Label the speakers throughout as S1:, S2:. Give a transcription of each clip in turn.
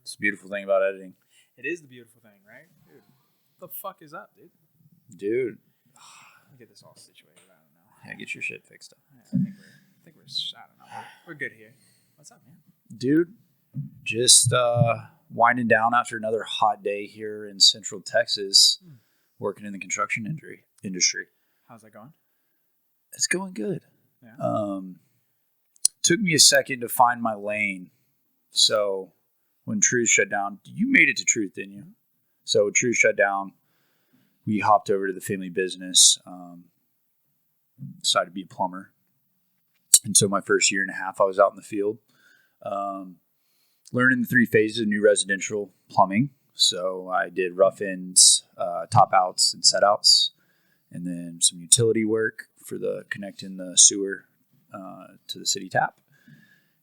S1: It's the beautiful thing about editing.
S2: It is the beautiful thing, right? Dude, what the fuck is up, dude?
S1: Dude.
S2: Let me get this all situated. I don't know.
S1: Yeah, get your shit fixed up.
S2: I think we're I don't know. We're good here. What's up, man?
S1: Dude, just winding down after another hot day here in Central Texas, working in the construction industry.
S2: How's that going?
S1: It's going good.
S2: Yeah.
S1: Took me a second to find my lane. So when Truth shut down, you made it to Truth, didn't you? So when Truth shut down, we hopped over to the family business, decided to be a plumber. And so my first year and a half, I was out in the field, learning the 3 phases of new residential plumbing. So I did rough ins, top outs, and set outs, and then some utility work for the connecting the sewer to the city tap,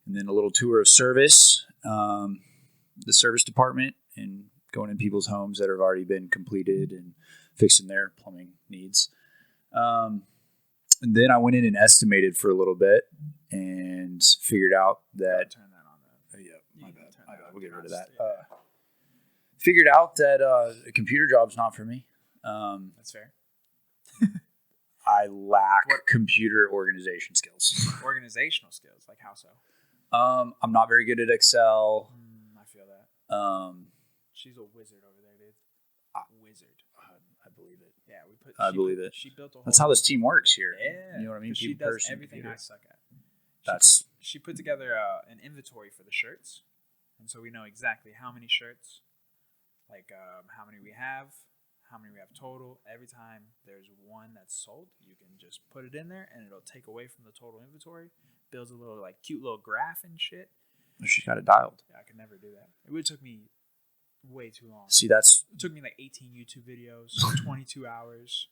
S1: and then a little tour of service, the service department, and going in people's homes that have already been completed and fixing their plumbing needs. And then I went in and estimated for a little bit and figured out that.
S2: Turn that on.
S1: My bad. We'll get rid of that. Figured out that a computer job's not for me.
S2: That's fair.
S1: I lack computer organization skills.
S2: Organizational skills, like how so?
S1: I'm not very good at Excel.
S2: I feel that. She's a wizard over there, dude. Wizard.
S1: I believe it.
S2: Yeah,
S1: I believe it.
S2: She built a whole.
S1: That's how this team works here.
S2: Yeah,
S1: you know what I mean.
S2: She does everything I suck at. She put together an inventory for the shirts, and so we know exactly how many shirts, like how many we have, how many we have total. Every time there's one that's sold, you can just put it in there, and it'll take away from the total inventory. Builds a little like cute little graph and shit.
S1: She got it dialed.
S2: Yeah, I could never do that. It would took me way too long.
S1: See,
S2: it took me like 18 YouTube videos, 22 hours.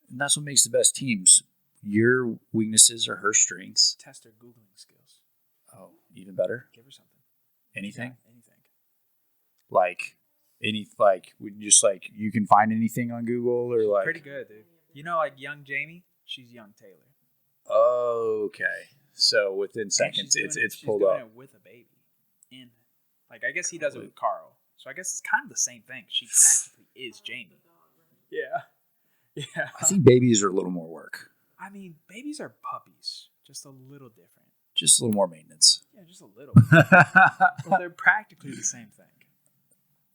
S1: And that's what makes the best teams. Your weaknesses are her strengths.
S2: Test her Googling skills.
S1: Oh, even better.
S2: Give her something.
S1: Anything?
S2: Yeah, anything.
S1: You can find anything on Google or like.
S2: Pretty good, dude. You know, like young Jamie, she's young Taylor.
S1: Okay. So within seconds, it's pulled up.
S2: She's doing it with a baby. I guess he does it with Carl. So I guess it's kind of the same thing. She practically is Jamie. Yeah.
S1: I think babies are a little more work.
S2: I mean, babies are puppies. Just a little different.
S1: Just a little more maintenance.
S2: Yeah, just a little. Well, they're practically the same thing.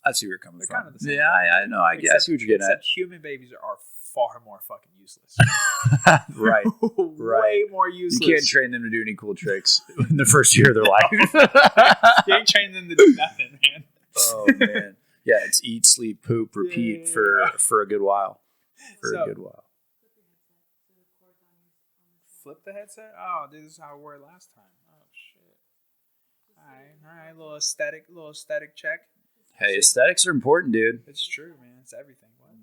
S1: I see where you're coming from.
S2: Kind of the same
S1: thing. I know. I see what you're getting at.
S2: Except human babies are far more fucking useless.
S1: Right.
S2: Way more useless.
S1: You can't train them to do any cool tricks in the first year of their life.
S2: You ain't training them to do nothing, man.
S1: Oh, man. Yeah, it's eat, sleep, poop, repeat for a good while. A good while.
S2: Flip the headset? Oh, dude, this is how it worked last time. Oh, shit. All right. Little aesthetic check.
S1: Hey, aesthetics are important, dude.
S2: It's true, man. It's everything. What?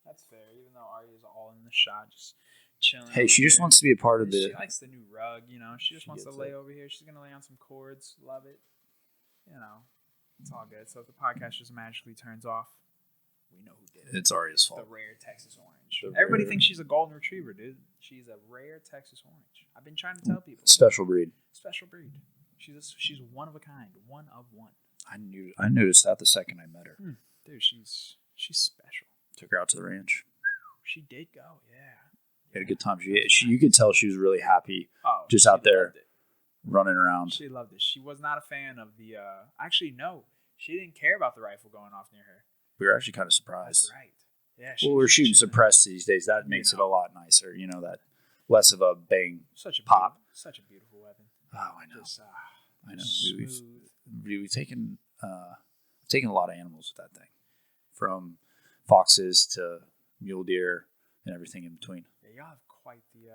S2: That's fair. Even though Arya's all in the shot, just chilling.
S1: Hey, she just wants to be a part of
S2: She likes the new rug, you know. She just wants to lay over here. She's going to lay on some cords. Love it. You know, it's all good. So if the podcast just magically turns off, we know who did it.
S1: It's Arya's fault.
S2: The rare Texas orange. Everybody thinks she's a golden retriever, dude. She's a rare Texas orange. I've been trying to tell people.
S1: Special breed.
S2: She's one of a kind. One of one.
S1: I noticed that the second I met her.
S2: Dude, she's special.
S1: Took her out to the ranch.
S2: She did go, yeah.
S1: Had a good time. You could tell she was really happy. Just out there running around.
S2: She loved it. She was not a fan of the. Actually, no, she didn't care about the rifle going off near her.
S1: We were actually kind of surprised.
S2: That's right. Yeah.
S1: We're shooting suppressed these days. That makes it a lot nicer. You know, that less of a bang.
S2: Such a
S1: pop.
S2: Such a beautiful weapon.
S1: Oh, I know. I know.
S2: Smooth.
S1: We've taken a lot of animals with that thing, from foxes to mule deer and everything in between.
S2: Yeah, y'all have quite the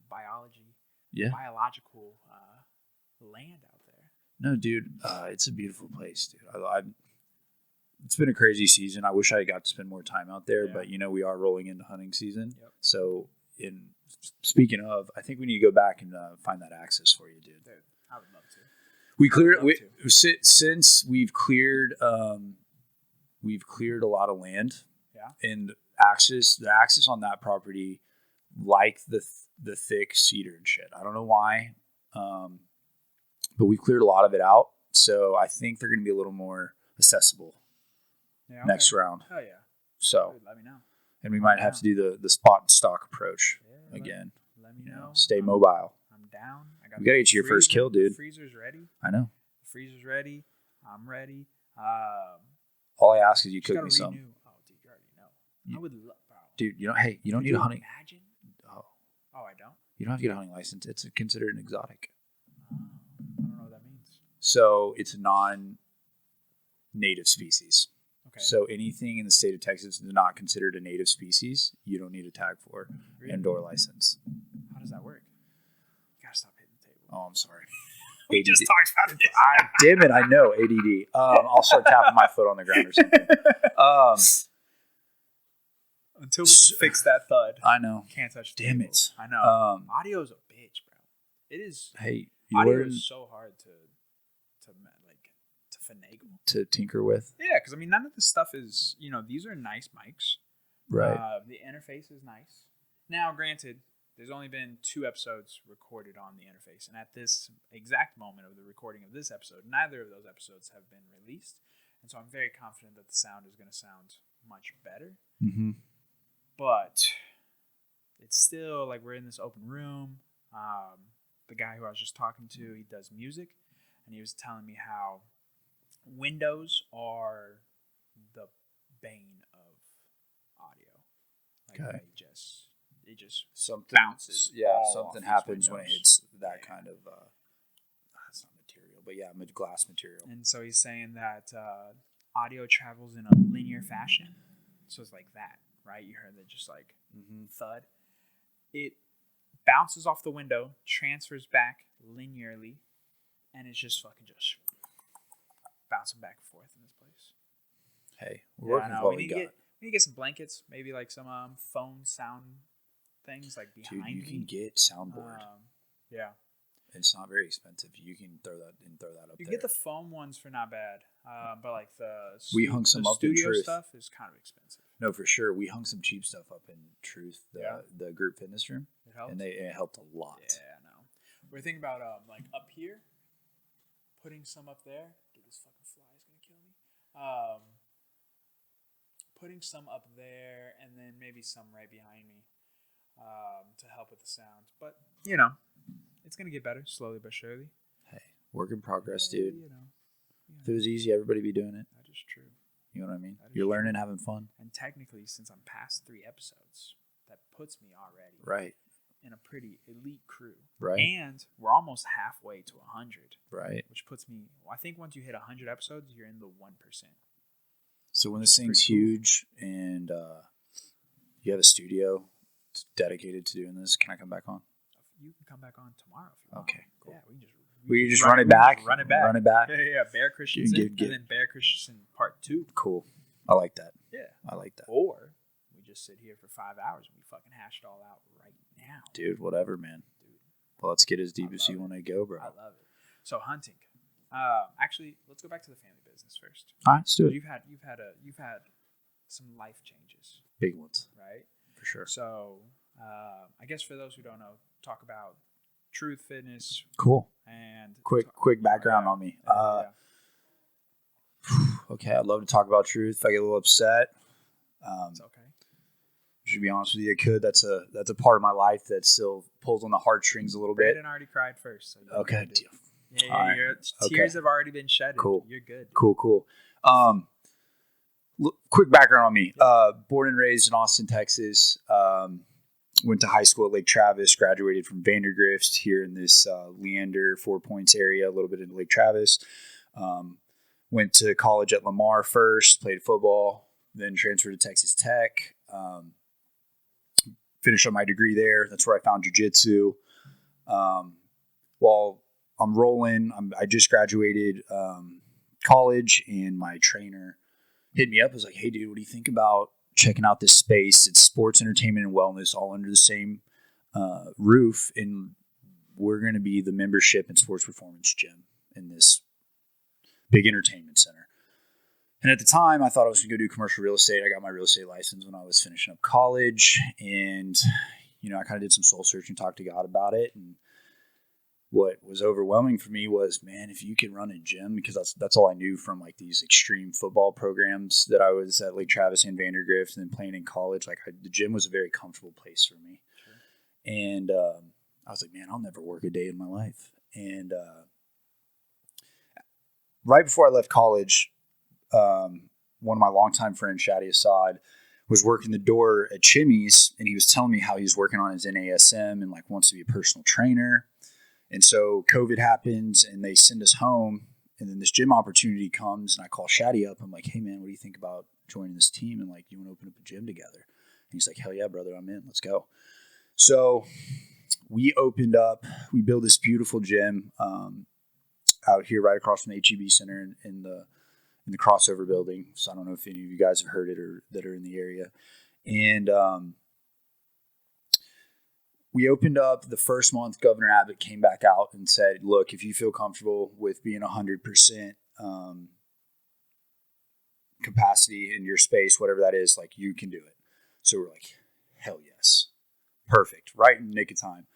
S2: biological land out there.
S1: No, dude, it's a beautiful place, dude. It's been a crazy season. I wish I got to spend more time out there, but we are rolling into hunting season.
S2: Yep.
S1: So, speaking of, I think we need to go back and find that access for you, dude.
S2: I would love to.
S1: Since we've cleared a lot of land.
S2: Yeah.
S1: And the axis on that property, like the thick cedar and shit. I don't know why. but we've cleared a lot of it out. So I think they're going to be a little more accessible next round.
S2: Oh yeah.
S1: So
S2: Dude, let me know.
S1: And we might have to do the spot and stock approach again.
S2: Let me know.
S1: Stay mobile.
S2: I'm down.
S1: We got to get you your first kill, dude.
S2: The freezer's ready.
S1: I know.
S2: The freezer's ready. I'm ready.
S1: All I ask is you cook me some.
S2: Oh, dude, you already know. I would love, bro.
S1: Dude, you don't need a hunting.
S2: Imagine?
S1: Oh,
S2: I don't.
S1: You don't have to get a hunting license. It's considered an exotic.
S2: I don't know what that means.
S1: So it's a non-native species.
S2: Okay.
S1: So anything in the state of Texas is not considered a native species. You don't need a tag for indoor license.
S2: How does that work? You gotta stop hitting the table.
S1: Oh, I'm sorry.
S2: We just talked about it.
S1: Damn it, I know ADD. I'll start tapping my foot on the ground or something.
S2: Until we can fix that thud.
S1: I know.
S2: Can't touch the
S1: Damn
S2: table.
S1: it.
S2: I know. Audio's a bitch, bro. It is.
S1: Hey,
S2: audio is so hard to finagle.
S1: To tinker with.
S2: Yeah, because I mean, none of this stuff is, these are nice mics.
S1: Right.
S2: The interface is nice. Now, granted, there's only been 2 episodes recorded on the interface, and at this exact moment of the recording of this episode, neither of those episodes have been released, and so I'm very confident that the sound is going to sound much better.
S1: Mm-hmm.
S2: But it's still like we're in this open room. The guy who I was just talking to, he does music, and he was telling me how windows are the bane of audio. Like
S1: okay.
S2: It just
S1: something
S2: bounces.
S1: Yeah, something happens when it hits that kind of that's not material, but yeah, glass material.
S2: And so he's saying that audio travels in a linear fashion. So it's like that, right? You heard that just like thud. It bounces off the window, transfers back linearly, and it's just fucking just bouncing back and forth in this place.
S1: Hey, we're working with what we got.
S2: We need to get some blankets, maybe like some phone sound things like behind me.
S1: Dude, you can get soundboard.
S2: Yeah.
S1: It's not very expensive. You can throw that up
S2: You
S1: there.
S2: Get the foam ones for not bad. But like
S1: we hung some up in
S2: studio
S1: Truth.
S2: stuff is kind of expensive.
S1: No, for sure. We hung some cheap stuff up in Truth, the group fitness room.
S2: It helped.
S1: And it helped a lot.
S2: Yeah, I know. We're thinking about like up here, putting some up there. Dude, this fucking fly is gonna kill me. Putting some up there, and then maybe some right behind me, to help with the sound. But it's gonna get better slowly but surely.
S1: Hey, work in progress, dude.
S2: If
S1: it was easy, everybody be doing it.
S2: That is true.
S1: You know what I mean? You're learning, having fun.
S2: And technically, since I'm past 3 episodes, that puts me already in a pretty elite crew.
S1: Right.
S2: And we're almost halfway to 100.
S1: Right.
S2: Which puts me, I think once you hit 100 episodes, you're in the 1%.
S1: So when this thing's huge and you have a studio dedicated to doing this, can I come back on?
S2: You can come back on tomorrow if you want.
S1: Okay, cool.
S2: Yeah,
S1: we can just run it back.
S2: Run it back. Yeah. Bear Christianson,
S1: and
S2: then Bear Christianson Part 2.
S1: Cool. I like that.
S2: Yeah.
S1: I like that.
S2: Or we just sit here for 5 hours and we fucking hash it all out right now.
S1: Dude, whatever, man. Dude. Well, let's get as deep as you want to go, bro.
S2: I love it. So hunting. Actually, let's go back to the family business first.
S1: All right, let's do it.
S2: You've had some life changes.
S1: Big ones.
S2: Right?
S1: For sure.
S2: So I guess for those who don't know, talk about Truth Fitness.
S1: Cool.
S2: And
S1: quick background on me. Okay, I'd love to talk about Truth. If I get a little upset,
S2: it's okay.
S1: To be honest with you, I could. That's a part of my life that still pulls on the heartstrings a little bit.
S2: Brandon already cried first. So
S1: okay.
S2: Yeah, right. Your tears have already been shed.
S1: Cool.
S2: You're good.
S1: Cool. Quick background on me. Born and raised in Austin, Texas. Went to high school at Lake Travis. Graduated from Vandergrift here in this Leander, 4 Points area. A little bit in Lake Travis. Went to college at Lamar first. Played football. Then transferred to Texas Tech. Finished up my degree there. That's where I found jiu-jitsu. While I'm rolling, I just graduated college, and my trainer hit me up. Was like, "Hey, dude, what do you think about checking out this space? It's sports, entertainment, and wellness all under the same roof, and we're going to be the membership and sports performance gym in this big entertainment center." And at the time, I thought I was going to go do commercial real estate. I got my real estate license when I was finishing up college, and I kind of did some soul searching, talked to God about it, and what was overwhelming for me was, man, if you can run a gym, because that's all I knew from like these extreme football programs that I was at Lake Travis and Vandergrift and then playing in college. Like the gym was a very comfortable place for me. Sure. And I was like, man, I'll never work a day in my life. And right before I left college, one of my longtime friends, Shadi Assad, was working the door at Chimmy's, and he was telling me how he was working on his NASM and like wants to be a personal trainer. And so COVID happens and they send us home, and then this gym opportunity comes, and I call Shadi up. I'm like, hey man, what do you think about joining this team? And like, you want to open up a gym together? And he's like, hell yeah, brother, I'm in. Let's go. So we built this beautiful gym out here right across from the HEB Center in the crossover building. So I don't know if any of you guys have heard it or that are in the area. And we opened up the first month. Governor Abbott came back out and said, look, if you feel comfortable with being 100% capacity in your space, whatever that is, like you can do it. So we're like, hell yes. Perfect. Right in the nick of time.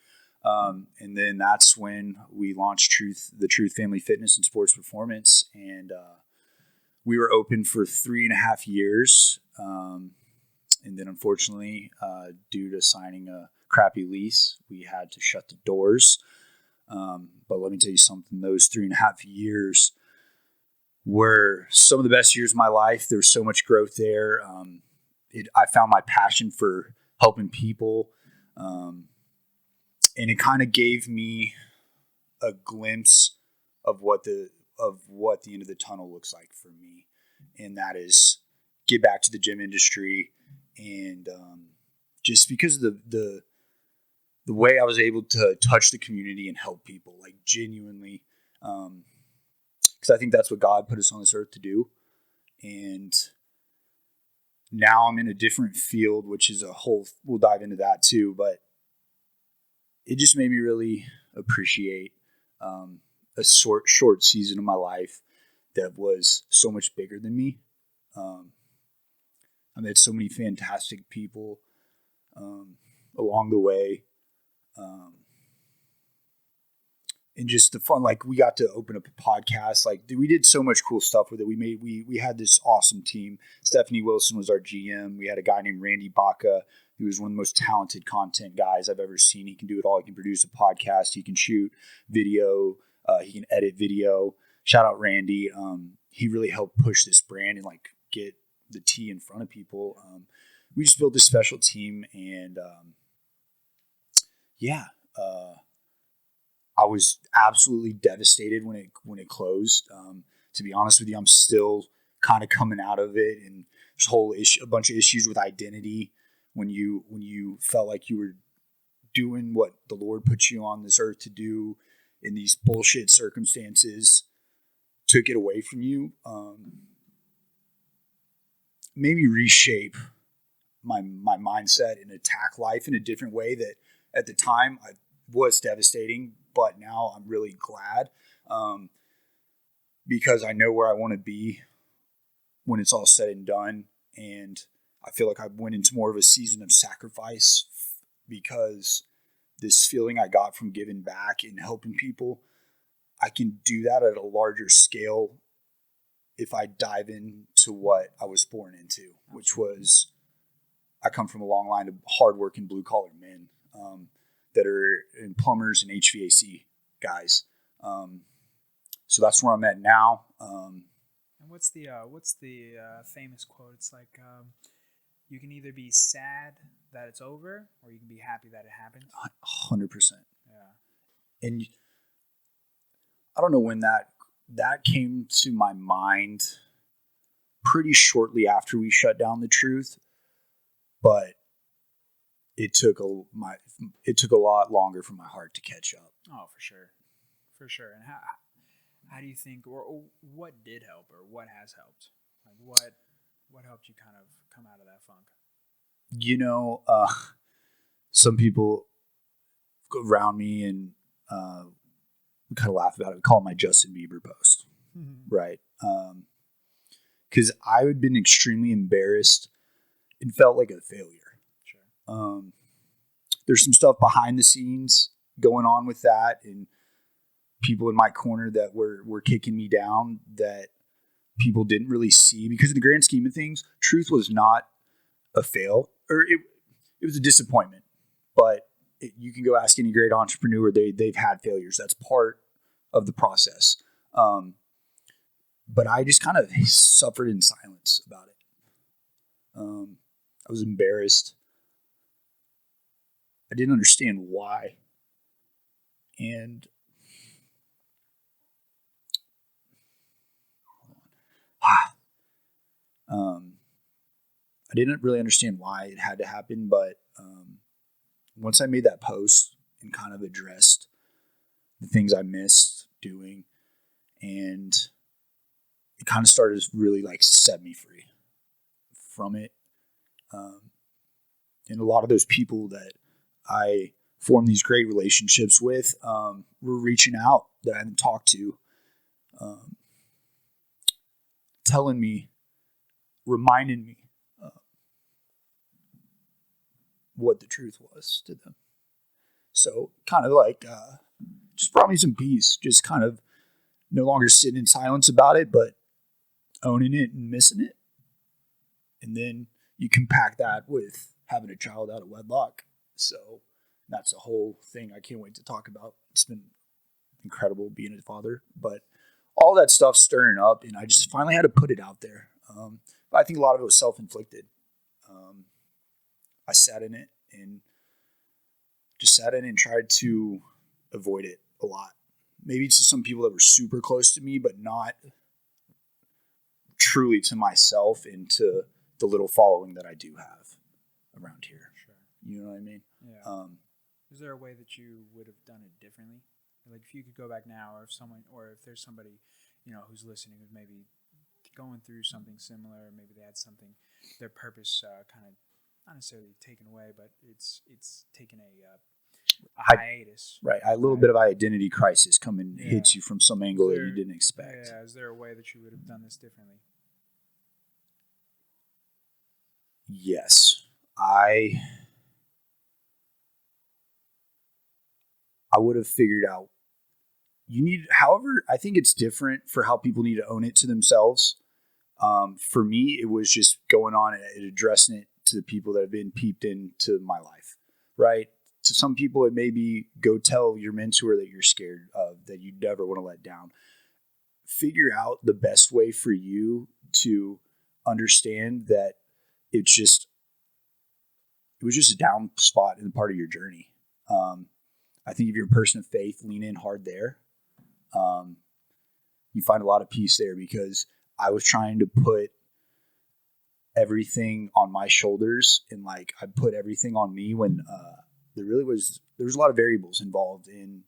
S1: And then that's when we launched the Truth Family Fitness and Sports Performance. And we were open for 3.5 years. And then unfortunately, due to signing a crappy lease, we had to shut the doors. But let me tell you something, those 3.5 years were some of the best years of my life. There was so much growth there. I found my passion for helping people. And it kind of gave me a glimpse of what the end of the tunnel looks like for me. And that is get back to the gym industry. And just because of the way I was able to touch the community and help people, like genuinely, because I think that's what God put us on this earth to do. And now I'm in a different field, which is we'll dive into that too, but it just made me really appreciate a short season of my life that was so much bigger than me. I met so many fantastic people along the way. And just the fun, like we got to open up a podcast. Like we did so much cool stuff with it. We had this awesome team. Stephanie Wilson was our GM. We had a guy named Randy Baca, who was one of the most talented content guys I've ever seen. He can do it all. He can produce a podcast. He can shoot video. He can edit video. Shout out Randy. He really helped push this brand and like get the tea in front of people. We just built this special team, and I was absolutely devastated when it closed. To be honest with you, I'm still kind of coming out of it, and there's a bunch of issues with identity when you felt like you were doing what the Lord put you on this earth to do, in these bullshit circumstances took it away from you. Made me reshape my mindset and attack life in a different way that at the time I was devastating, but now I'm really glad because I know where I want to be when it's all said and done. And I feel like I went into more of a season of sacrifice because this feeling I got from giving back and helping people, I can do that at a larger scale if I dive into what I was born into, which was I come from a long line of hardworking blue collar men that are in plumbers and HVAC guys. So that's where I'm at now.
S2: And what's the famous quote? It's like you can either be sad that it's over, or you can be happy that it happened.
S1: 100%.
S2: Yeah.
S1: And I don't know when that came to my mind pretty shortly after we shut down the Truth, but it took a lot longer for my heart to catch up.
S2: Oh, for sure. And how do you think, or what did help, or what has helped? Like what helped you kind of come out of that funk?
S1: Some people go around me and we kind of laugh about it. We call it my Justin Bieber post, right? Because I had been extremely embarrassed and felt like a failure. Sure. There's some stuff behind the scenes going on with that, and people in my corner that were kicking me down that people didn't really see, because in the grand scheme of things, truth was not a fail, or it was a disappointment. But you can go ask any great entrepreneur, they've had failures. That's part of the process. But I just kind of suffered in silence about it. I was embarrassed. I didn't understand why. And I didn't really understand why it had to happen, but once I made that post and kind of addressed the things I missed doing, and it kind of started to really like set me free from it. And a lot of those people that I formed these great relationships with were reaching out that I hadn't talked to, telling me, reminding me what the truth was to them. So kind of like just brought me some peace, just kind of no longer sitting in silence about it, but owning it and missing it. And then you compact that with having a child out of wedlock. So that's a whole thing I can't wait to talk about. It's been incredible being a father, but all that stuff stirring up, and I just finally had to put it out there. But I think a lot of it was self-inflicted. I sat in it and tried to avoid it a lot. Maybe to some people that were super close to me, but not truly to myself and to the little following that I do have around here.
S2: Sure.
S1: You know what I mean?
S2: Yeah. Is there a way that you would have done it differently? Like if you could go back now, or if there's somebody, who's listening who's maybe going through something similar, maybe they had something, their purpose kind of not necessarily taken away, but it's taken a hiatus.
S1: Right. A little bit of identity crisis come and hits you from some angle that you didn't expect.
S2: Yeah. Is there a way that you would have done this differently?
S1: Yes. I would have figured out, however, I think it's different for how people need to own it to themselves. For me, it was just going on and addressing it to the people that have been peeped into my life, right? To some people, it may be go tell your mentor that you're scared of, that you never want to let down. Figure out the best way for you to understand that it was just a down spot in part of your journey. I think if you're a person of faith, lean in hard there. You find a lot of peace there, because I was trying to put everything on my shoulders, and I put everything on me when there was a lot of variables involved in.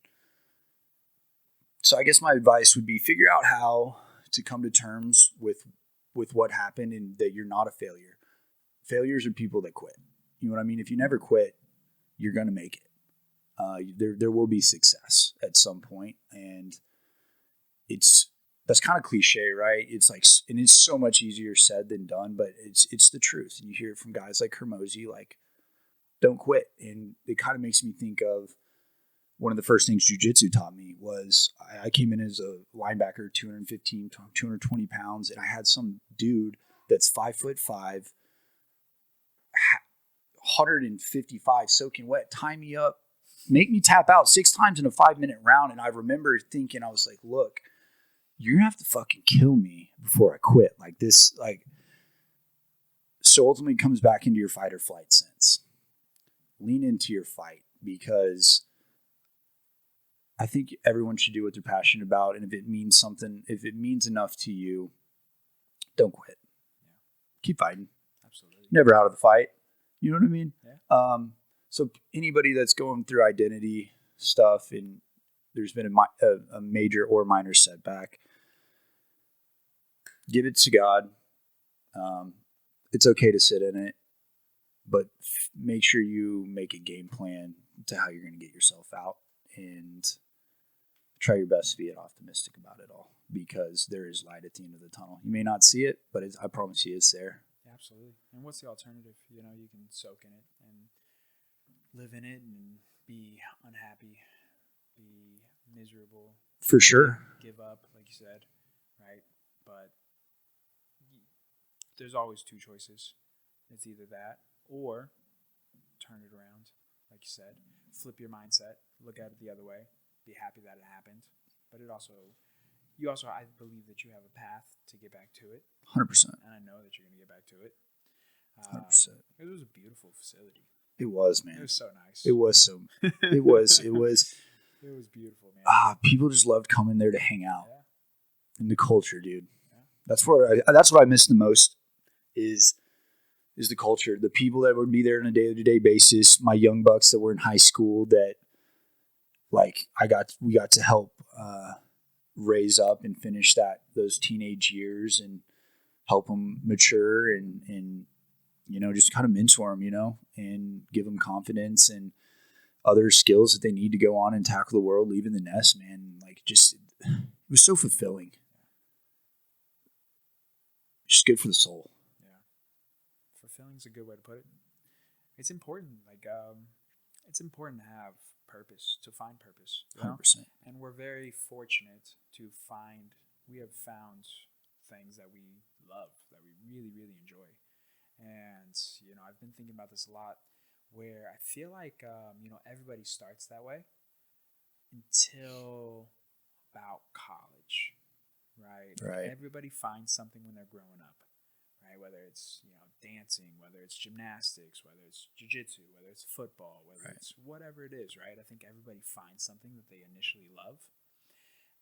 S1: So I guess my advice would be figure out how to come to terms with what happened, and that you're not a failure. Failures are people that quit. You know what I mean? If you never quit, you're going to make it. There will be success at some point, and that's kind of cliche, right? It's and it's so much easier said than done, but it's the truth. And you hear it from guys like Hermosi, don't quit. And it kind of makes me think of one of the first things jiu-jitsu taught me was I came in as a linebacker, 215, 220 pounds, and I had some dude that's 5'5", 155 soaking wet, tie me up, make me tap out 6 times in a 5-minute round. And I remember thinking, I was like, look, you're gonna have to fucking kill me before I quit. So ultimately it comes back into your fight or flight sense. Lean into your fight, because I think everyone should do what they're passionate about. And if it means something, if it means enough to you, don't quit. Yeah. Keep fighting. Absolutely. Never out of the fight. You know what I mean? Yeah. So anybody that's going through identity stuff and there's been a major or minor setback, give it to God. It's okay to sit in it, but make sure you make a game plan to how you're going to get yourself out, and try your best to be optimistic about it all, because there is light at the end of the tunnel. You may not see it, but I promise you it's there.
S2: Absolutely. And what's the alternative? You can soak in it and live in it and be unhappy, be miserable.
S1: For sure.
S2: Give up, like you said, right? But there's always two choices. It's either that or turn it around, like you said. Flip your mindset. Look at it the other way. Be happy that it happened. But you also, I believe that you have a path to get back to it.
S1: 100%.
S2: And I know that you're going to get back to it.
S1: 100%.
S2: It was a beautiful facility.
S1: It was, man.
S2: It was so nice.
S1: It was it was.
S2: It was beautiful, man.
S1: People just loved coming there to hang out.
S2: Yeah.
S1: And the culture, dude.
S2: Yeah.
S1: That's what I miss the most is the culture. The people that would be there on a day-to-day basis, my young bucks that were in high school that like we got to help raise up and finish those teenage years and help them mature and you know, just kind of mentor them, you know, and give them confidence and other skills that they need to go on and tackle the world, leaving the nest, man. Like, just, it was so fulfilling. Just good for the soul.
S2: Yeah. Fulfilling is a good way to put it. It's important. Like, it's important to have purpose, to find purpose. You know?
S1: 100%.
S2: And we're very fortunate we have found things that we love, that we really, really enjoy. And, you know, I've been thinking about this a lot where I feel like, you know, everybody starts that way until about college, right?
S1: Right.
S2: Everybody finds something when they're growing up, right? Whether it's, you know, dancing, whether it's gymnastics, whether it's jiu-jitsu, whether it's football, whether it's whatever it is, right? I think everybody finds something that they initially love.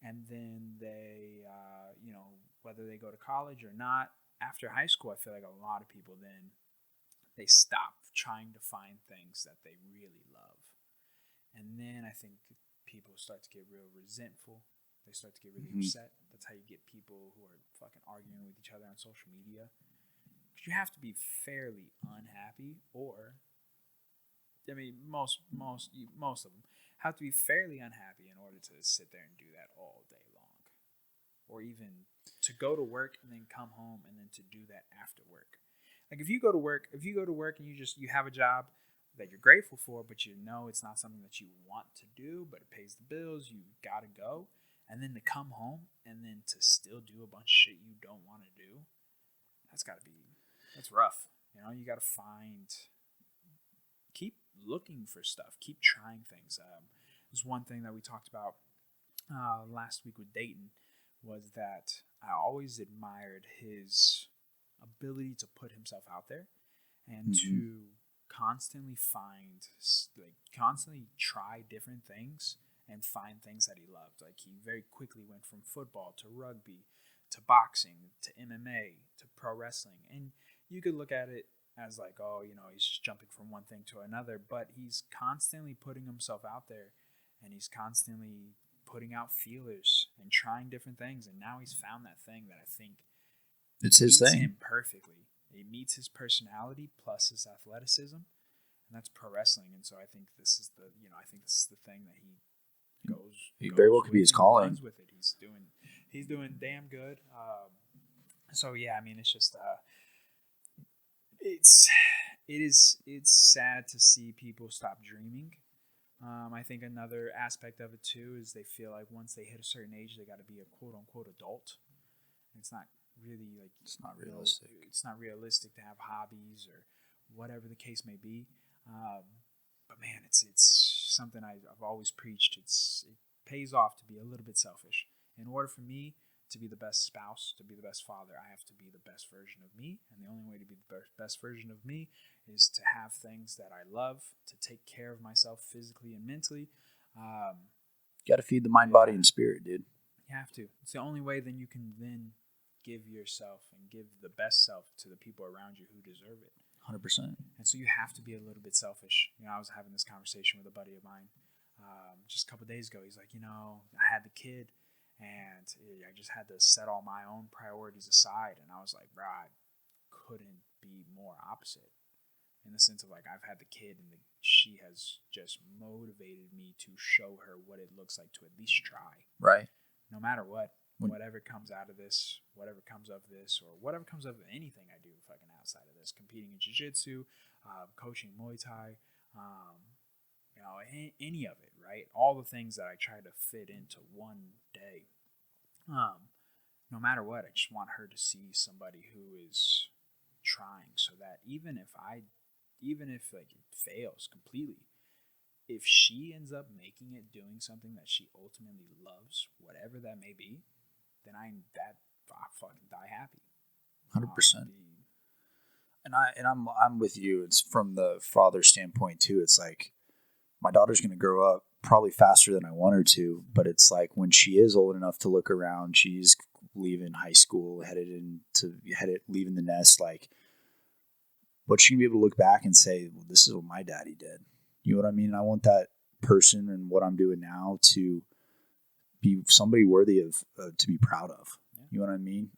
S2: And then they, you know, whether they go to college or not, after high school, I feel like a lot of people then they stop trying to find things that they really love. And then I think people start to get real resentful. They start to get really upset. That's how you get people who are fucking arguing with each other on social media. Because you have to be fairly unhappy, or I mean, most of them have to be fairly unhappy in order to sit there and do that all day long, or even to go to work and then come home and then to do that after work. Like if you go to work and you have a job that you're grateful for, but you know it's not something that you want to do, but it pays the bills, you gotta go, and then to come home and then to still do a bunch of shit you don't want to do, that's rough. You know, you gotta keep looking for stuff, keep trying things. There's one thing that we talked about last week with Dayton was that I always admired his ability to put himself out there and to constantly try different things and find things that he loved. Like he very quickly went from football to rugby to boxing to MMA to pro wrestling. And you could look at it as like, oh, you know, he's just jumping from one thing to another, but he's constantly putting himself out there and he's constantly putting out feelers and trying different things. And now he's found that thing that I think
S1: it's his thing.
S2: Him perfectly. It meets his personality plus his athleticism, and that's pro wrestling. And so I think this is the thing that he goes.
S1: He very well could be his calling.
S2: Runs with it. He's doing damn good. So yeah, I mean, it's just it's sad to see people stop dreaming. I think another aspect of it too is they feel like once they hit a certain age, they got to be a quote unquote adult. And it's not really like
S1: it's not realistic.
S2: It's not realistic to have hobbies or whatever the case may be. But man, it's something I've always preached. It pays off to be a little bit selfish. In order for me to be the best spouse, to be the best father, I have to be the best version of me. And the only way to be the best version of me is to have things that I love, to take care of myself physically and mentally.
S1: You got to feed the mind, body, and spirit, dude.
S2: You have to. It's the only way then you can then give yourself and give the best self to the people around you who deserve it.
S1: 100%.
S2: And so you have to be a little bit selfish. You know, I was having this conversation with a buddy of mine just a couple of days ago. He's like, you know, I had the kid and I just had to set all my own priorities aside. And I was like, bro, I couldn't be more opposite in the sense of like, I've had the kid and she has just motivated me to show her what it looks like to at least try.
S1: Right.
S2: No matter what, whatever comes out of this, whatever comes of this, or whatever comes of anything I do fucking outside of this, competing in jiu-jitsu, coaching Muay Thai, any of it, right? All the things that I try to fit into one day. No matter what, I just want her to see somebody who is trying, so that even if like it fails completely, if she ends up making it, doing something that she ultimately loves, whatever that may be, then I fucking die happy.
S1: 100%. I'm with you. It's from the father standpoint too. It's like my daughter's going to grow up probably faster than I want her to, but it's like when she is old enough to look around, she's leaving high school, leaving the nest, like, but she can be able to look back and say, well, this is what my daddy did. You know what I mean? And I want that person and what I'm doing now to be somebody worthy of, to be proud of. Yeah. You know what I mean?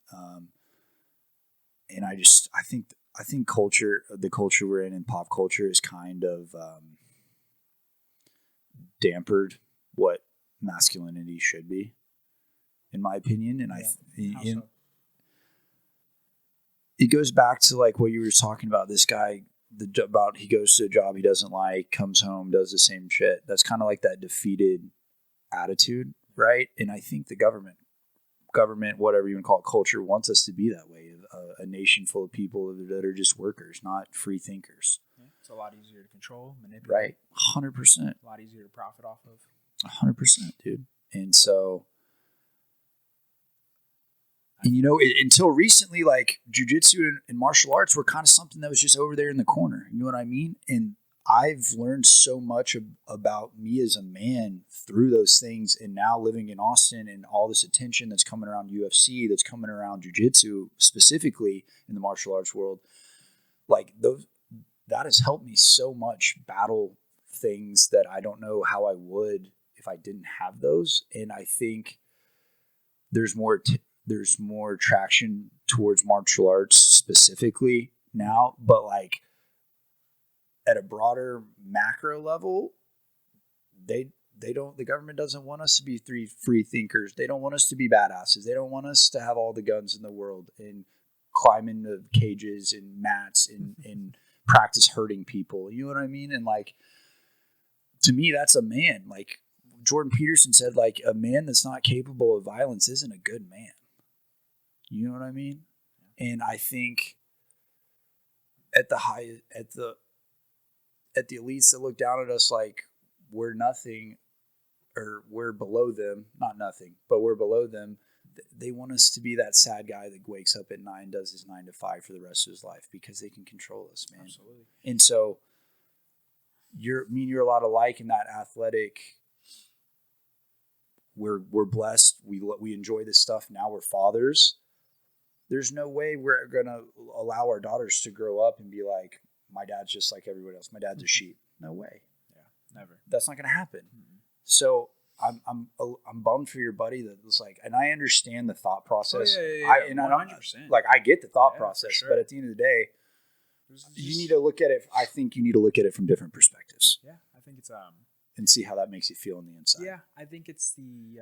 S1: And I think the culture we're in pop culture is kind of dampered what masculinity should be, in my opinion. And it goes back to like what you were talking about. This guy, he goes to a job he doesn't like, comes home, does the same shit. That's kind of like that defeated attitude, right? And I think the government, whatever you want to call it, culture, wants us to be that way. A nation full of people that are just workers, not free thinkers.
S2: Yeah, it's a lot easier to control, manipulate.
S1: Right, 100%.
S2: A lot easier to profit off of.
S1: 100%, dude. And so, and until recently, like jiu-jitsu and martial arts were kind of something that was just over there in the corner. You know what I mean? And I've learned so much about me as a man through those things, and now living in Austin and all this attention that's coming around UFC, that's coming around jiu-jitsu specifically in the martial arts world, like that has helped me so much battle things that I don't know how I would if I didn't have those. And I think there's more traction towards martial arts specifically now, but like at a broader macro level, the government doesn't want us to be free thinkers. They don't want us to be badasses. They don't want us to have all the guns in the world and climb into cages and mats and practice hurting people. You know what I mean? And like, to me, that's a man. Like Jordan Peterson said, like, a man that's not capable of violence isn't a good man. You know what I mean? And I think at the elites that look down at us like we're nothing, or we're below them, not nothing, but we're below them. They want us to be that sad guy that wakes up at 9, does his 9 to 5 for the rest of his life because they can control us, man.
S2: Absolutely.
S1: And so you're a lot alike in that athletic. We're blessed. We enjoy this stuff. Now we're fathers. There's no way we're gonna allow our daughters to grow up and be like, my dad's just like everyone else. My dad's a sheep. No way.
S2: Yeah, never.
S1: That's not gonna happen.
S2: Mm-hmm.
S1: So I'm bummed for your buddy that was like, and I understand the thought process.
S2: Oh, yeah. 100%.
S1: I get the thought process,
S2: sure.
S1: But at the end of the day, you need to look at it. I think you need to look at it from different perspectives.
S2: Yeah, I think it's
S1: and see how that makes you feel on the inside.
S2: Yeah, I think it's the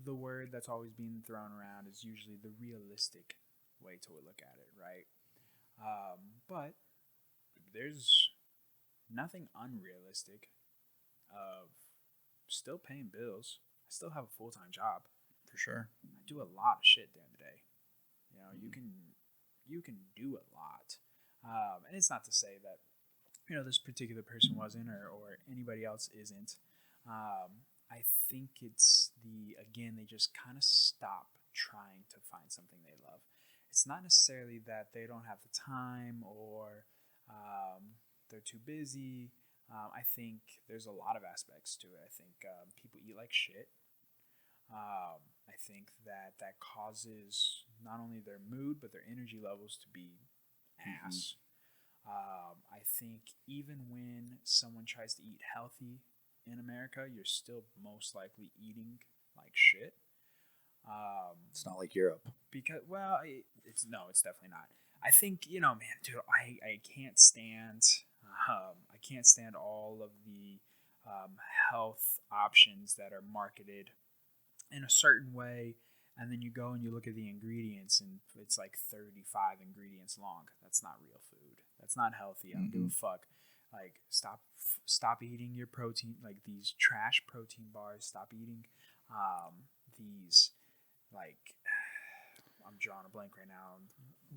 S2: word that's always being thrown around is usually the realistic way to look at it, right? But there's nothing unrealistic of still paying bills. I still have a full-time job.
S1: For sure.
S2: I do a lot of shit during the day. You can do a lot. And it's not to say that, this particular person wasn't or anybody else isn't. I think it's they just kind of stop trying to find something they love. It's not necessarily that they don't have the time or they're too busy. I think there's a lot of aspects to it. I think people eat like shit. I think that causes not only their mood, but their energy levels to be ass. I think even when someone tries to eat healthy in America, you're still most likely eating like shit.
S1: It's not like Europe.
S2: Because, it's definitely not. I think, man, dude, I can't stand all of the health options that are marketed in a certain way, and then you go and you look at the ingredients, and it's like 35 ingredients long. That's not real food. That's not healthy. I don't give a fuck. Like stop eating your protein, like these trash protein bars. Stop eating these, like, I'm drawing a blank right now.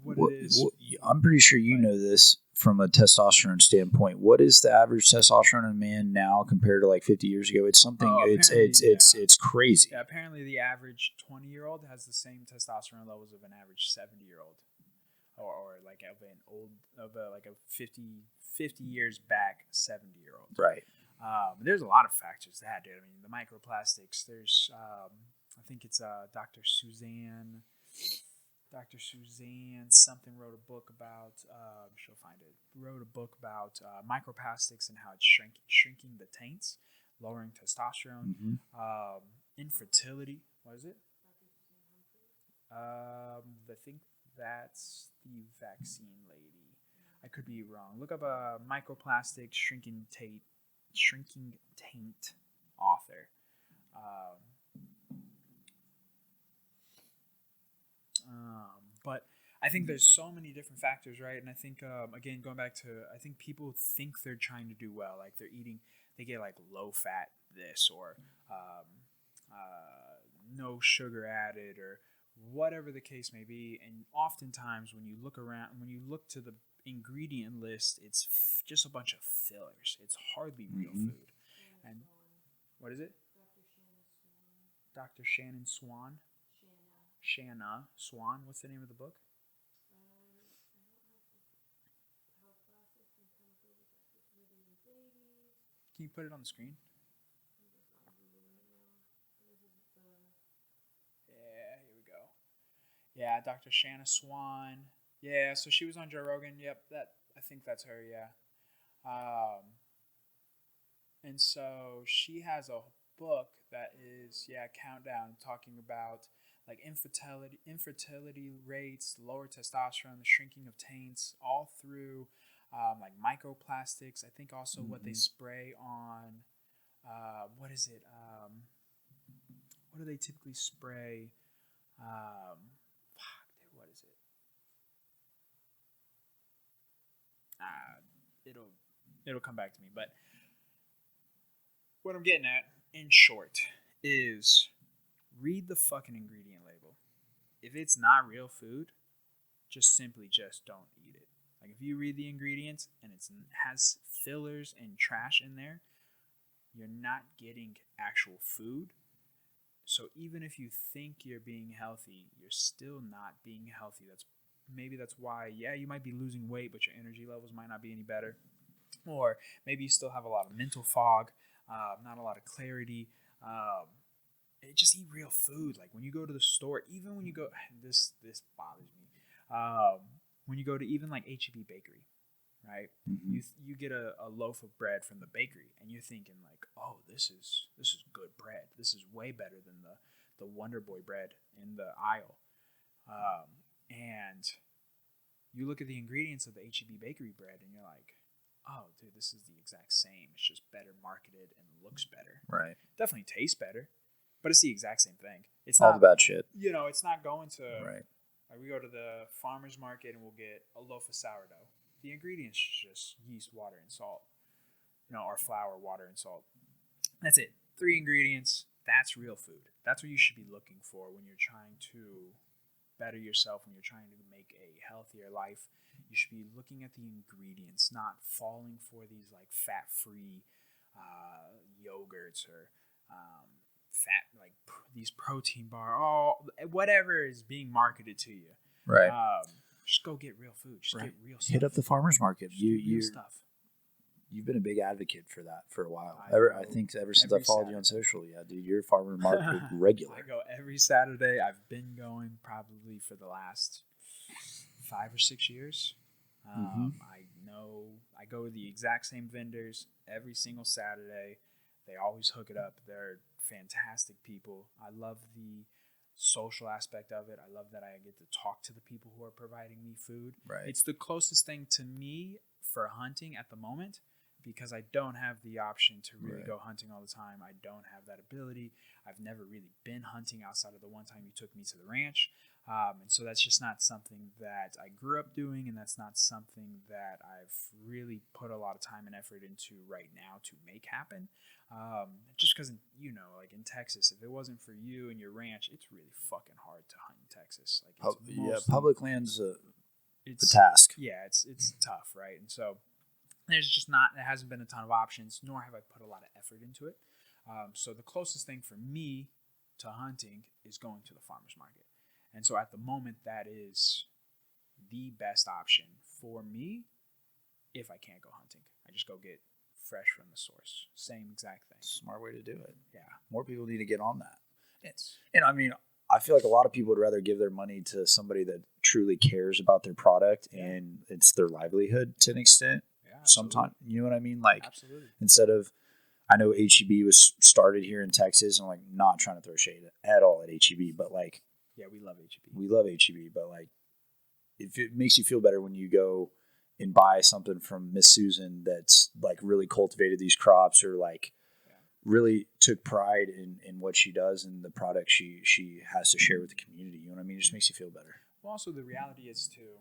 S2: What it is?
S1: I'm pretty sure you know this from a testosterone standpoint. What is the average testosterone in a man now compared to like 50 years ago? It's something. It's crazy.
S2: Yeah, apparently, the average 20-year-old has the same testosterone levels of an average 70-year-old, or like a 50 years back 70-year-old.
S1: Right.
S2: There's a lot of factors to that, dude. I mean, the microplastics. There's, I think it's Dr. Suzanne something wrote a book about. She'll find it. Wrote a book about microplastics and how it's shrinking the taints, lowering testosterone, infertility. What is it? I think that's the vaccine lady. I could be wrong. Look up a microplastics shrinking taint author. But I think there's so many different factors, right? And I think, again, going back to, I think people think they're trying to do well. Like they're eating, they get like low fat this or no sugar added or whatever the case may be. And oftentimes when you look around, when you look to the ingredient list, it's just a bunch of fillers. It's hardly real food. And what is it? Dr. Shannon Swan. Shanna Swan. What's the name of the book? Can you put it on the screen? Yeah, here we go. Yeah, Dr. Shanna Swan. Yeah, so she was on Joe Rogan. Yep, I think that's her. Yeah. And so she has a book that is countdown talking about like infertility rates, lower testosterone, the shrinking of taints, all through like microplastics. I think also what they spray on, what is it? What do they typically spray? What is it? It'll come back to me. But what I'm getting at, in short, is read the fucking ingredient label. If it's not real food, just don't eat it. Like if you read the ingredients and it has fillers and trash in there, you're not getting actual food. So even if you think you're being healthy, you're still not being healthy. That's why, you might be losing weight, but your energy levels might not be any better. Or maybe you still have a lot of mental fog, not a lot of clarity. Just eat real food. Like when you go to the store, even when you go, this bothers me. When you go to even like HEB bakery, right? You get a loaf of bread from the bakery, and you're thinking like, oh, this is good bread. This is way better than the Wonder Boy bread in the aisle. And you look at the ingredients of the HEB bakery bread, and you're like, oh, dude, this is the exact same. It's just better marketed and looks better.
S1: Right.
S2: Definitely tastes better, but it's the exact same thing. It's
S1: all
S2: not
S1: the bad shit.
S2: It's not going to.
S1: Right.
S2: Like we go to the farmer's market and we'll get a loaf of sourdough. The ingredients are just yeast, water, and salt. Or flour, water, and salt. That's it. 3 ingredients. That's real food. That's what you should be looking for when you're trying to better yourself, when you're trying to make a healthier life. You should be looking at the ingredients, not falling for these like fat-free yogurts or these protein whatever is being marketed to you.
S1: Right.
S2: Just go get real food. Just get real stuff.
S1: Hit up the farmer's market.
S2: Real stuff.
S1: You've been a big advocate for that for a while. I think ever since I followed you on social, dude, you're a farmer market regular.
S2: I go every Saturday. I've been going probably for the last 5 or 6 years. I go to the exact same vendors every single Saturday. They always hook it up. They're fantastic people. I love the social aspect of it. I love that I get to talk to the people who are providing me food.
S1: Right.
S2: It's the closest thing to me for hunting at the moment, because I don't have the option to really go hunting all the time. I don't have that ability. I've never really been hunting outside of the one time you took me to the ranch. And so that's just not something that I grew up doing, and that's not something that I've really put a lot of time and effort into right now to make happen. Just because, like in Texas, if it wasn't for you and your ranch, it's really fucking hard to hunt in Texas. Like,
S1: public land's a task.
S2: Yeah, it's tough, right? And so there hasn't been a ton of options, nor have I put a lot of effort into it. So the closest thing for me to hunting is going to the farmer's market. And so at the moment, that is the best option for me if I can't go hunting. I just go get fresh from the source. Same exact thing.
S1: Smart way to do it.
S2: Yeah.
S1: More people need to get on that. And I mean, I feel like a lot of people would rather give their money to somebody that truly cares about their product and it's their livelihood to an extent. Yeah, sometimes, you know what I mean? Like, absolutely. Instead of, I know HEB was started here in Texas, and I'm like not trying to throw shade at all at HEB, but like,
S2: yeah, we love HEB.
S1: We love HEB, but like, if it makes you feel better when you go and buy something from Miss Susan that's like really cultivated these crops or like really took pride in what she does and the product she has to share with the community. You know what I mean? It just makes you feel better.
S2: Well, also the reality is too,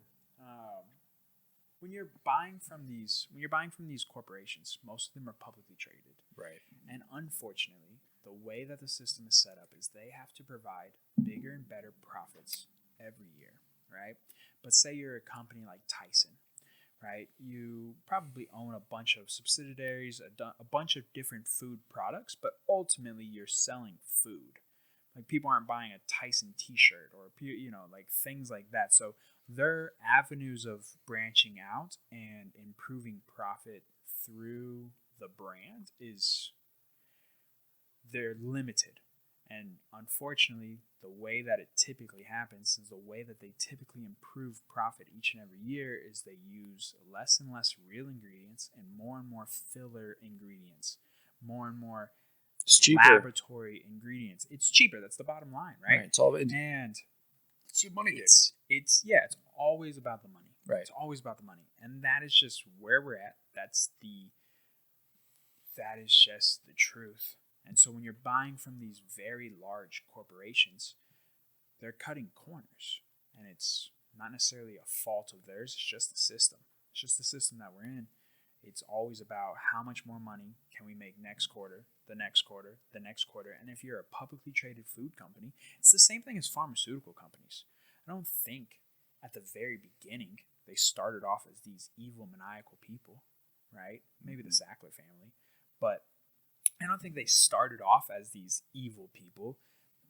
S2: when you're buying from these corporations, most of them are publicly traded.
S1: Right.
S2: And unfortunately, the way that the system is set up is they have to provide bigger and better profits every year, right? But say you're a company like Tyson, right? You probably own a bunch of subsidiaries, a bunch of different food products, but ultimately you're selling food. Like people aren't buying a Tyson t-shirt or, like things like that. So their avenues of branching out and improving profit through the brand they're limited. And unfortunately, the way that it typically happens is the way that they typically improve profit each and every year is they use less and less real ingredients and more filler ingredients, more and more laboratory ingredients. It's cheaper. That's the bottom line, right?
S1: It's all
S2: and
S1: it's your money.
S2: It's always about the money.
S1: Right.
S2: It's always about the money, and that is just where we're at. That is just the truth. And so when you're buying from these very large corporations, they're cutting corners. And it's not necessarily a fault of theirs. It's just the system. It's just the system that we're in. It's always about how much more money can we make next quarter, the next quarter, the next quarter. And if you're a publicly traded food company, it's the same thing as pharmaceutical companies. I don't think at the very beginning they started off as these evil, maniacal people, right? Maybe the Sackler family. But I don't think they started off as these evil people,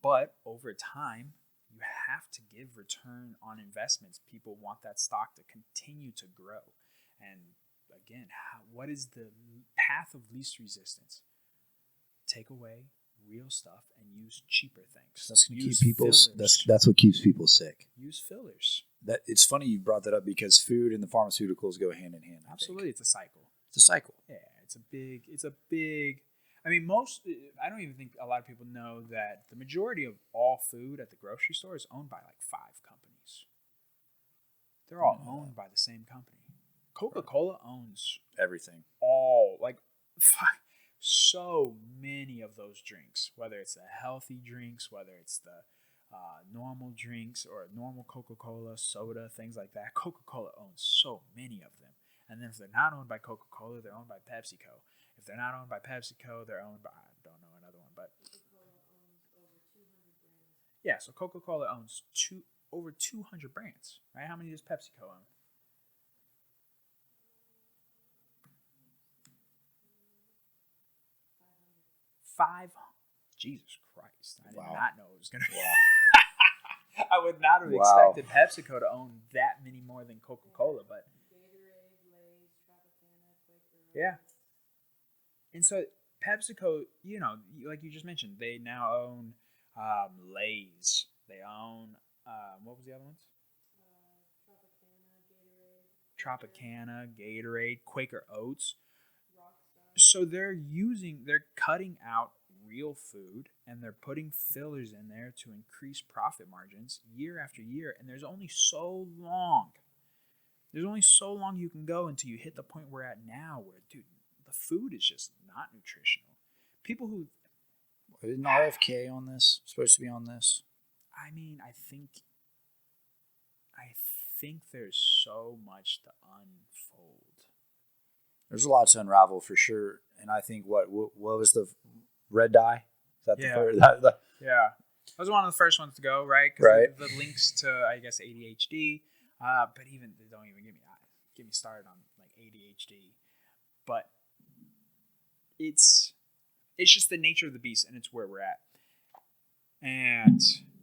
S2: but over time, you have to give return on investments. People want that stock to continue to grow. And again, what is the path of least resistance? Take away real stuff and use cheaper things.
S1: That's going to keep people. That's what keeps people sick.
S2: Use fillers.
S1: That it's funny you brought that up because food and the pharmaceuticals go hand in hand.
S2: Absolutely, it's a cycle.
S1: It's a cycle.
S2: Yeah, it's a big. I mean, I don't even think a lot of people know that the majority of all food at the grocery store is owned by like 5 companies. They're all owned by the same company. Coca-Cola owns
S1: everything.
S2: So many of those drinks, whether it's the healthy drinks, whether it's the normal drinks or normal Coca-Cola, soda, things like that. Coca-Cola owns so many of them. And then if they're not owned by Coca-Cola, they're owned by PepsiCo. If they're not owned by PepsiCo, they're owned by, I don't know another one, but
S3: Coca-Cola owns over 200 brands.
S2: Yeah, so Coca-Cola owns over 200 brands, right? How many does PepsiCo own? 500. Jesus Christ. I did not know it was going to be. Wow. I would not have expected PepsiCo to own that many more than Coca-Cola, but
S3: Gatorade, Lay's, Tropicana, Quaker.
S2: Yeah. And so PepsiCo, like you just mentioned, they now own Lay's. They own, what was the other ones? Tropicana, Gatorade, Quaker Oats. So they're cutting out real food and they're putting fillers in there to increase profit margins year after year. And there's only so long you can go until you hit the point we're at now where, dude, the food is just not nutritional. People who...
S1: Isn't RFK on this? Supposed to be on this?
S2: I mean, I think I think there's so much to unfold.
S1: There's a lot to unravel for sure. And I think what was the red dye? Is that
S2: Yeah.
S1: the first?
S2: Yeah. I was one of the first ones to go, right? 'Cause
S1: Right.
S2: The links to, I guess, ADHD. But even, they don't even get me started on like ADHD. But it's just the nature of the beast, and it's where we're at. And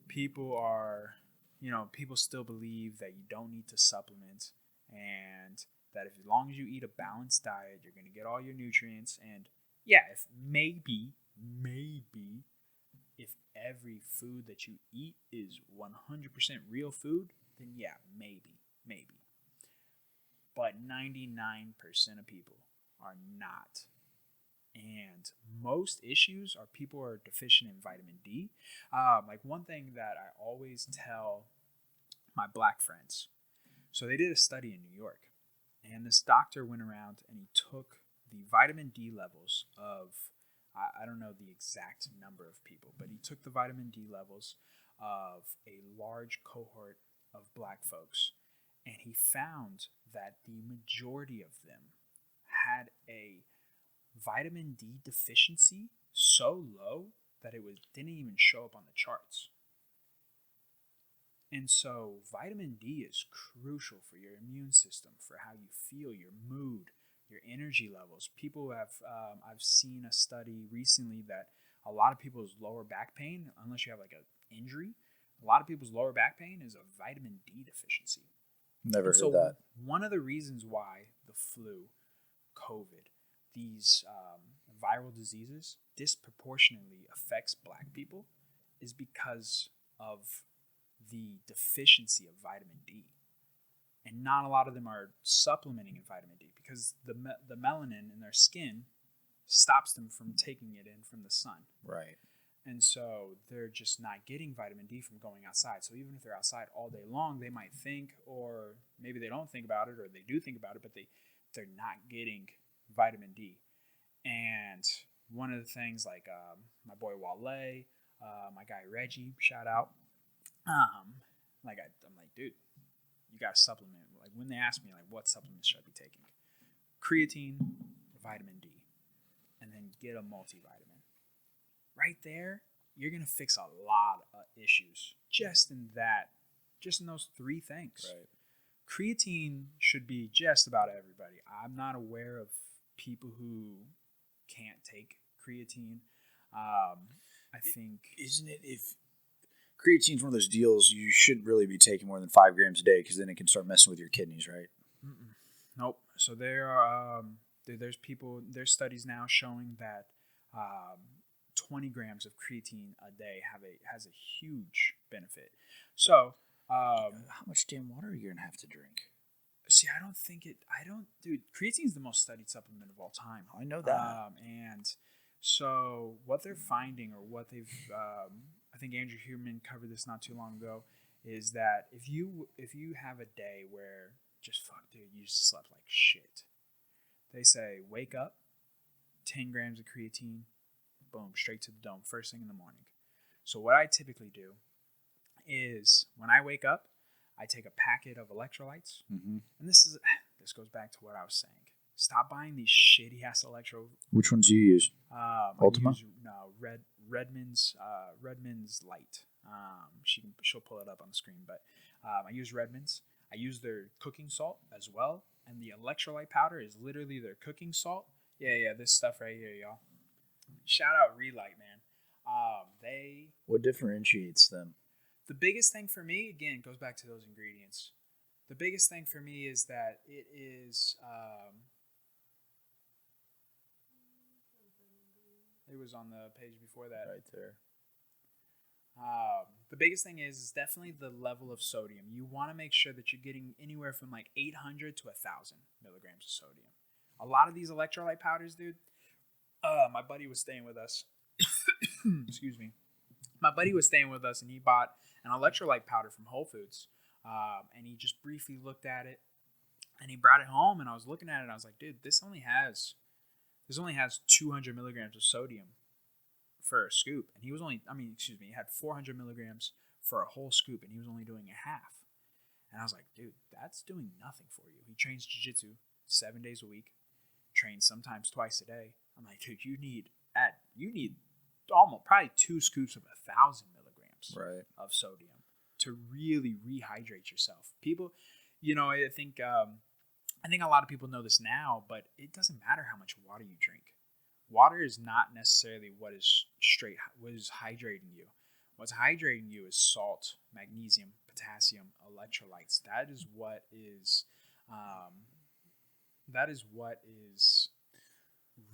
S2: people are, people still believe that you don't need to supplement, and that as long as you eat a balanced diet, you're going to get all your nutrients. And yeah, if maybe if every food that you eat is 100% real food, then yeah, maybe. But 99% of people are not. And most issues are people are deficient in vitamin D. Like one thing that I always tell my black friends. So they did a study in New York, and this doctor went around and he took the vitamin D levels of, I don't know the exact number of people, but he took the vitamin D levels of a large cohort of black folks, and he found that the majority of them had a vitamin D deficiency so low that it didn't even show up on the charts. And so vitamin D is crucial for your immune system, for how you feel, your mood, your energy levels. People have, I've seen a study recently that a lot of people's lower back pain, unless you have like an injury, a lot of people's lower back pain is a vitamin D deficiency.
S1: Never heard that.
S2: One of the reasons why the flu, COVID, these viral diseases disproportionately affects black people is because of the deficiency of vitamin D. And not a lot of them are supplementing in vitamin D because the melanin in their skin stops them from taking it in from the sun.
S1: Right.
S2: And so they're just not getting vitamin D from going outside. So even if they're outside all day long, they might think, or maybe they don't think about it, or they do think about it, but they're not getting vitamin D. And one of the things, like my boy Wale, my guy Reggie, shout out. I'm like, dude, you got to supplement. Like when they ask me, like, what supplements should I be taking? Creatine, vitamin D, and then get a multivitamin. Right there, you're gonna fix a lot of issues just in those three things.
S1: Right.
S2: Creatine should be just about everybody. I'm not aware of people who can't take creatine. I think,
S1: isn't it, if creatine's one of those deals, you shouldn't really be taking more than 5 grams a day because then it can start messing with your kidneys, right?
S2: Nope. So there's studies now showing that 20 grams of creatine a day has a huge benefit. So
S1: how much damn water are you gonna have to drink?
S2: See, dude, creatine is the most studied supplement of all time.
S1: I know that.
S2: And so what they're finding, or what they've, I think Andrew Huberman covered this not too long ago, is that if you have a day where just you just slept like shit, they say wake up, 10 grams of creatine, boom, straight to the dome, first thing in the morning. So what I typically do is when I wake up, I take a packet of electrolytes, and this goes back to what I was saying. Stop buying these shitty ass
S1: Which ones do you use? Ultima?
S2: Redmond's Light. She'll pull it up on the screen, but I use Redmond's. I use their cooking salt as well, and the electrolyte powder is literally their cooking salt. Yeah, this stuff right here, y'all. Shout out Relight, man.
S1: What differentiates them?
S2: The biggest thing for me, again, goes back to those ingredients. The biggest thing for me is that it is. It was on the page before that.
S1: Right there.
S2: The biggest thing is definitely the level of sodium. You want to make sure that you're getting anywhere from like 800 to 1,000 milligrams of sodium. A lot of these electrolyte powders, dude. My buddy was staying with us. Excuse me. My buddy was staying with us, and he bought an electrolyte powder from Whole Foods. And he just briefly looked at it, and he brought it home, and I was looking at it, and I was like, dude, this only has 200 milligrams of sodium for a scoop. And he had 400 milligrams for a whole scoop, and he was only doing a half. And I was like, dude, that's doing nothing for you. He trains jiu-jitsu 7 days a week, trains sometimes twice a day. I'm like, dude, you need almost probably 2 scoops of 1,000 milligrams of sodium to really rehydrate yourself. People, I think a lot of people know this now, but it doesn't matter how much water you drink. Water is not necessarily what is hydrating you. What's hydrating you is salt, magnesium, potassium, electrolytes. That is what is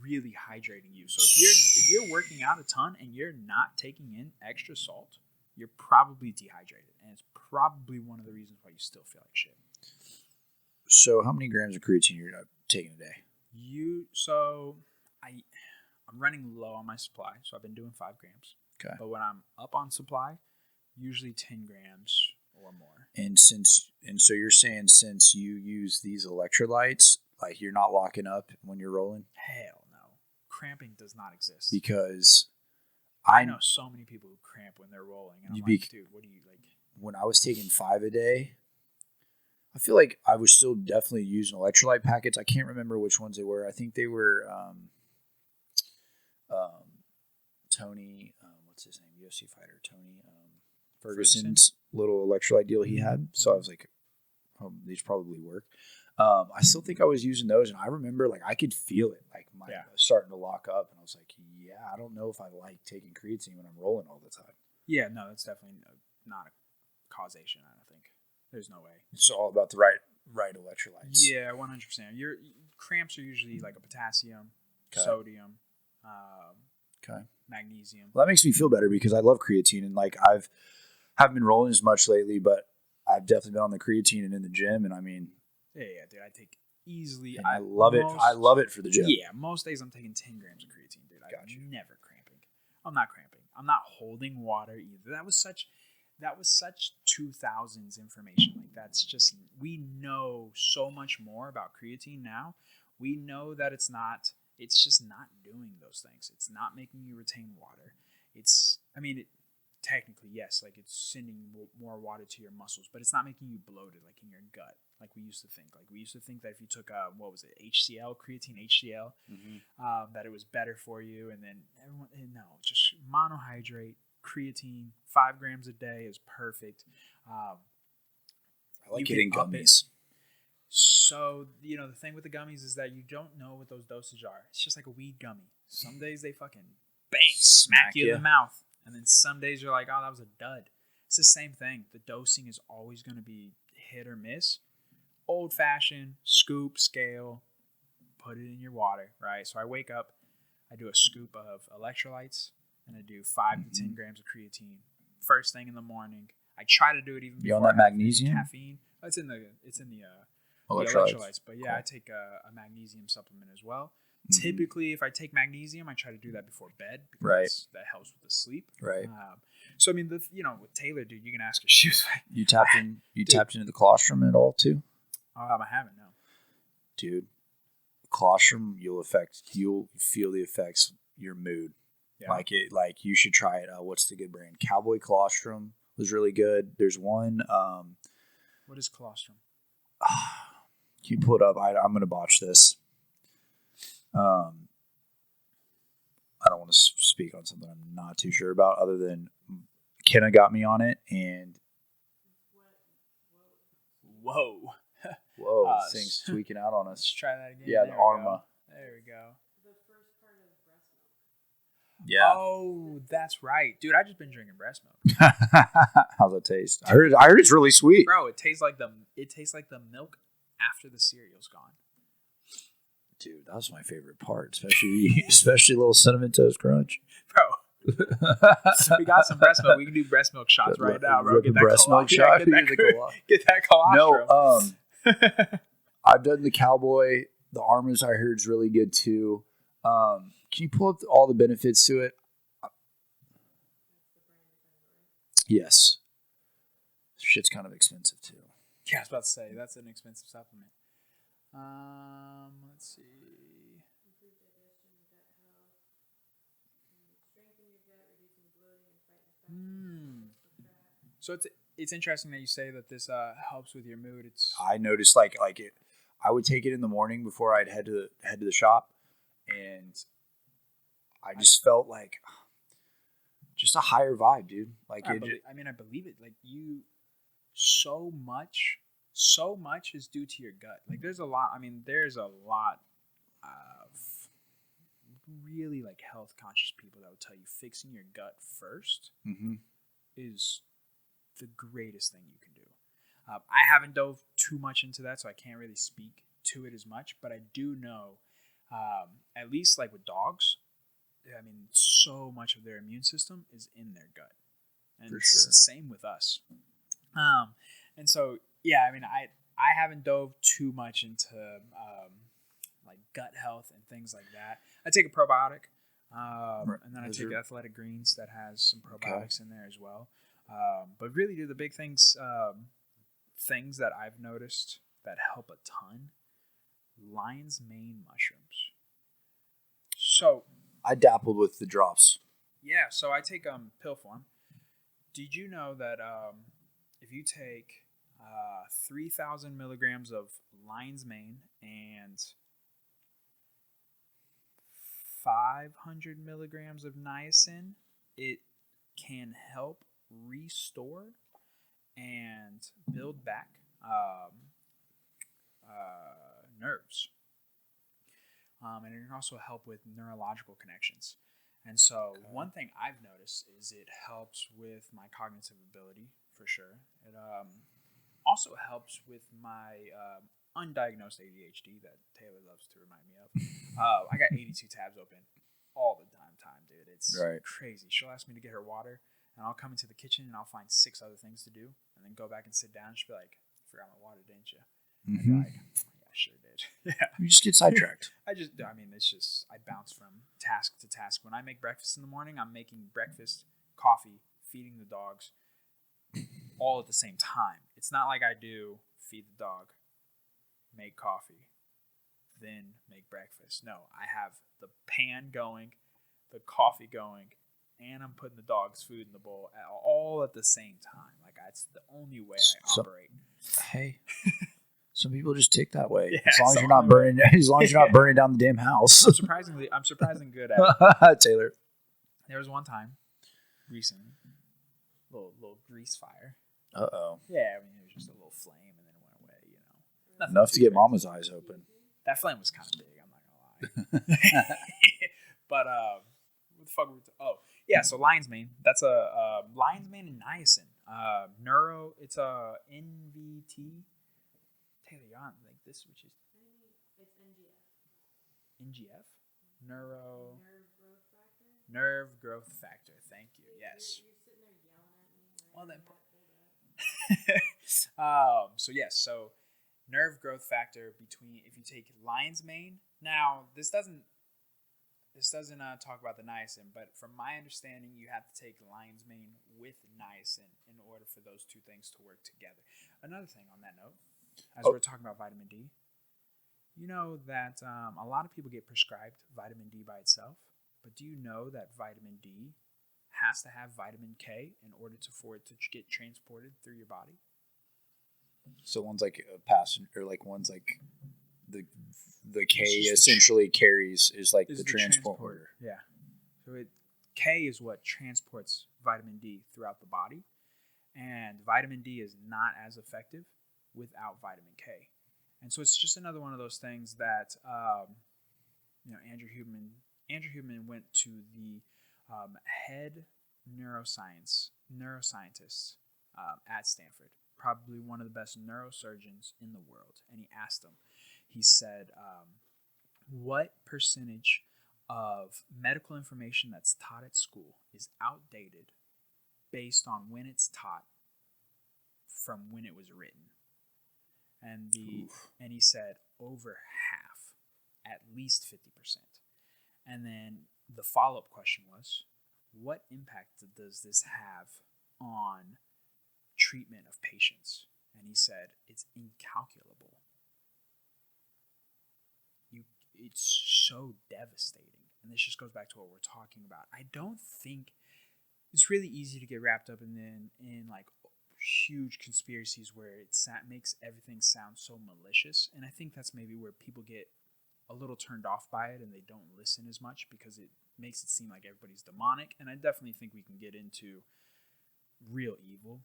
S2: really hydrating you. So if you're working out a ton and you're not taking in extra salt, you're probably dehydrated, and it's probably one of the reasons why you still feel like shit.
S1: So how many grams of creatine you're taking a day?
S2: I'm running low on my supply, so I've been doing 5 grams.
S1: Okay.
S2: But when I'm up on supply, usually 10 grams or more.
S1: And so you're saying since you use these electrolytes, like you're not locking up when you're rolling?
S2: Hell no. Cramping does not exist.
S1: Because
S2: I know so many people who cramp when they're rolling. And I'm like, dude, what do you like?
S1: When I was taking 5 a day, I feel like I was still definitely using electrolyte packets. I can't remember which ones they were. I think they were Tony, what's his name? UFC fighter, Tony Ferguson's little electrolyte deal he had. So I was like, oh, these probably work. I still think I was using those, and I remember like I could feel it, like my starting to lock up, and I was like, yeah, I don't know if I like taking creatine when I'm rolling all the time.
S2: Yeah, no, that's definitely not a causation. I don't think there's no way.
S1: It's all about the right electrolytes.
S2: Yeah, 100%. Your cramps are usually like a potassium, sodium, magnesium.
S1: Well, that makes me feel better because I love creatine, and like haven't been rolling as much lately, but I've definitely been on the creatine and in the gym, and I mean,
S2: yeah, dude, I take easily.
S1: I love it. I love it for the gym.
S2: Yeah, most days I'm taking 10 grams of creatine, dude. I'm never cramping. I'm not cramping. I'm not holding water either. That was such 2000s information. Like that's just, we know so much more about creatine now. We know that it's just not doing those things. It's not making you retain water. Technically, yes, like it's sending more water to your muscles, but it's not making you bloated like in your gut, like we used to think. Like we used to think that if you took HCl, creatine HCl, that it was better for you. And then just monohydrate creatine, 5 grams a day is perfect.
S1: I like getting gummies.
S2: So, the thing with the gummies is that you don't know what those dosages are. It's just like a weed gummy. Some days they fucking bang, smack you in the mouth. And then some days you're like, oh, that was a dud. It's the same thing. The dosing is always going to be hit or miss. Old fashioned, scoop, scale, put it in your water, right? So I wake up, I do a scoop of electrolytes, and I do 5 to 10 grams of creatine first thing in the morning. I try to do it even before.
S1: You on that magnesium?
S2: Caffeine. It's in the electrolytes. But yeah, cool. I take a magnesium supplement as well. Typically, if I take magnesium, I try to do that before bed because that helps with the sleep.
S1: Right.
S2: So I mean, with Taylor, dude, you can ask her. She was like,
S1: "You tapped into the colostrum at all too?"
S2: I haven't. No.
S1: Dude, colostrum, you'll feel the effects. Your mood, like you should try it. What's the good brand? Cowboy Colostrum was really good. There's one.
S2: What is colostrum?
S1: Can you pull it up? I'm gonna botch this. I don't want to speak on something I'm not too sure about other than Kenna got me on it and
S2: whoa,
S1: this thing's tweaking out on us.
S2: Let's try that again.
S1: Yeah, the Arma.
S2: There we go.
S3: The first part of breast milk.
S1: Yeah.
S2: Oh, that's right. Dude, I just been drinking breast milk.
S1: How's it taste? I heard it's really sweet.
S2: Bro, it tastes like the milk after the cereal's gone.
S1: Dude, that was my favorite part, especially a little Cinnamon Toast Crunch.
S2: Bro. So we got some breast milk. We can do breast milk shots right now, bro. Get that
S1: breast milk shot.
S2: Get that colostrum.
S1: No, I've done the Cowboy. The Armas I heard is really good too. Can you pull up all the benefits to it? Yes. Shit's kind of expensive too.
S2: Yeah, I was about to say that's an expensive supplement. Let's see.
S3: Improve digestion, gut health, strengthen your gut, reducing bloating and fight infections.
S2: So it's interesting that you say that this helps with your mood.
S1: I noticed like it. I would take it in the morning before I'd head to the shop, and I just felt like just a higher vibe, dude. Like
S2: I believe it. Like so much is due to your gut. Like there's a lot of really like health conscious people that would tell you fixing your gut first is the greatest thing you can do. I haven't dove too much into that, so I can't really speak to it as much, but I do know, at least like with dogs, I mean, so much of their immune system is in their gut. And it's the same with us. And so, yeah, I mean, I haven't dove too much into like gut health and things like that. I take a probiotic, and then I take Athletic Greens that has some probiotics in there as well. But really, the big things that I've noticed that help a ton, lion's mane mushrooms. So
S1: I dabbled with the drops.
S2: Yeah, so I take pill form. Did you know that if you take 3,000 milligrams of lion's mane and 500 milligrams of niacin, it can help restore and build back nerves. And it can also help with neurological connections. And so one thing I've noticed is it helps with my cognitive ability, for sure. It also helps with my undiagnosed ADHD that Taylor loves to remind me of. I got 82 tabs open all the time, dude. It's crazy. She'll ask me to get her water, and I'll come into the kitchen, and I'll find 6 other things to do, and then go back and sit down, and she'll be like, "Forgot my water, didn't you?" I'd be like, "Yeah, I sure did." Yeah.
S1: You just get sidetracked.
S2: It's just, I bounce from task to task. When I make breakfast in the morning, I'm making breakfast, coffee, feeding the dogs, all at the same time. It's not like I do feed the dog, make coffee, then make breakfast. No, I have the pan going, the coffee going, and I'm putting the dog's food in the bowl all at the same time. Like, that's the only way I operate.
S1: Hey, some people just tick that way.
S2: Yeah,
S1: as long as you're not burning down the damn house.
S2: I'm surprisingly good at it.
S1: Taylor.
S2: There was one time recently, little grease fire.
S1: Uh-oh.
S2: Yeah, I mean, it was just a little flame, and then it went away, Nothing
S1: enough to get Mama's eyes open.
S2: That flame was kind of big, I'm not going to lie. But, what the fuck were we yeah, so lion's mane. That's a lion's mane and niacin. It's a NVT. Taylor, you're on like this, which is...
S3: It's NGF.
S2: NGF?
S3: Nerve growth factor.
S2: Nerve growth factor. Thank you. Yes.
S3: You're sitting there yelling at me.
S2: Well, then. So nerve growth factor between, if you take lion's mane. Now, this doesn't talk about the niacin, but from my understanding, you have to take lion's mane with niacin in order for those two things to work together. Another thing on that note, as we're talking about vitamin D, you know that a lot of people get prescribed vitamin D by itself, but do you know that vitamin D has to have vitamin K in order for it to get transported through your body?
S1: So one's like a passenger, or like one's like the K essentially carries is like the transporter.
S2: Yeah. So K is what transports vitamin D throughout the body, and vitamin D is not as effective without vitamin K. And so it's just another one of those things that Andrew Huberman went to the head neuroscientist at Stanford, probably one of the best neurosurgeons in the world, and he asked him. He said, what percentage of medical information that's taught at school is outdated based on when it's taught from when it was written? And he said over half, at least 50%. And then the follow-up question was, what impact does this have on treatment of patients? And he said, it's incalculable. It's so devastating. And this just goes back to what we're talking about. I don't think it's really easy to get wrapped up in like huge conspiracies where it makes everything sound so malicious. And I think that's maybe where people get a little turned off by it and they don't listen as much because it makes it seem like everybody's demonic. And I definitely think we can get into real evil.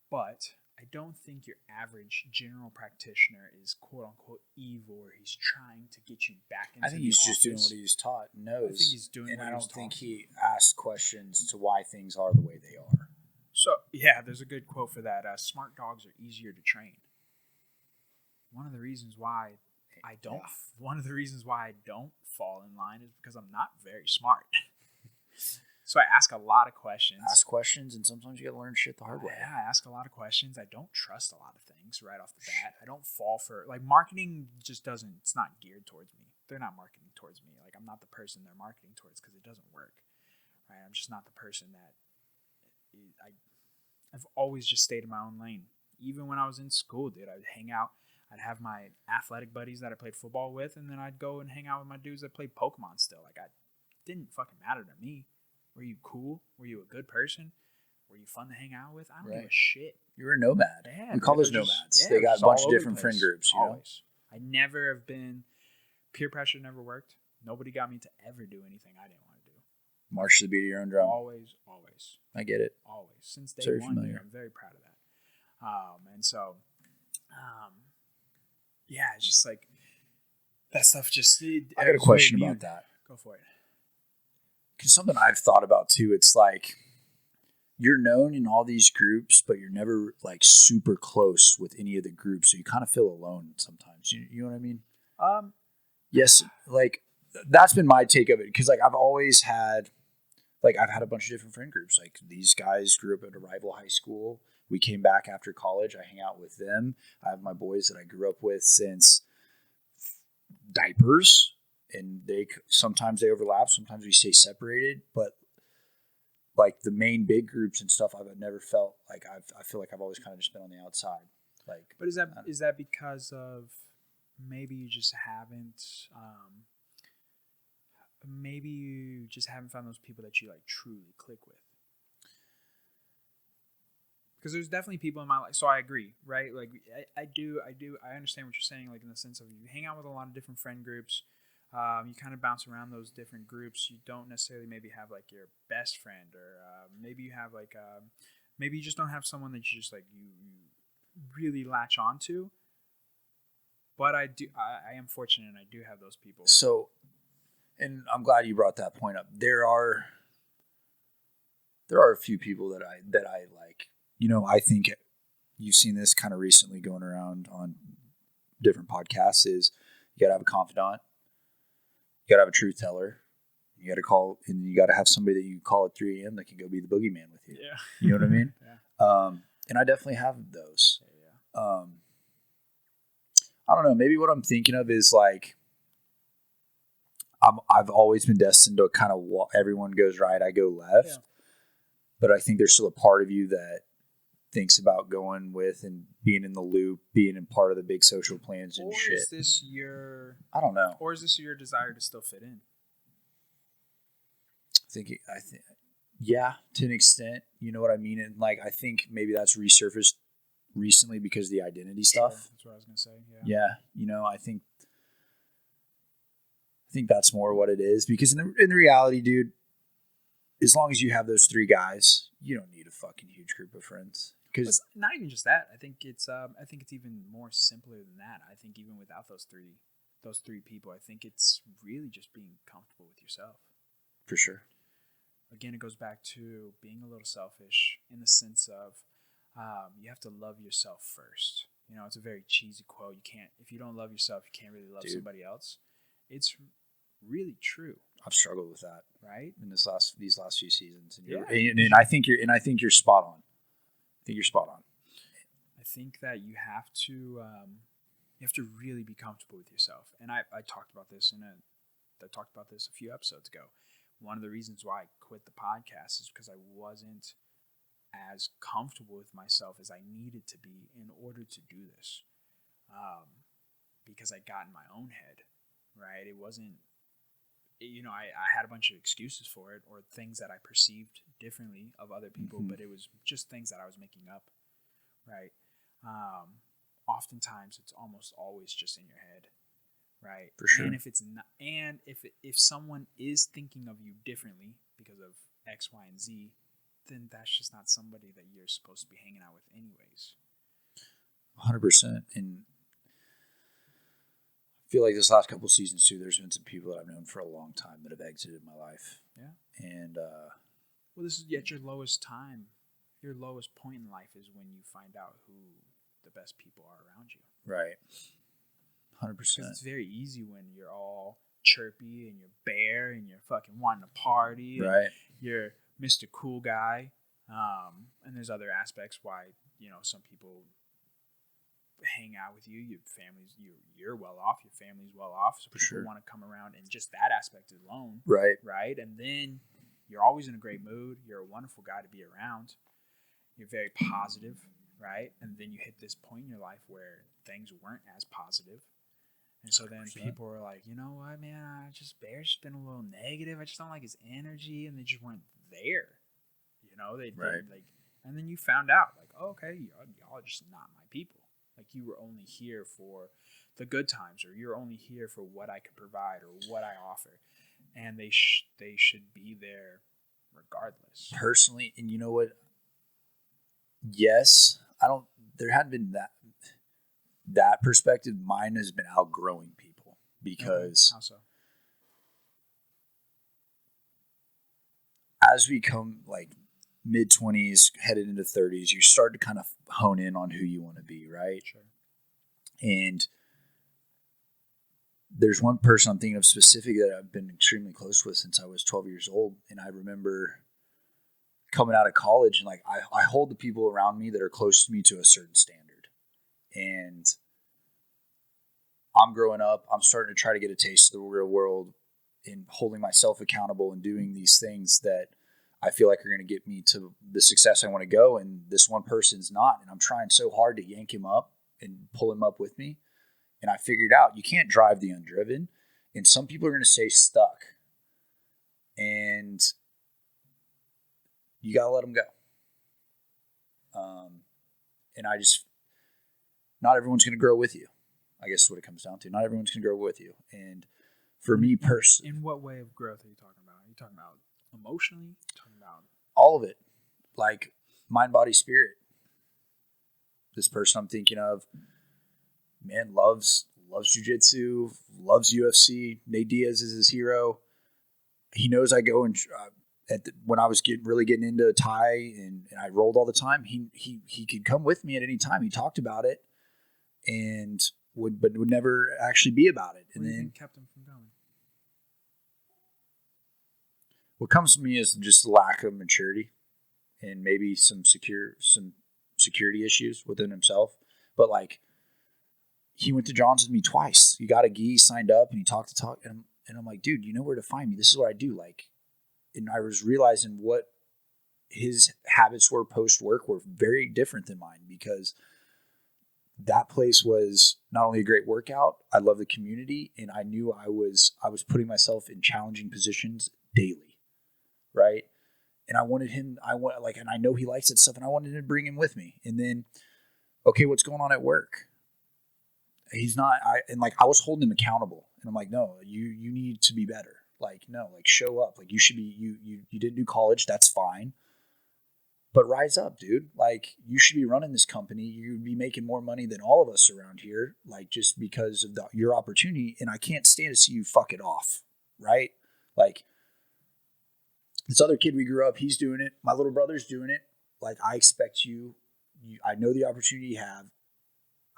S2: But I don't think your average general practitioner is quote unquote evil or he's trying to get you back into
S1: I think he's just doing
S2: office.
S1: what he's taught and knows.
S2: I think he's doing
S1: and
S2: what
S1: I
S2: he was
S1: don't think
S2: taught.
S1: he asks questions to why things are the way they are.
S2: So, yeah, there's a good quote for that. Smart dogs are easier to train. One of the reasons why I don't fall in line is because I'm not very smart. So I ask a lot of questions.
S1: Ask questions, and sometimes you got to learn shit the hard way.
S2: Yeah, I ask a lot of questions. I don't trust a lot of things right off the bat. I don't fall for like marketing. Just doesn't. It's not geared towards me. They're not marketing towards me. Like I'm not the person they're marketing towards because it doesn't work. Right? I'm just not the person that. I've always just stayed in my own lane. Even when I was in school, dude, I'd hang out. I'd have my athletic buddies that I played football with, and then I'd go and hang out with my dudes that played Pokemon still. Like, it didn't fucking matter to me. Were you cool? Were you a good person? Were you fun to hang out with? I don't give a shit.
S1: You were a nomad.
S2: Yeah,
S1: we call those nomads. They got a bunch of different friend groups. You know?
S2: I never have been, peer pressure never worked. Nobody got me to ever do anything I didn't want to do.
S1: March to the beat of your own drum.
S2: Always.
S1: I get it.
S2: Always. Since day
S1: Very
S2: one,
S1: familiar.
S2: dude, I'm very proud of that. And so, yeah, it's just like that stuff just.
S1: I got a question about that.
S2: Go for it.
S1: Because something I've thought about too, it's like you're known in all these groups, but you're never like super close with any of the groups. So you kind of feel alone sometimes. You know what I mean? Yes. Like that's been my take of it. Because like I've always had, I've had a bunch of different friend groups. Like these guys grew up at a rival high school. We came back after college. I hang out with them. I have my boys that I grew up with since diapers. And sometimes they overlap, sometimes we stay separated, but like the main big groups and stuff, I've never felt like I feel like I've always kind of just been on the outside. Like,
S2: but is that because of maybe you just haven't found those people that you like truly click with? Because there's definitely people in my life. So I agree, right? Like I understand what you're saying. Like in the sense of you hang out with a lot of different friend groups. You kind of bounce around those different groups. You don't necessarily maybe have like your best friend, or maybe you have like maybe you just don't have someone that you just like you really latch onto. But I am fortunate, and I do have those people.
S1: So, and I'm glad you brought that point up. There are a few people that I like. You know, I think you've seen this kind of recently going around on different podcasts. Is you gotta have a confidant. You gotta have a truth teller. You gotta call, and you gotta have somebody that you call at 3 a.m. that can go be the boogeyman with you.
S2: Yeah,
S1: you know what I mean.
S2: Yeah.
S1: And I definitely have those.
S2: Yeah.
S1: I don't know. Maybe what I'm thinking of is like I've always been destined to kind of everyone goes right, I go left.
S2: Yeah.
S1: But I think there's still a part of you that thinks about going with and being in the loop, being in part of the big social plans and shit.
S2: Or is this
S1: I don't know.
S2: Or is this your desire to still fit in?
S1: I think, yeah, to an extent. You know what I mean? And like, I think maybe that's resurfaced recently because of the identity stuff.
S2: Sure. That's what I was gonna say. Yeah.
S1: Yeah. You know, I think that's more what it is, because in the reality, dude, as long as you have those 3 guys, you don't need a fucking huge group of friends. Because
S2: not even just that. I think it's even more simpler than that. I think even without those three people, I think it's really just being comfortable with yourself.
S1: For sure.
S2: Again, it goes back to being a little selfish in the sense of you have to love yourself first. You know, it's a very cheesy quote. If you don't love yourself, you can't really love somebody else. It's really true.
S1: I've struggled with that,
S2: right?
S1: In these last few seasons, and,
S2: yeah.
S1: and I think you're spot on.
S2: I think that you have to really be comfortable with yourself. And I talked about this a few episodes ago. One of the reasons why I quit the podcast is because I wasn't as comfortable with myself as I needed to be in order to do this. Because I got in my own head, right? It wasn't I had a bunch of excuses for it, or things that I perceived differently of other people, but it was just things that I was making up, right? Oftentimes it's almost always just in your head, right?
S1: For sure.
S2: And if it's not, and if someone is thinking of you differently because of X, Y, and Z, then that's just not somebody that you're supposed to be hanging out with anyways.
S1: 100%. And I feel like this last couple seasons too, there's been some people that I've known for a long time that have exited my life.
S2: Yeah.
S1: And
S2: well, this is at your lowest time. Your lowest point in life is when you find out who the best people are around you.
S1: Right. 100%.
S2: Because it's very easy when you're all chirpy and you're Bear and you're fucking wanting to party. And
S1: right.
S2: You're Mr. Cool Guy. And there's other aspects why, some people hang out with you. Your family's, you're well off. Your family's well off. So people want to come around, and just that aspect alone.
S1: Right.
S2: Right. And then you're always in a great mood. You're a wonderful guy to be around. You're very positive. Right. And then you hit this point in your life where things weren't as positive. And so then
S1: 100%.
S2: people are like, you know what, man, Bear's just been a little negative. I just don't like his energy. And they just weren't there. They didn't, like, and then you found out, like, oh, okay, y'all are just not my people. Like, you were only here for the good times, or you're only here for what I could provide or what I offer. And they should be there regardless.
S1: Personally, and you know what? Yes, there hadn't been that perspective. Mine has been outgrowing people because
S2: How so?
S1: As we come like mid-20s, headed into 30s, you start to kind of hone in on who you want to be, right?
S2: Sure.
S1: And there's one person I'm thinking of specifically that I've been extremely close with since I was 12 years old. And I remember coming out of college, and like I hold the people around me that are close to me to a certain standard. And I'm growing up, I'm starting to try to get a taste of the real world and holding myself accountable and doing these things that I feel like are going to get me to the success I want to go. And this one person's not. And I'm trying so hard to yank him up and pull him up with me. And I figured out you can't drive the undriven. And some people are going to stay stuck. And you got to let them go. And not everyone's going to grow with you. I guess is what it comes down to. Not everyone's going to grow with you. And for me personally.
S2: In what way of growth are you talking about? Are you talking about emotionally? Talking about
S1: all of it, like mind, body, spirit. This person I'm thinking of, man, loves jiu-jitsu, loves UFC. Nate Diaz is his hero. He knows I go and when I was getting into Thai and I rolled all the time. He could come with me at any time. He talked about it and would never actually be about it.
S2: What do you think kept him from going?
S1: What comes to me is just lack of maturity and maybe some security issues within himself. But like, he went to John's with me twice. He got a gi, signed up, and he talked, and I'm like, dude, you know where to find me. This is what I do. Like, and I was realizing what his habits were post work were very different than mine, because that place was not only a great workout, I love the community, and I knew I was putting myself in challenging positions daily. Right. And and I know he likes that stuff, and I wanted to bring him with me. And then, okay, what's going on at work? He's not, I was holding him accountable, and I'm like, no, you need to be better. Like, no, like show up. Like you should be, you didn't do college. That's fine. But rise up, dude. Like you should be running this company. You'd be making more money than all of us around here. Like just because of your opportunity. And I can't stand to see you fuck it off. Right. Like, this other kid we grew up, he's doing it. My little brother's doing it. Like, I expect I know the opportunity you have.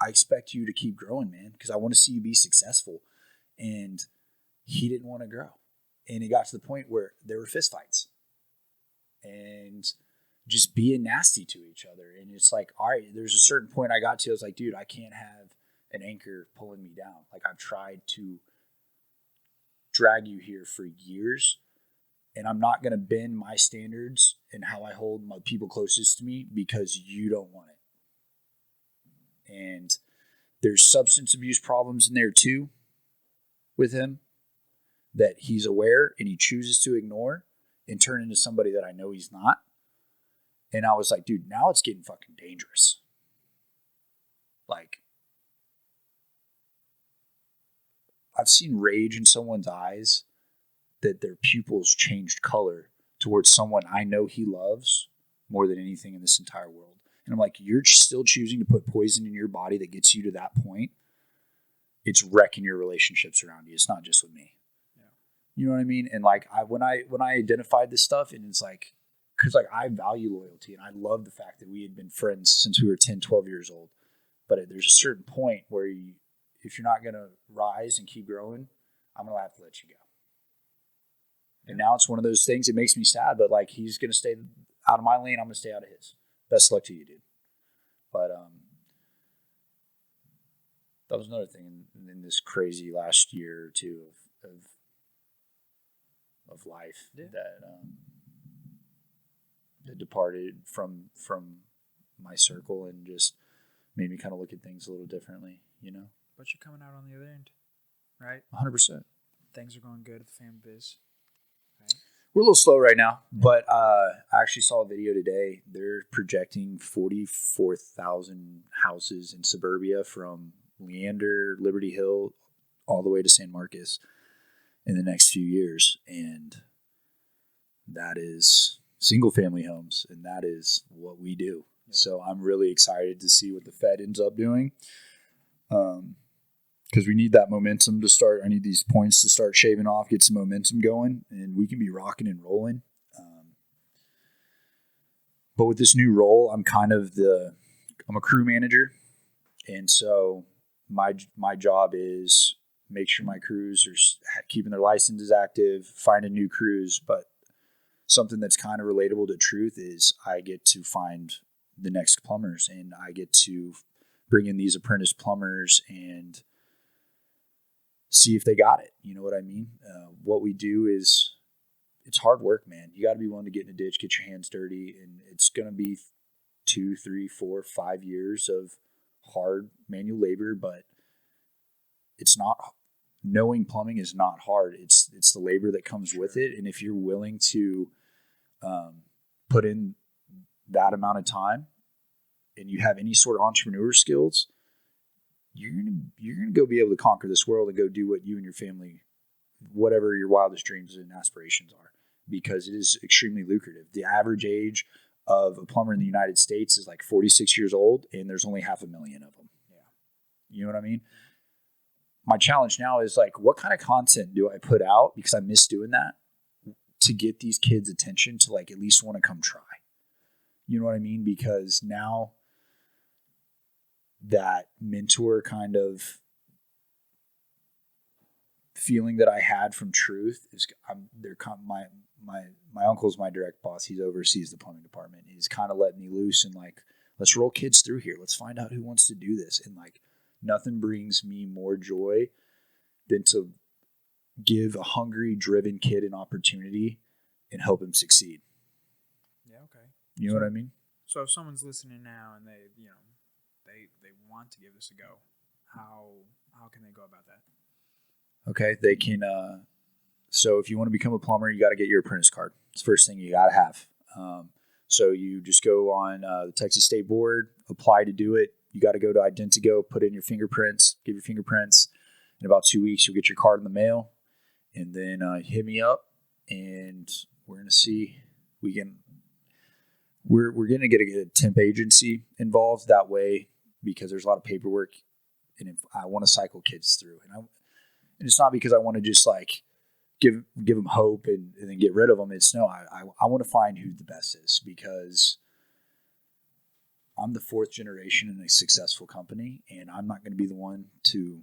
S1: I expect you to keep growing, man, because I want to see you be successful. And he didn't want to grow. And it got to the point where there were fistfights and just being nasty to each other. And it's like, all right, there's a certain point I got to. I was like, dude, I can't have an anchor pulling me down. Like, I've tried to drag you here for years. And I'm not going to bend my standards and how I hold my people closest to me because you don't want it. And there's substance abuse problems in there too with him. that he's aware and he chooses to ignore and turn into somebody that I know he's not. And I was like, dude, now it's getting fucking dangerous. Like, I've seen rage in someone's eyes that their pupils changed color towards someone I know he loves more than anything in this entire world. And I'm like, you're still choosing to put poison in your body that gets you to that point. It's wrecking your relationships around you. It's not just with me.
S2: Yeah.
S1: You know what I mean? And like, when I identified this stuff, and it's like, because like I value loyalty and I love the fact that we had been friends since we were 10, 12 years old. But there's a certain point where if you're not going to rise and keep growing, I'm going to have to let you go. And now it's one of those things. It makes me sad, but like, he's going to stay out of my lane. I'm going to stay out of his. Best luck to you, dude. But that was another thing in this crazy last year or two of life that departed from my circle and just made me kind of look at things a little differently, you know.
S2: But you're coming out on the other end, right?
S1: 100%.
S2: Things are going good at the fan biz. Right?
S1: We're a little slow right now, but I actually saw a video today. They're projecting 44,000 houses in suburbia from Leander, Liberty Hill, all the way to San Marcos in the next few years. And that is single family homes, and that is what we do. Yeah. So I'm really excited to see what the Fed ends up doing. Because we need that momentum to start. I need these points to start shaving off, get some momentum going, and we can be rocking and rolling. But with this new role, I'm a crew manager. And so my job is make sure my crews are keeping their licenses active, finding new crews. But something that's kind of relatable to truth is I get to find the next plumbers, and I get to bring in these apprentice plumbers and see if they got it. You know what I mean? What we do is, it's hard work, man. You got to be willing to get in a ditch, get your hands dirty, and it's going to be 2, 3, 4, 5 years of hard manual labor, but it's not, knowing plumbing is not hard. It's the labor that comes with it. And if you're willing to put in that amount of time and you have any sort of entrepreneur skills, you're gonna go be able to conquer this world and go do what you and your family, whatever your wildest dreams and aspirations are, because it is extremely lucrative. The average age of a plumber in the United States is like 46 years old, and there's only 500,000 of them. Yeah. You know what I mean? My challenge now is like, what kind of content do I put out? Because I miss doing that, to get these kids' attention to like at least want to come try. You know what I mean? Because now that mentor kind of feeling that I had from Truth is, my uncle's my direct boss. He oversees the plumbing department. He's kind of let me loose and like, let's roll kids through here. Let's find out who wants to do this. And like, nothing brings me more joy than to give a hungry, driven kid an opportunity and help him succeed.
S2: Yeah. Okay.
S1: You know what I mean?
S2: So if someone's listening now and they want to give this a go, how can they go about that?
S1: Okay. They can, so if you want to become a plumber, you got to get your apprentice card. It's the first thing you got to have. So you just go on the Texas State Board, apply to do it. You got to go to Identigo, put in your fingerprints, give your fingerprints. In about 2 weeks, you'll get your card in the mail, and then hit me up, and we're going to see. We're going to get a temp agency involved that way, because there's a lot of paperwork, and I want to cycle kids through, and it's not because I want to just like give them hope and then get rid of them. It's no, I want to find who the best is, because I'm the 4th generation in a successful company, and I'm not going to be the one to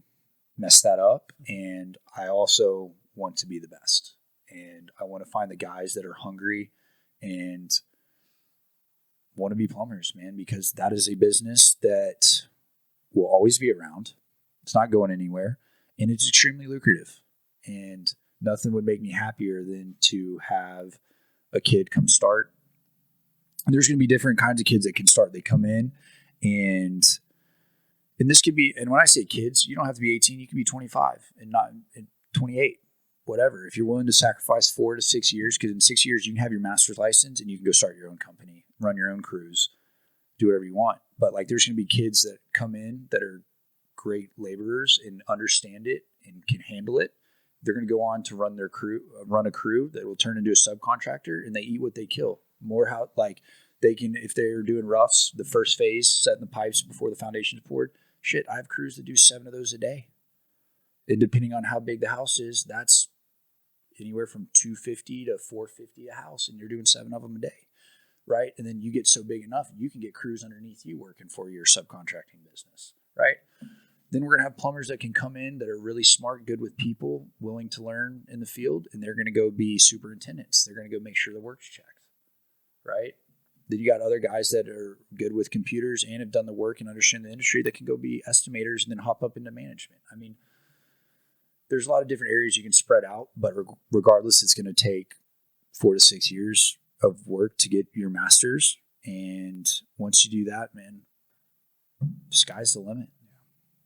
S1: mess that up. And I also want to be the best, and I want to find the guys that are hungry and want to be plumbers, man, because that is a business that will always be around. It's not going anywhere, and it's extremely lucrative, and nothing would make me happier than to have a kid come start. There's going to be different kinds of kids that can start. They come in, and this could be, and when I say kids, you don't have to be 18, you can be 25 and not 28. whatever. If you're willing to sacrifice 4 to 6 years, because in 6 years you can have your master's license and you can go start your own company, run your own crews, do whatever you want. But like, there's going to be kids that come in that are great laborers and understand it and can handle it. They're going to go on to run a crew that will turn into a subcontractor, and they eat what they kill. More how like they can, if they're doing roughs, the first phase, setting the pipes before the foundation's poured. Shit, I have crews that do 7 of those a day. And depending on how big the house is, that's anywhere from 250 to 450 a house, and you're doing 7 of them a day, right? And then you get so big enough, you can get crews underneath you working for your subcontracting business, right? Then we're going to have plumbers that can come in that are really smart, good with people, willing to learn in the field, and they're going to go be superintendents. They're going to go make sure the work's checked, right? Then you got other guys that are good with computers and have done the work and understand the industry that can go be estimators and then hop up into management. I mean, there's a lot of different areas you can spread out, but regardless, it's going to take 4 to 6 years of work to get your master's. And once you do that, man, sky's the limit.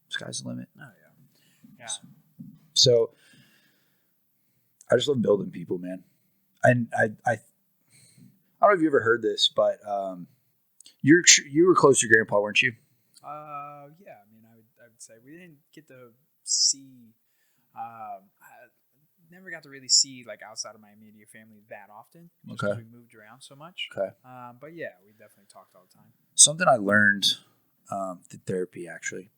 S1: Sky's the limit.
S2: Oh, yeah. Yeah.
S1: So I just love building people, man. And I don't know if you ever heard this, but you were close to your grandpa, weren't you?
S2: Yeah. I mean, I would say we didn't get to see. I never got to really see like outside of my immediate family that often. Just because we moved around so much.
S1: Okay.
S2: But yeah, we definitely talked all the time.
S1: Something I learned through therapy, actually.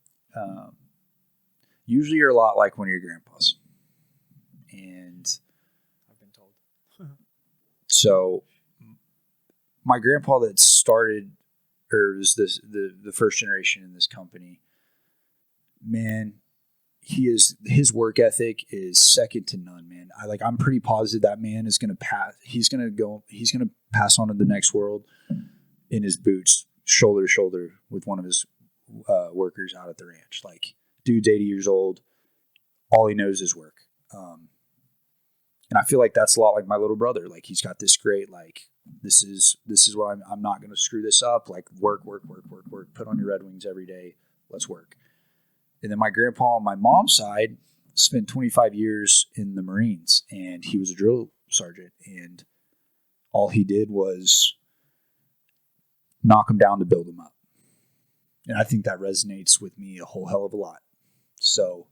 S1: Usually you're a lot like one of your grandpas. And
S2: I've been told.
S1: So my grandpa that started, or was the first generation in this company, man, his work ethic is second to none, man. I'm pretty positive that man is going to pass. He's going to pass on to the next world in his boots, shoulder to shoulder with one of his workers out at the ranch. Like, dude's 80 years old. All he knows is work. And I feel like that's a lot like my little brother. Like, he's got this great, like, this is what I'm not going to screw this up. Like, work. Put on your Red Wings every day. Let's work. And then my grandpa on my mom's side spent 25 years in the Marines, and he was a drill sergeant. And all he did was knock them down to build them up. And I think that resonates with me a whole hell of a lot. So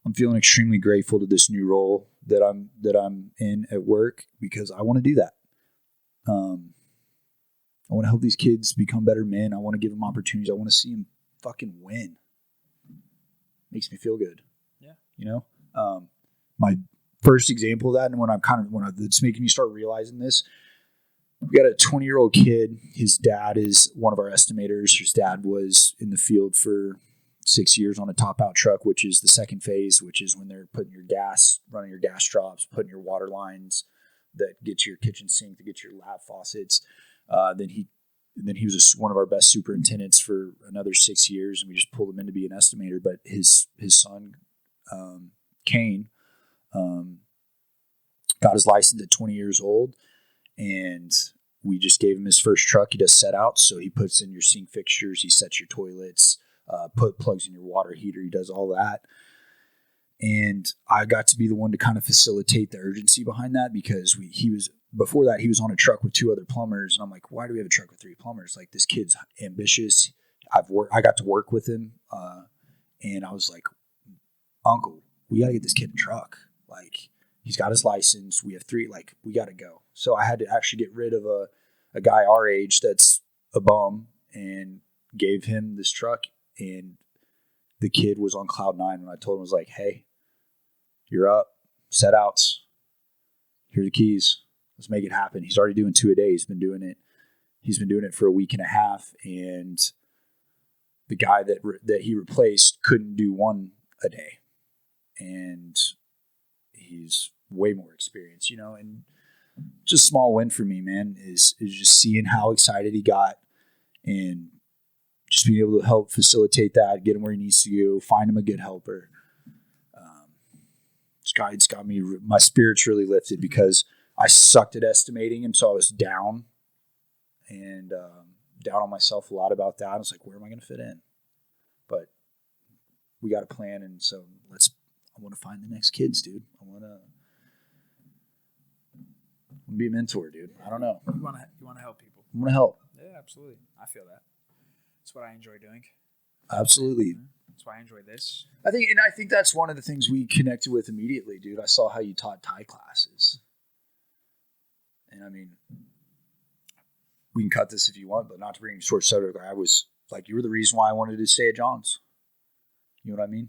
S1: I'm feeling extremely grateful to this new role that I'm in at work, because I want to do that. I want to help these kids become better men. I want to give them opportunities. I want to see them fucking win. Makes me feel good.
S2: Yeah.
S1: You know, my first example of that, and when it's making me start realizing this, we got a 20-year-old kid. His dad is one of our estimators. His dad was in the field for 6 years on a top-out truck, which is the second phase, which is when they're putting your gas, running your gas drops, putting your water lines that get to your kitchen sink, to get your lab faucets. Then he was one of our best superintendents for another 6 years, and we just pulled him in to be an estimator. But his son, Kane, got his license at 20 years old, and we just gave him his first truck. He does set outs, so he puts in your sink fixtures, he sets your toilets, plugs in your water heater, he does all that. And I got to be the one to kind of facilitate the urgency behind that, because before that, he was on a truck with 2 other plumbers. And I'm like, why do we have a truck with 3 plumbers? Like, this kid's ambitious. I got to work with him. And I was like, Uncle, we got to get this kid a truck. Like, he's got his license. We have 3, like, we got to go. So I had to actually get rid of a guy our age that's a bum, and gave him this truck. And the kid was on cloud 9 when I told him, I was like, hey, you're up, set outs. Here are the keys. Let's make it happen. He's already doing 2 a day. He's been doing it for a week and a half. And the guy that he replaced couldn't do 1 a day. And he's way more experienced, you know. And just a small win for me, man, is just seeing how excited he got, and just being able to help facilitate that, get him where he needs to go, find him a good helper. It's got me, my spirits really lifted, because I sucked at estimating, and so I was down on myself a lot about that. I was like, where am I going to fit in? But we got a plan, and so want to find the next kids, dude. I want to be a mentor, dude. I don't know.
S2: You want to help people.
S1: I want to help.
S2: Yeah, absolutely. I feel that. That's what I enjoy doing.
S1: Absolutely.
S2: That's why I enjoy this.
S1: I think that's one of the things we connected with immediately, dude. I saw how you taught Thai classes. And I mean, we can cut this if you want, but not to bring you short subject. I was like, you were the reason why I wanted to stay at John's. You know what I mean?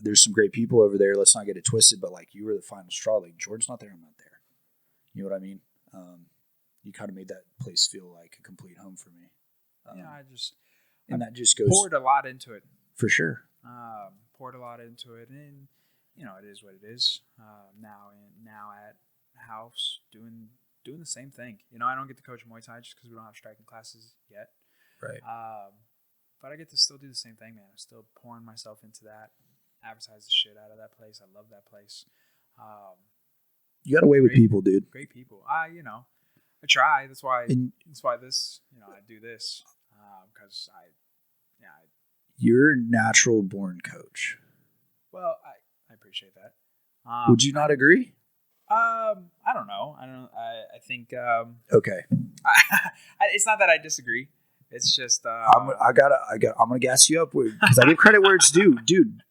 S1: There's some great people over there. Let's not get it twisted, but like, you were the final straw. Like, Jordan's not there, I'm not there. You know what I mean? You kind of made that place feel like a complete home for me. That just goes
S2: poured a lot into it.
S1: For sure.
S2: Poured a lot into it, and it is what it is. Now at house doing the same thing. I don't get to coach Muay Thai just because we don't have striking classes yet.
S1: Right.
S2: But I get to still do the same thing, man. I'm still pouring myself into that. Advertise the shit out of that place. I love that place.
S1: You got away with people, dude.
S2: Great people. I try. That's why this. I do this because
S1: You're a natural born coach.
S2: Well, I appreciate that.
S1: Would you not agree?
S2: I don't know. I think.
S1: Okay.
S2: It's not that I disagree. It's just.
S1: I'm gonna gas you up because I give credit where it's due, dude.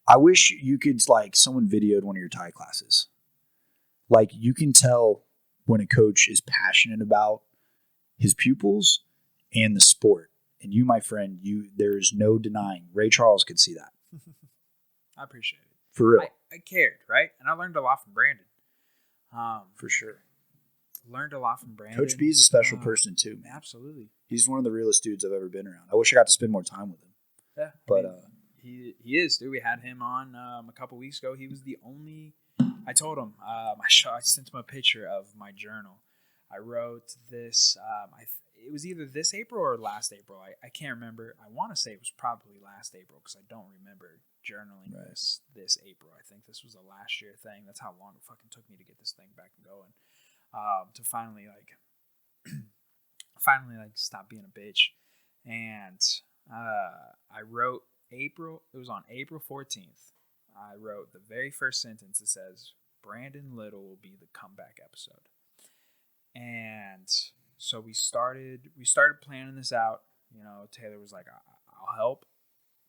S1: I wish you could someone videoed one of your Thai classes. Like, you can tell when a coach is passionate about his pupils and the sport. And you, my friend, there's no denying. Ray Charles could see that.
S2: I appreciate it.
S1: For real.
S2: I cared, right? And I learned a lot from Brandon.
S1: For sure.
S2: Learned a lot from Brandon.
S1: Coach B is a special person too, man.
S2: Absolutely.
S1: He's one of the realest dudes I've ever been around. I wish I got to spend more time with him.
S2: Yeah.
S1: But
S2: he is, dude. We had him on a couple weeks ago. He was the only. I told him. I sent him a picture of my journal. I wrote this. It was either this April or last April. I can't remember. I want to say it was probably last April because I don't remember journaling this April. I think this was a last year thing. That's how long it fucking took me to get this thing back and going. To finally stop being a bitch. And I wrote April. It was on April 14th. I wrote the very first sentence. It says, Brandon Little will be the comeback episode. And so we started planning this out. Taylor was like, I'll help.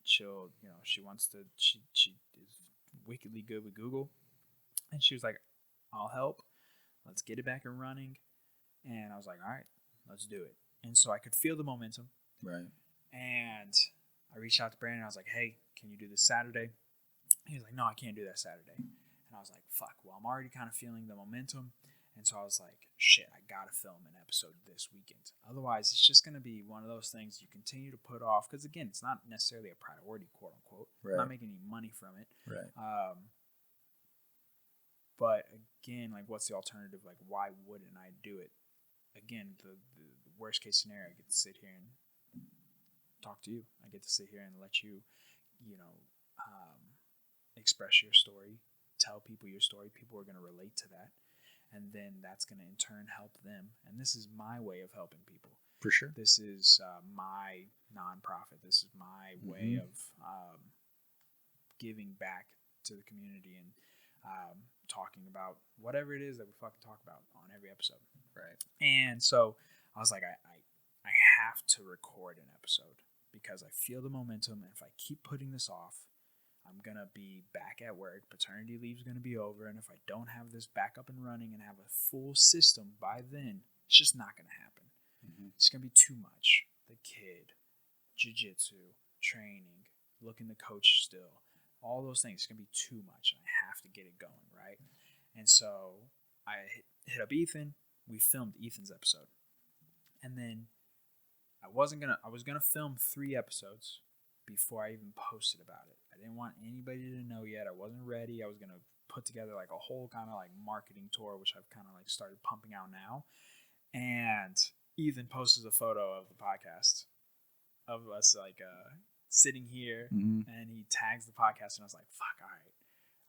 S2: She is wickedly good with Google. And she was like, I'll help. Let's get it back and running. And I was like, all right, let's do it. And so I could feel the momentum.
S1: Right.
S2: And I reached out to Brandon. I was like, hey, can you do this Saturday? He was like, no, I can't do that Saturday. And I was like, fuck, well, I'm already kind of feeling the momentum. And so I was like, shit, I got to film an episode this weekend. Otherwise, it's just going to be one of those things you continue to put off. Because, again, it's not necessarily a priority, quote unquote.
S1: Right.
S2: I'm not making any money from it.
S1: Right.
S2: But, again, what's the alternative? Why wouldn't I do it? Again, the worst case scenario, I get to sit here and talk to you. I get to sit here and let you, express your story, tell people your story. People are going to relate to that. And then that's going to, in turn, help them. And this is my way of helping people.
S1: For sure.
S2: This is my nonprofit. This is my way of giving back to the community and talking about whatever it is that we fucking talk about on every episode.
S1: Right.
S2: And so I was like, I have to record an episode because I feel the momentum. And if I keep putting this off, I'm going to be back at work. Paternity leave is going to be over. And if I don't have this back up and running and have a full system by then, it's just not going to happen. Mm-hmm. It's going to be too much. The kid, jiu-jitsu, training, looking to coach still, all those things. It's going to be too much. And I have to get it going, right? And so I hit up Ethan. We filmed Ethan's episode. And then I was going to film 3 episodes before I even posted about it. I didn't want anybody to know yet. I wasn't ready. I was going to put together a whole kind of marketing tour, which I've kind of started pumping out now. And Ethan posted a photo of the podcast of us sitting here, and he tags the podcast, and I was like, fuck, all right,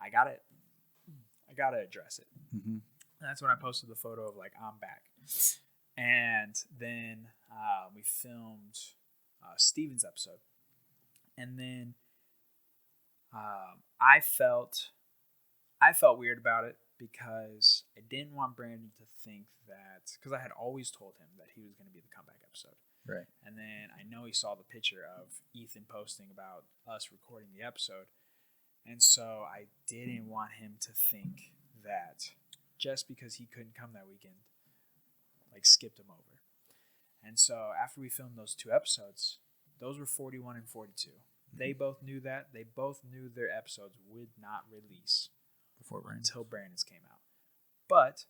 S2: I got to address it. And that's when I posted the photo of I'm back. And then we filmed Steven's episode. And then I felt weird about it because I didn't want Brandon to think that, because I had always told him that he was going to be the comeback episode.
S1: Right.
S2: And then I know he saw the picture of Ethan posting about us recording the episode. And so I didn't want him to think that just because he couldn't come that weekend, like skipped him over. And so after we filmed those 2 episodes, those were 41 and 42. They both knew that. They both knew their episodes would not release until Brandon's came out. But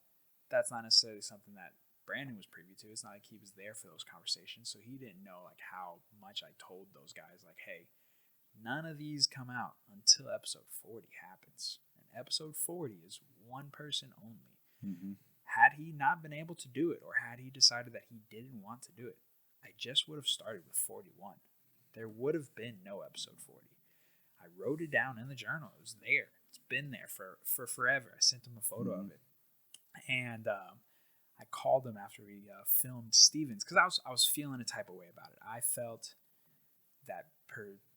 S2: that's not necessarily something that Brandon was privy to. It's not like he was there for those conversations, so he didn't know like how much I told those guys, like, hey, none of these come out until episode 40 happens. And episode 40 is one person only.
S1: Mm-hmm.
S2: Had he not been able to do it, or had he decided that he didn't want to do it, I just would have started with 41. There would have been no episode 40. I wrote it down in the journal. It was there. It's been there for forever. I sent him a photo of it. And I called him after we filmed Stevens, because I was feeling a type of way about it. I felt that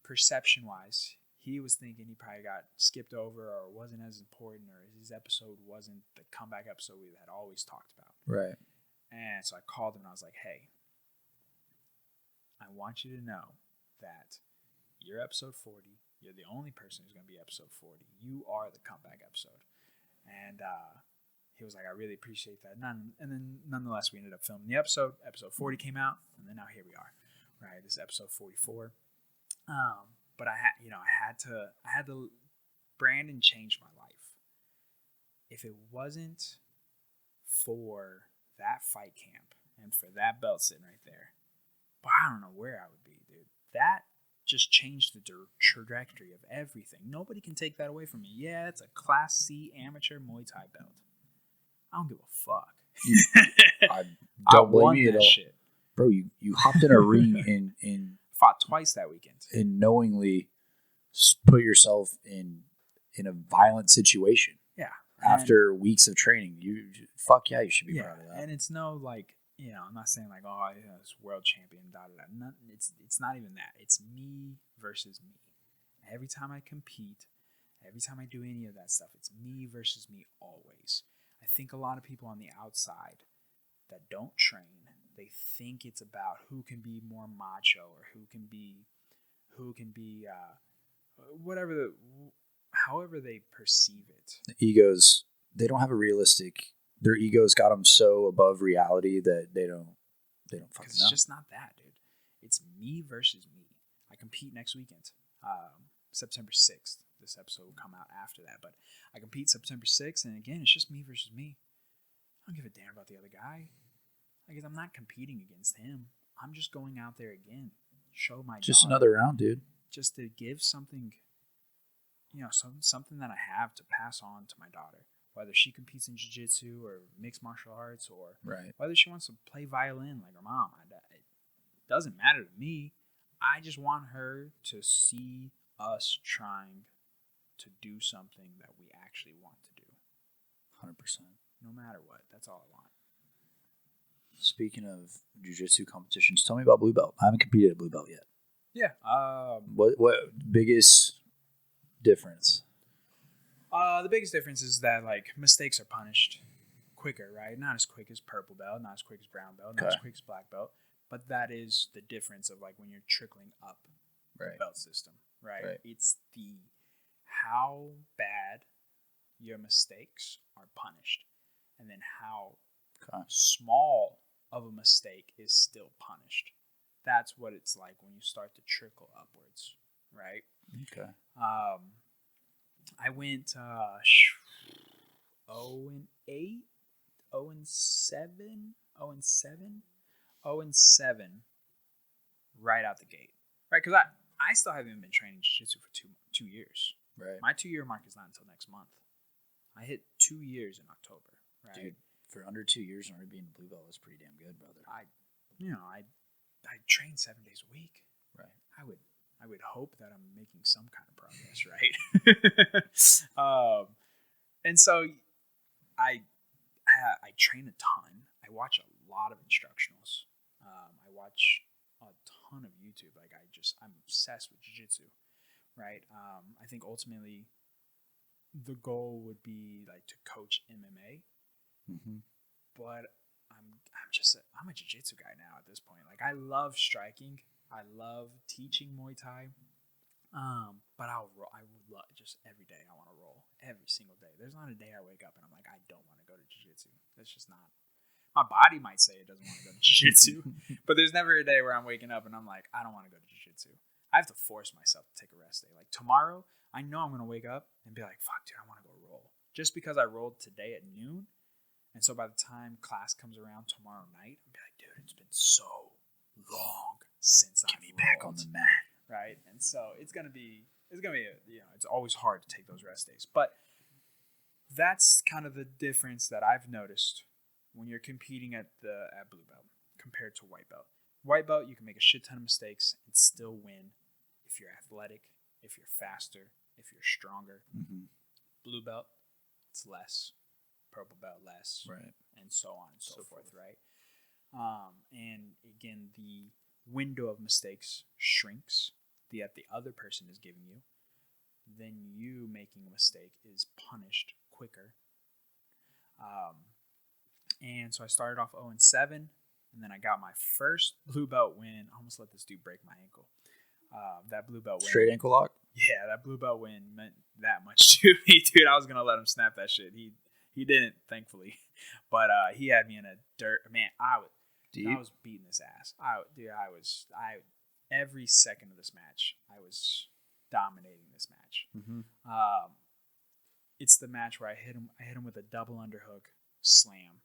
S2: perception-wise, he was thinking he probably got skipped over or wasn't as important, or his episode wasn't the comeback episode we had always talked about.
S1: Right.
S2: And so I called him and I was like, hey, I want you to know that you're episode 40. You're the only person who's going to be episode 40. You are the comeback episode. And he was like, I really appreciate that. And then nonetheless, we ended up filming the episode. Episode 40 came out, and then now here we are. Right, this is episode 44. But I had to. Brandon changed my life. If it wasn't for that fight camp and for that belt sitting right there, but I don't know where I would be, dude. That just changed the trajectory of everything. Nobody can take that away from me. Yeah, it's a Class C amateur Muay Thai belt. I don't give a fuck.
S1: I don't blame you at all.
S2: Shit.
S1: Bro, you hopped in a ring and
S2: fought twice that weekend.
S1: And knowingly put yourself in a violent situation.
S2: Yeah.
S1: After weeks of training. You should be proud of that.
S2: And it's no like, I'm not saying like, oh, this world champion, it's not even that. It's me versus me. Every time I compete, every time I do any of that stuff, it's me versus me always. I think a lot of people on the outside that don't train, they think it's about who can be more macho or who can be however they perceive it.
S1: The egos, they don't have a realistic. Their egos got them so above reality that they don't fucking know.
S2: It's just not that, dude. It's me versus me. I compete next weekend, September 6th. This episode will come out after that, but I compete September 6th, and again, it's just me versus me. I don't give a damn about the other guy. Like, I'm not competing against him. I'm just going out there again, show my
S1: just
S2: daughter,
S1: another round, dude.
S2: just to give something, something that I have to pass on to my daughter. Whether she competes in jiu-jitsu or mixed martial arts, or whether she wants to play violin like her mom, it doesn't matter to me. I just want her to see us trying to do something that we actually want to do.
S1: 100%.
S2: No matter what. That's all I want.
S1: Speaking of jiu-jitsu competitions, tell me about blue belt. I haven't competed at blue belt yet.
S2: Yeah.
S1: What biggest difference?
S2: The biggest difference is that like mistakes are punished quicker, right? Not as quick as purple belt, not as quick as brown belt, not as quick as black belt, but that is the difference of like when you're trickling up the belt system, right? It's the how bad your mistakes are punished, and then how small of a mistake is still punished. That's what it's like when you start to trickle upwards, right?
S1: Okay.
S2: I went 0-8, 0-7, 0-7 right out the gate, right? Because I still haven't even been training jiu-jitsu for two years.
S1: Right.
S2: My 2-year mark is not until next month. I hit 2 years in October, right?
S1: Dude, for under 2 years and already being a blue belt is pretty damn good, brother.
S2: I train 7 days a week.
S1: Right.
S2: I would hope that I'm making some kind of progress, right? And so I train a ton. I watch a lot of instructionals. I watch a ton of YouTube. Like I'm obsessed with jiu-jitsu. right? I think ultimately the goal would be like to coach MMA,
S1: Mm-hmm.
S2: but I'm a jiu-jitsu guy now at this point. Like I love striking, I love teaching Muay Thai, but I would love just every day. I want to roll every single day. There's not a day I wake up and I'm like I don't want to go to jiu-jitsu. That's just not. My body might say it doesn't want to go to jiu-jitsu, but there's never a day where I'm waking up and I'm like I don't want to go to jiu-jitsu. I have to force myself to take a rest day. Like tomorrow, I know I'm gonna wake up and be like, "Fuck, dude, I want to go roll." Just because I rolled today at noon, and so by the time class comes around tomorrow night, I'll be like, "Dude, it's been so long since I've rolled."
S1: Back on the mat.
S2: Right? And so it's gonna be it's always hard to take those rest days, but that's kind of the difference that I've noticed when you're competing at blue belt compared to white belt. White belt, you can make a shit ton of mistakes and still win if you're athletic, if you're faster, if you're stronger.
S1: Mm-hmm.
S2: Blue belt, it's less. Purple belt, less.
S1: Right.
S2: And so on and so forth, right? And again, the window of mistakes shrinks that the other person is giving you. Then you making a mistake is punished quicker. And so I started off 0-7, and then I got my first blue belt win. I almost let this dude break my ankle. That blue belt win.
S1: Straight ankle lock?
S2: Yeah, that blue belt win meant that much to me, dude. I was going to let him snap that shit. He didn't, thankfully. But he had me in a dirt. Man, I was beating his ass. Every second of this match, I was dominating this match.
S1: Mm-hmm.
S2: It's the match where I hit him with a double underhook slam.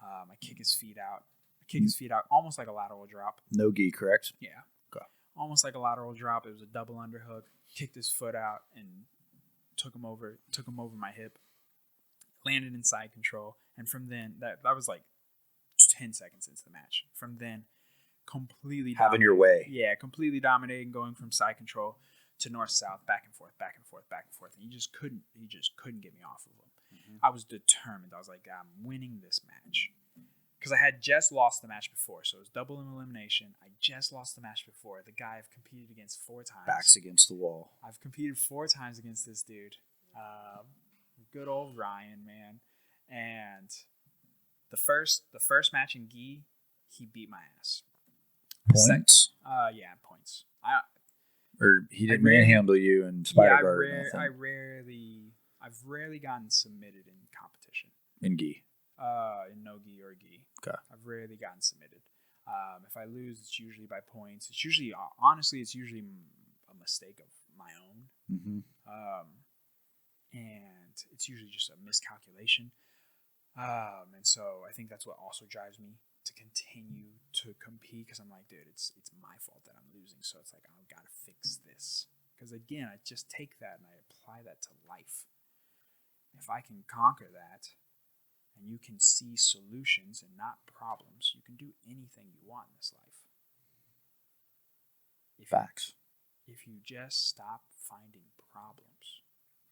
S2: I kick his feet out. Almost like a lateral drop.
S1: No gi, correct?
S2: Yeah.
S1: Okay.
S2: Almost like a lateral drop. It was a double underhook. Kicked his foot out and took him over my hip. Landed in side control. And from then, that was like 10 seconds into the match. From then, completely
S1: having your way.
S2: Yeah, completely dominating, going from side control to north-south, back and forth, back and forth, back and forth. And he just couldn't get me off of him. I was determined. I was like, I'm winning this match. Because I had just lost the match before. So it was double elimination. I just lost the match before. The guy I've competed against 4 times.
S1: Backs against the wall.
S2: I've competed 4 times against this dude. Good old Ryan, man. And the first match in gi, he beat my ass.
S1: Points?
S2: Yeah, points.
S1: Or he didn't manhandle you in Spider Guard?
S2: I've rarely gotten submitted in competition.
S1: In gi?
S2: In no gi or gi.
S1: Okay.
S2: I've rarely gotten submitted. If I lose, it's usually by points. It's usually a mistake of my own.
S1: Mm-hmm.
S2: And it's usually just a miscalculation. And so I think that's what also drives me to continue to compete, because I'm like, dude, it's my fault that I'm losing. So it's like, I've got to fix this. Because again, I just take that and I apply that to life. If I can conquer that, and you can see solutions and not problems, you can do anything you want in this life.
S1: Facts.
S2: If you just stop finding problems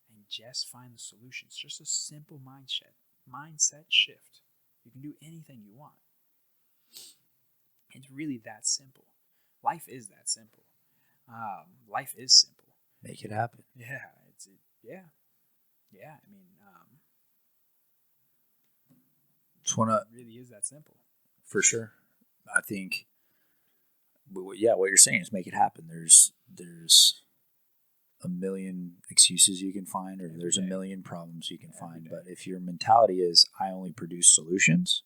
S2: and just find the solutions, just a simple mindset shift, you can do anything you want. It's really that simple. Life is that simple. Life is simple.
S1: Make it happen.
S2: Yeah. Yeah. I mean, it really is that simple.
S1: For sure. I think, what you're saying is make it happen. There's a million excuses you can find, or there's a million problems you can find. But if your mentality is, I only produce solutions,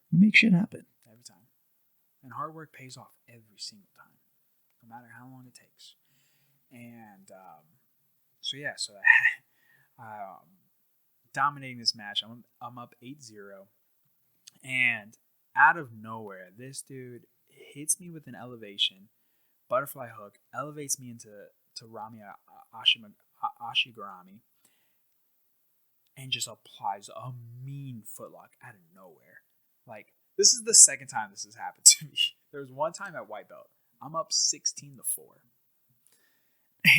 S1: you make shit happen.
S2: Every time. And hard work pays off every single time, no matter how long it takes. And so dominating this match, I'm up 8-0. And out of nowhere, this dude hits me with an elevation, butterfly hook, elevates me into Rami Ashigarami, and just applies a mean footlock out of nowhere. Like, this is the second time this has happened to me. There was one time at white belt. I'm up 16-4.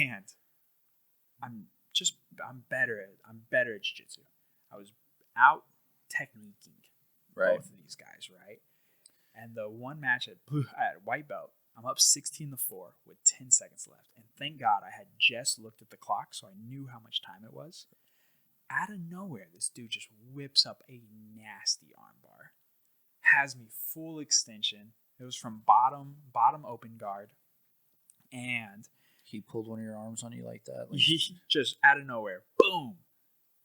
S2: And I'm better at jiu-jitsu. I was out techniquing both of these guys, right? And the one match at white belt, I'm up 16-4 with 10 seconds left. And thank God I had just looked at the clock, so I knew how much time it was. Out of nowhere, this dude just whips up a nasty armbar. Has me full extension. It was from bottom open guard. And
S1: he pulled one of your arms on you like that?
S2: He just out of nowhere, boom,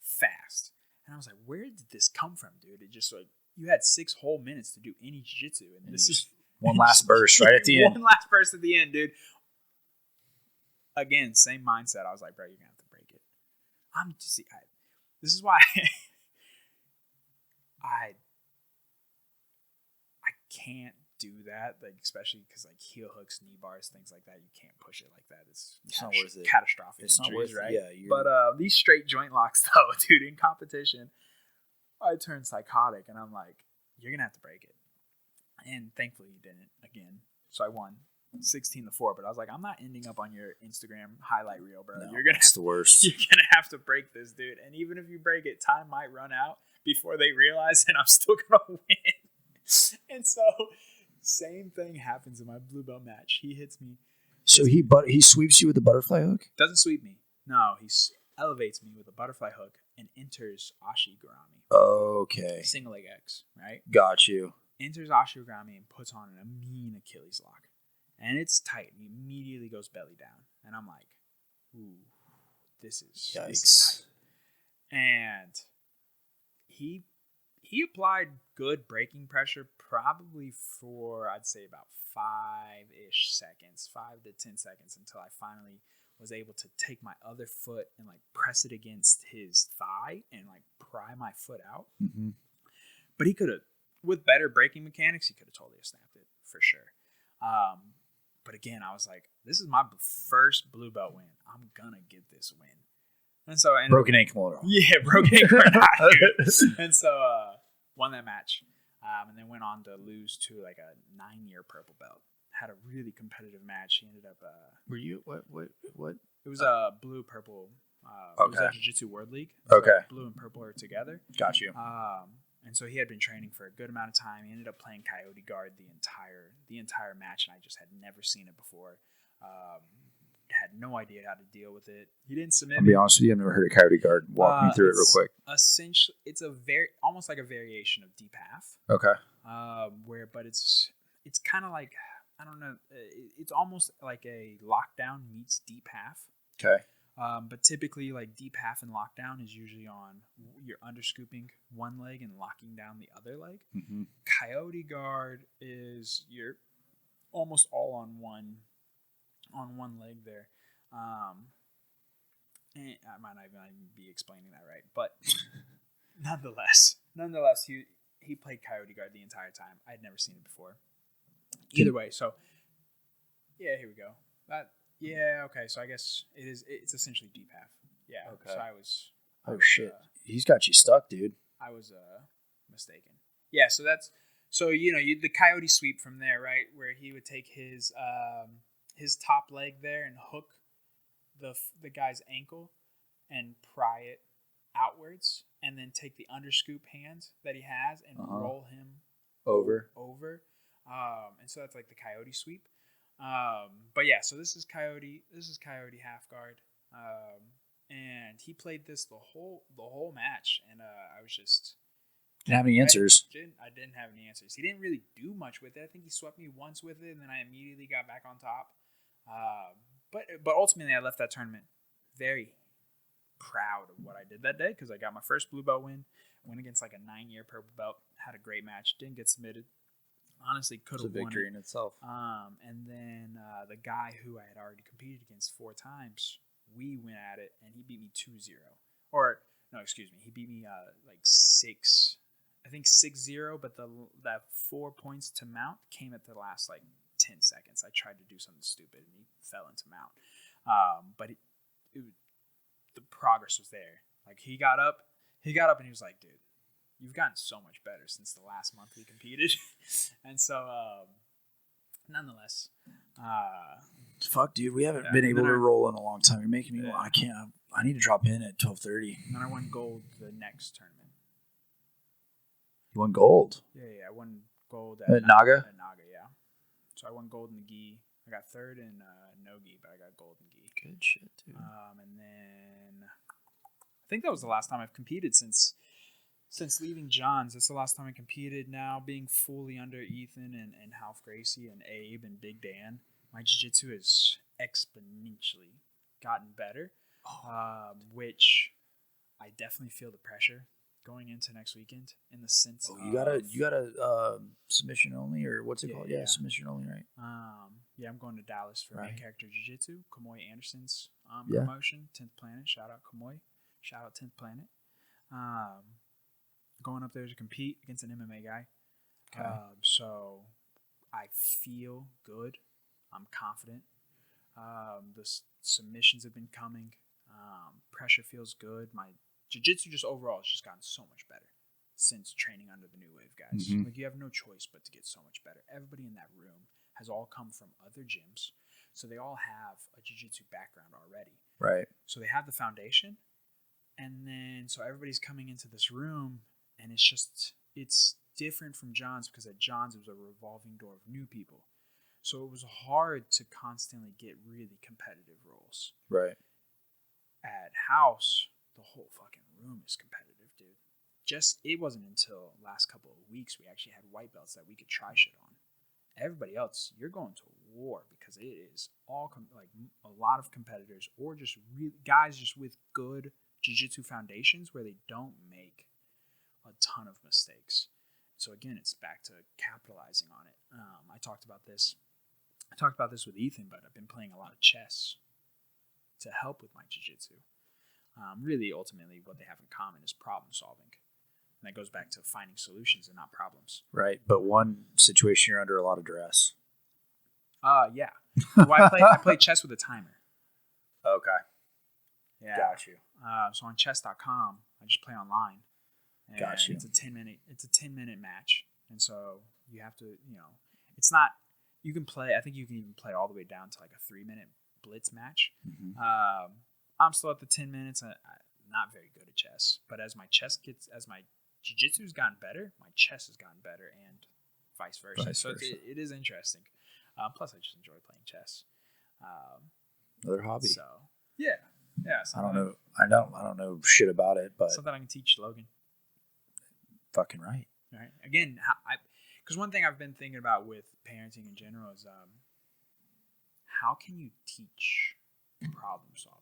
S2: fast. And I was like, where did this come from, dude? It just like, you had 6 whole minutes to do any jiu-jitsu. And this is
S1: one last burst right at the end.
S2: One last burst at the end, dude. Again, same mindset. I was like, bro, you're going to have to break it. This is why I can't do that, like especially because like heel hooks, knee bars, things like that, you can't push it like that. It's
S1: not worth it.
S2: Catastrophic.
S1: It's
S2: injuries,
S1: not worth
S2: right?
S1: it. Yeah,
S2: but these straight joint locks, though, dude, in competition, I turned psychotic, and I'm like, you're gonna have to break it. And thankfully, he didn't again. So I won 16-4. But I was like, I'm not ending up on your Instagram highlight reel, bro.
S1: No,
S2: It's
S1: the worst.
S2: You're gonna have to break this, dude. And even if you break it, time might run out before they realize, and I'm still gonna win. And so, same thing happens in my blue belt match. He hits me.
S1: So he sweeps you with a butterfly hook?
S2: Doesn't sweep me. No, he elevates me with a butterfly hook and enters Ashigurami.
S1: Okay.
S2: Single leg X, right?
S1: Got you.
S2: Enters Ashigurami and puts on a mean Achilles lock. And it's tight. He immediately goes belly down. And I'm like, ooh, this is tight. And he applied good braking pressure probably for, I'd say, about 5-ish seconds, 5 to 10 seconds, until I finally was able to take my other foot and like press it against his thigh and like pry my foot out.
S1: Mm-hmm.
S2: But he could have, with better braking mechanics, he could have totally snapped it for sure. But again, I was like, this is my first blue belt win. I'm gonna get this win. And so
S1: broken ankle.
S2: Yeah, broken ankle. And so won that match, and then went on to lose to like a 9-year purple belt. Had a really competitive match. He ended up.
S1: Were you what?
S2: It was a blue purple.
S1: Okay.
S2: It was a Jiu-Jitsu World League. So
S1: okay.
S2: Blue and purple are together.
S1: Got you.
S2: And so he had been training for a good amount of time. He ended up playing Coyote Guard the entire match, and I just had never seen it before. Had no idea how to deal with it. He didn't submit.
S1: I'll be honest with you, I've never heard of Coyote Guard. Walk me through it real quick.
S2: Essentially, it's almost like a variation of deep half.
S1: Okay.
S2: But it's kind of like, I don't know. It's almost like a lockdown meets deep half.
S1: Okay.
S2: But typically, like deep half and lockdown is usually on you're underscooping one leg and locking down the other leg.
S1: Mm-hmm.
S2: Coyote Guard is you're almost all on one leg there. And I might not even be explaining that right, but nonetheless, he played Coyote Guard the entire time. I had never seen it before. Either way, so yeah, here we go. Okay, so I guess it's essentially deep half. Yeah.
S1: Okay.
S2: So I was
S1: shit. He's got you stuck, dude.
S2: I was mistaken. Yeah, so the coyote sweep from there, right, where he would take his top leg there and hook the guy's ankle and pry it outwards, and then take the underscoop hand that he has and roll him over. And so that's like the coyote sweep. But yeah, so this is coyote half guard. And he played this the whole match, and I was just
S1: didn't have any answers.
S2: I didn't have any answers. He didn't really do much with it. I think he swept me once with it, and then I immediately got back on top. But ultimately, I left that tournament very proud of what I did that day, because I got my first blue belt win. Went against like a 9-year purple belt. Had a great match. Didn't get submitted. Honestly, could have won.
S1: It's a victory in itself.
S2: And then the guy who I had already competed against 4 times, we went at it, and he beat me 2-0. Or no, excuse me, he beat me like 6. I think 6-0, but that 4 points to mount came at the last like 10 seconds. I tried to do something stupid, and he fell into mount. But the progress was there. Like he got up, and he was like, "Dude, you've gotten so much better since the last month we competed." And so, nonetheless,
S1: fuck, dude, we haven't been able to roll in a long time. You're making me. I can't. I need to drop in at 12:30.
S2: And then I won gold the next tournament.
S1: You won gold?
S2: Yeah, I won gold
S1: at Naga.
S2: At Naga, yeah. So I won gold in the gi. I got third in no gi, but I got gold in gi.
S1: Good shit, dude.
S2: And then I think that was the last time I've competed since leaving John's. That's the last time I competed. Now being fully under Ethan and Half Gracie and Abe and Big Dan, my jiu-jitsu has exponentially gotten better, which I definitely feel the pressure going into next weekend in the sense
S1: you got a submission only, or what's it called? Yeah, submission only, right?
S2: Yeah, I'm going to Dallas for main character jiu-jitsu. Kamoy Anderson's
S1: Yeah.
S2: promotion, 10th Planet. Shout out Kamoy. Shout out 10th Planet. Going up there to compete against an MMA guy.
S1: Okay.
S2: So I feel good. I'm confident. The submissions have been coming. Pressure feels good. My jiu-jitsu just overall has just gotten so much better since training under the New Wave guys.
S1: Mhm.
S2: Like, you have no choice but to get so much better. Everybody in that room has all come from other gyms, so they all have a jiu-jitsu background already.
S1: Right.
S2: So they have the foundation, and then so everybody's coming into this room, and it's different from John's, because at John's it was a revolving door of new people. So it was hard to constantly get really competitive roles.
S1: Right.
S2: At House, the whole fucking room is competitive, dude. It wasn't until last couple of weeks we actually had white belts that we could try shit on. Everybody else, you're going to war, because it is all like a lot of competitors, or just really guys just with good jiu-jitsu foundations where they don't make a ton of mistakes. So again, it's back to capitalizing on it. I talked about this with Ethan, but I've been playing a lot of chess to help with my jiu-jitsu. Really, ultimately, what they have in common is problem solving. And that goes back to finding solutions and not problems.
S1: Right. But one situation, you're under a lot of duress.
S2: Yeah. Well, I play chess with a timer.
S1: Okay.
S2: Yeah.
S1: Got you.
S2: So on chess.com, I just play online. And
S1: Got you.
S2: It's a 10-minute match. And so you have to, it's not, you can play, I think you can even play all the way down to like a 3-minute blitz match.
S1: Mm-hmm.
S2: I'm still at the 10 minutes. I'm not very good at chess, but as my jiu-jitsu's gotten better, my chess has gotten better, and vice versa. So it is interesting. Plus, I just enjoy playing chess.
S1: Another hobby.
S2: So yeah.
S1: I don't know. I don't know shit about it, but
S2: something I can teach Logan.
S1: Fucking right.
S2: Right. Again, because one thing I've been thinking about with parenting in general is how can you teach problem solving?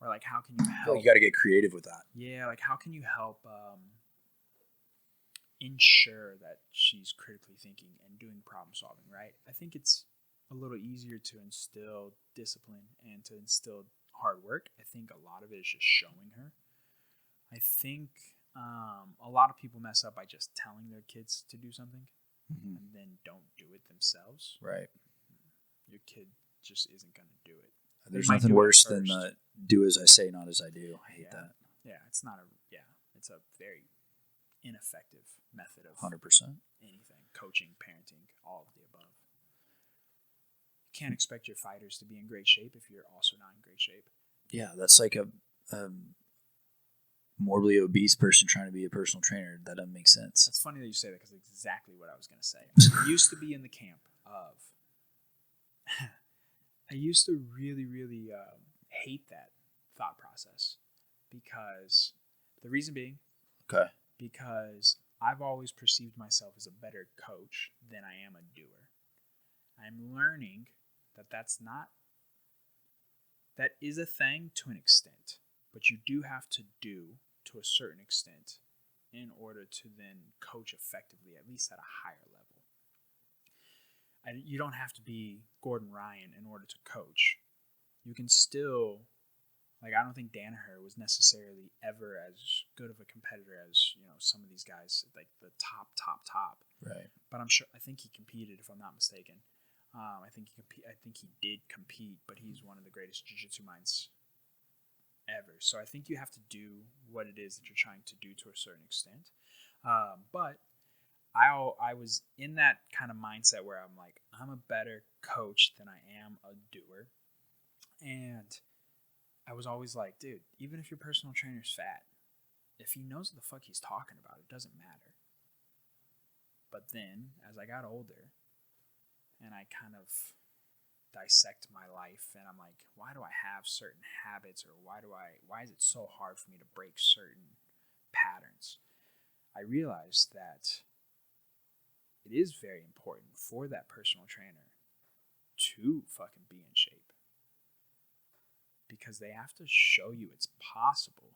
S2: Or like, how can you help?
S1: You got to get creative with that.
S2: Yeah, like how can you help ensure that she's critically thinking and doing problem solving, right? I think it's a little easier to instill discipline and to instill hard work. I think a lot of it is just showing her. I think a lot of people mess up by just telling their kids to do something and then don't do it themselves.
S1: Right.
S2: Your kid just isn't going to do it.
S1: There's nothing worse than do as I say, not as I do. I hate that.
S2: Yeah, it's a very ineffective method of
S1: 100%.
S2: anything, coaching, parenting, all of the above. You can't expect your fighters to be in great shape if you're also not in great shape. Yeah,
S1: that's like a morbidly obese person trying to be a personal trainer. That doesn't make sense.
S2: It's funny that you say that, because it's exactly what I was going to say. I used to be in the camp of... I used to really, really hate that thought process, because the reason being, because I've always perceived myself as a better coach than I am a doer. I'm learning that is a thing to an extent, but you do have to do to a certain extent in order to then coach effectively, at least at a higher level. You don't have to be Gordon Ryan in order to coach. You can still, like, I don't think Danaher was necessarily ever as good of a competitor as, some of these guys, like the top.
S1: Right.
S2: But I think he competed, if I'm not mistaken. I think he did compete, but he's one of the greatest jiu-jitsu minds ever. So I think you have to do what it is that you're trying to do to a certain extent. But I was in that kind of mindset where I'm like, I'm a better coach than I am a doer. And I was always like, dude, even if your personal trainer's fat, if he knows what the fuck he's talking about, it doesn't matter. But then, as I got older, and I kind of dissect my life, and I'm like, why do I have certain habits, or why is it so hard for me to break certain patterns? I realized that it is very important for that personal trainer to fucking be in shape, because they have to show you it's possible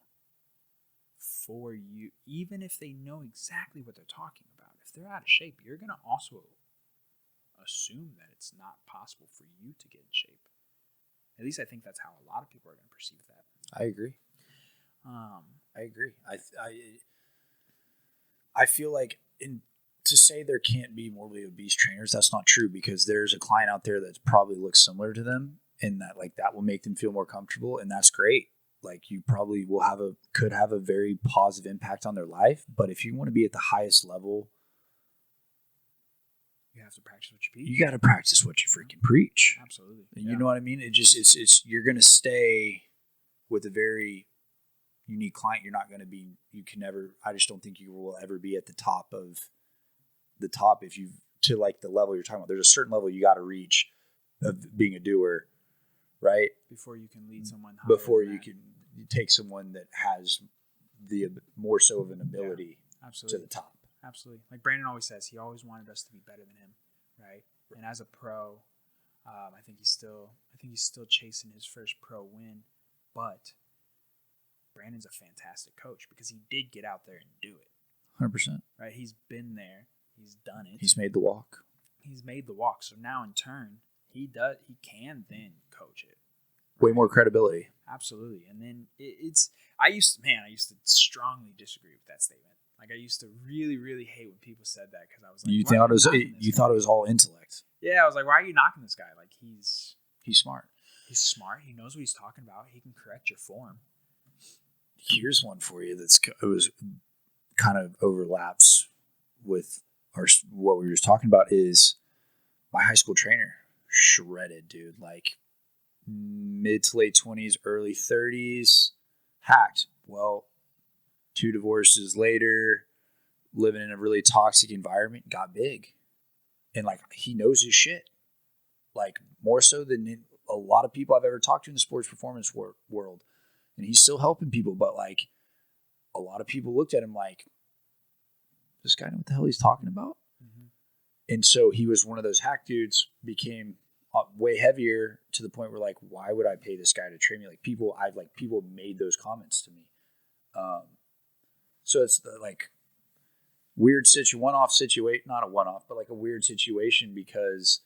S2: for you, even if they know exactly what they're talking about. If they're out of shape, you're going to also assume that it's not possible for you to get in shape. At least I think that's how a lot of people are going to perceive that.
S1: I agree. I agree. I feel like to say there can't be morbidly obese trainers, that's not true, because there's a client out there that probably looks similar to them, and that like that will make them feel more comfortable, and that's great. Like you probably could have a very positive impact on their life, but if you want to be at the highest level,
S2: you have to practice what you preach.
S1: You got to practice what you freaking preach.
S2: Absolutely.
S1: You know what I mean? It's you're going to stay with a very unique client. You're not going to be, I just don't think you will ever be at the top if you, to like the level you're talking about. There's a certain level you got to reach of being a doer, right?
S2: Before you can lead someone.
S1: Before you can take someone that has the more so of an ability to the top.
S2: Absolutely. Like Brandon always says, he always wanted us to be better than him, right? And as a pro, I think he's still chasing his first pro win, but Brandon's a fantastic coach because he did get out there and do it.
S1: 100%.
S2: Right? He's been there. He's done it.
S1: He's made the walk.
S2: So now in turn, he can then coach it.
S1: Way more credibility.
S2: Absolutely. And then I used to strongly disagree with that statement. Like I used to really, really hate when people said that, because I was like,
S1: you thought it was all intellect.
S2: Yeah, I was like, why are you knocking this guy? Like he's
S1: smart.
S2: He's smart. He knows what he's talking about. He can correct your form.
S1: Here's one for you it was kind of overlaps with what we were just talking about. Is my high school trainer, shredded dude, like mid to late 20s, early 30s, hacked. Well, 2 divorces later, living in a really toxic environment, got big. And like, he knows his shit. Like more so than a lot of people I've ever talked to in the sports performance world. And he's still helping people, but like a lot of people looked at him like, this guy know what the hell he's talking about? Mm-hmm. And so he was one of those hack dudes, became way heavier to the point where like, why would I pay this guy to train me? Like people made those comments to me. So it's like weird one-off situation, not a one-off, but like a weird situation, because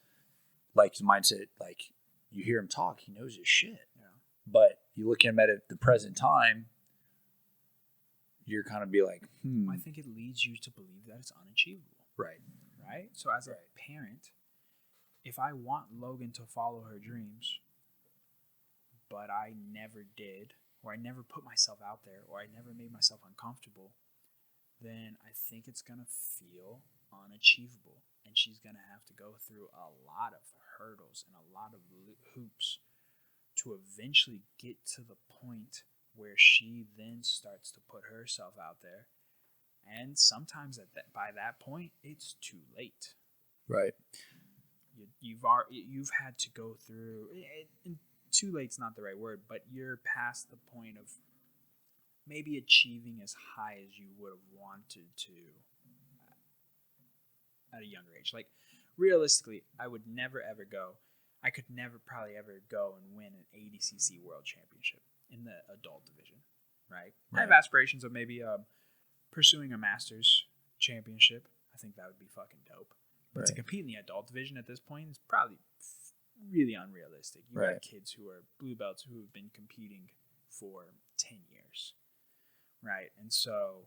S1: like the mindset, like you hear him talk, he knows his shit. Yeah. But you look at him at the present time, you're kind of be like,
S2: I think it leads you to believe that it's unachievable.
S1: Right.
S2: Right? So as a parent, if I want Logan to follow her dreams, but I never did, or I never put myself out there, or I never made myself uncomfortable, then I think it's going to feel unachievable. And she's going to have to go through a lot of hurdles and a lot of hoops to eventually get to the point where she then starts to put herself out there. And sometimes by that point, it's too late.
S1: Right.
S2: You've had to go through, and too late's not the right word, but you're past the point of maybe achieving as high as you would have wanted to at a younger age. Like realistically, I could never probably ever go and win an ADCC World Championship in the adult division, right? I have aspirations of maybe pursuing a Masters Championship. I think that would be fucking dope. But to compete in the adult division at this point is probably really unrealistic. You got kids who are blue belts who have been competing for 10 years, right? And so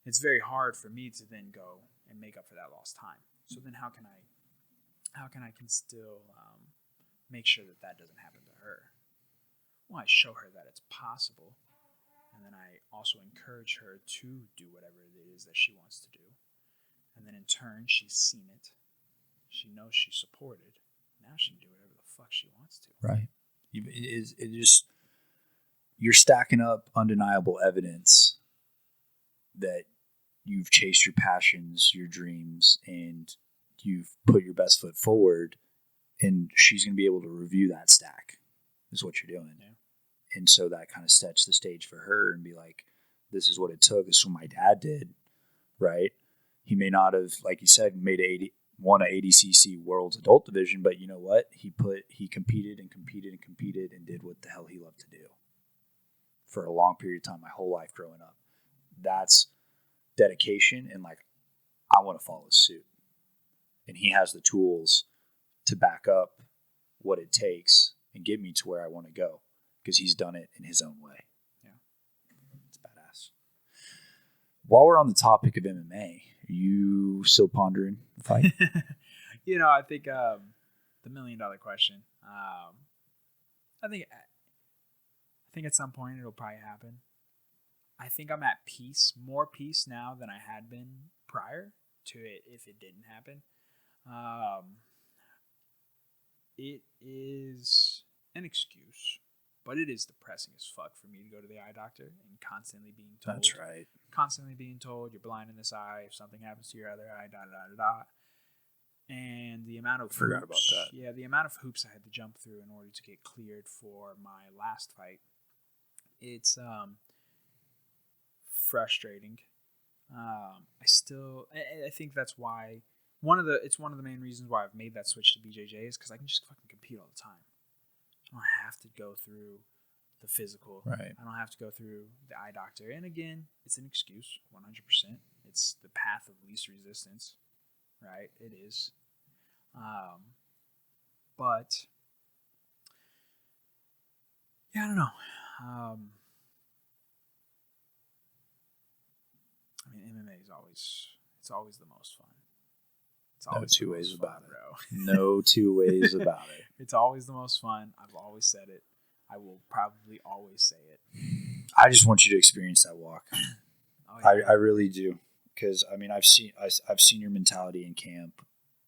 S2: it's very hard for me to then go and make up for that lost time. So then how can I still make sure that doesn't happen to her? Well, I show her that it's possible, and then I also encourage her to do whatever it is that she wants to do. And then in turn, she's seen it. She knows she's supported. Now she can do whatever the fuck she wants to.
S1: Right. You're stacking up undeniable evidence that you've chased your passions, your dreams, and you've put your best foot forward, and she's going to be able to review that stack is what you're doing.
S2: Yeah.
S1: And so that kind of sets the stage for her and be like, this is what it took. This is what my dad did, right? He may not have, like you said, won a ADCC World's Adult Division, but you know what? He competed and competed and competed and did what the hell he loved to do for a long period of time, my whole life growing up. That's dedication, and like, I want to follow suit. And he has the tools to back up what it takes and get me to where I want to go, because he's done it in his own way.
S2: Yeah.
S1: It's badass. While we're on the topic of MMA, are you still pondering the fight?
S2: I think the $1 million question. I think at some point it'll probably happen. I think I'm at more peace now than I had been prior to it if it didn't happen. It is an excuse, but it is depressing as fuck for me to go to the eye doctor and constantly being told.
S1: That's right.
S2: Constantly being told you're blind in this eye. If something happens to your other eye, da da da da. And the amount of
S1: Forgot about that.
S2: Yeah, the amount of hoops I had to jump through in order to get cleared for my last fight. It's frustrating. I think that's why it's one of the main reasons why I've made that switch to BJJ is because I can just fucking compete all the time. I don't have to go through the physical.
S1: Right.
S2: I don't have to go through the eye doctor. And again, it's an excuse, 100%. It's the path of least resistance, right? It is. But yeah, I don't know. I mean, MMA is always the most fun. It's
S1: No
S2: always
S1: two
S2: the
S1: ways
S2: most
S1: about
S2: fun,
S1: it.
S2: bro.
S1: No two ways about it.
S2: It's always the most fun. I've always said it. I will probably always say it.
S1: I just want you to experience that walk.
S2: Oh, yeah.
S1: I really do, because I mean I've seen your mentality in camp.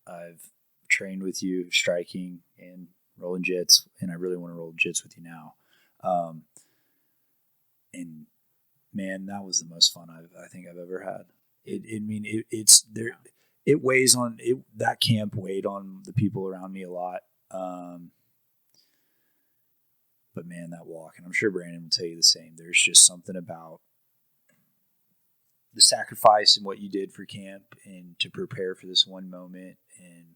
S1: I've trained with you striking and rolling jits, and I really want to roll jits with you now. And man, that was the most fun I think I've ever had. It's there.
S2: Yeah.
S1: It weighs on it. That camp weighed on the people around me a lot. But man, that walk, and I'm sure Brandon will tell you the same. There's just something about the sacrifice and what you did for camp and to prepare for this one moment, and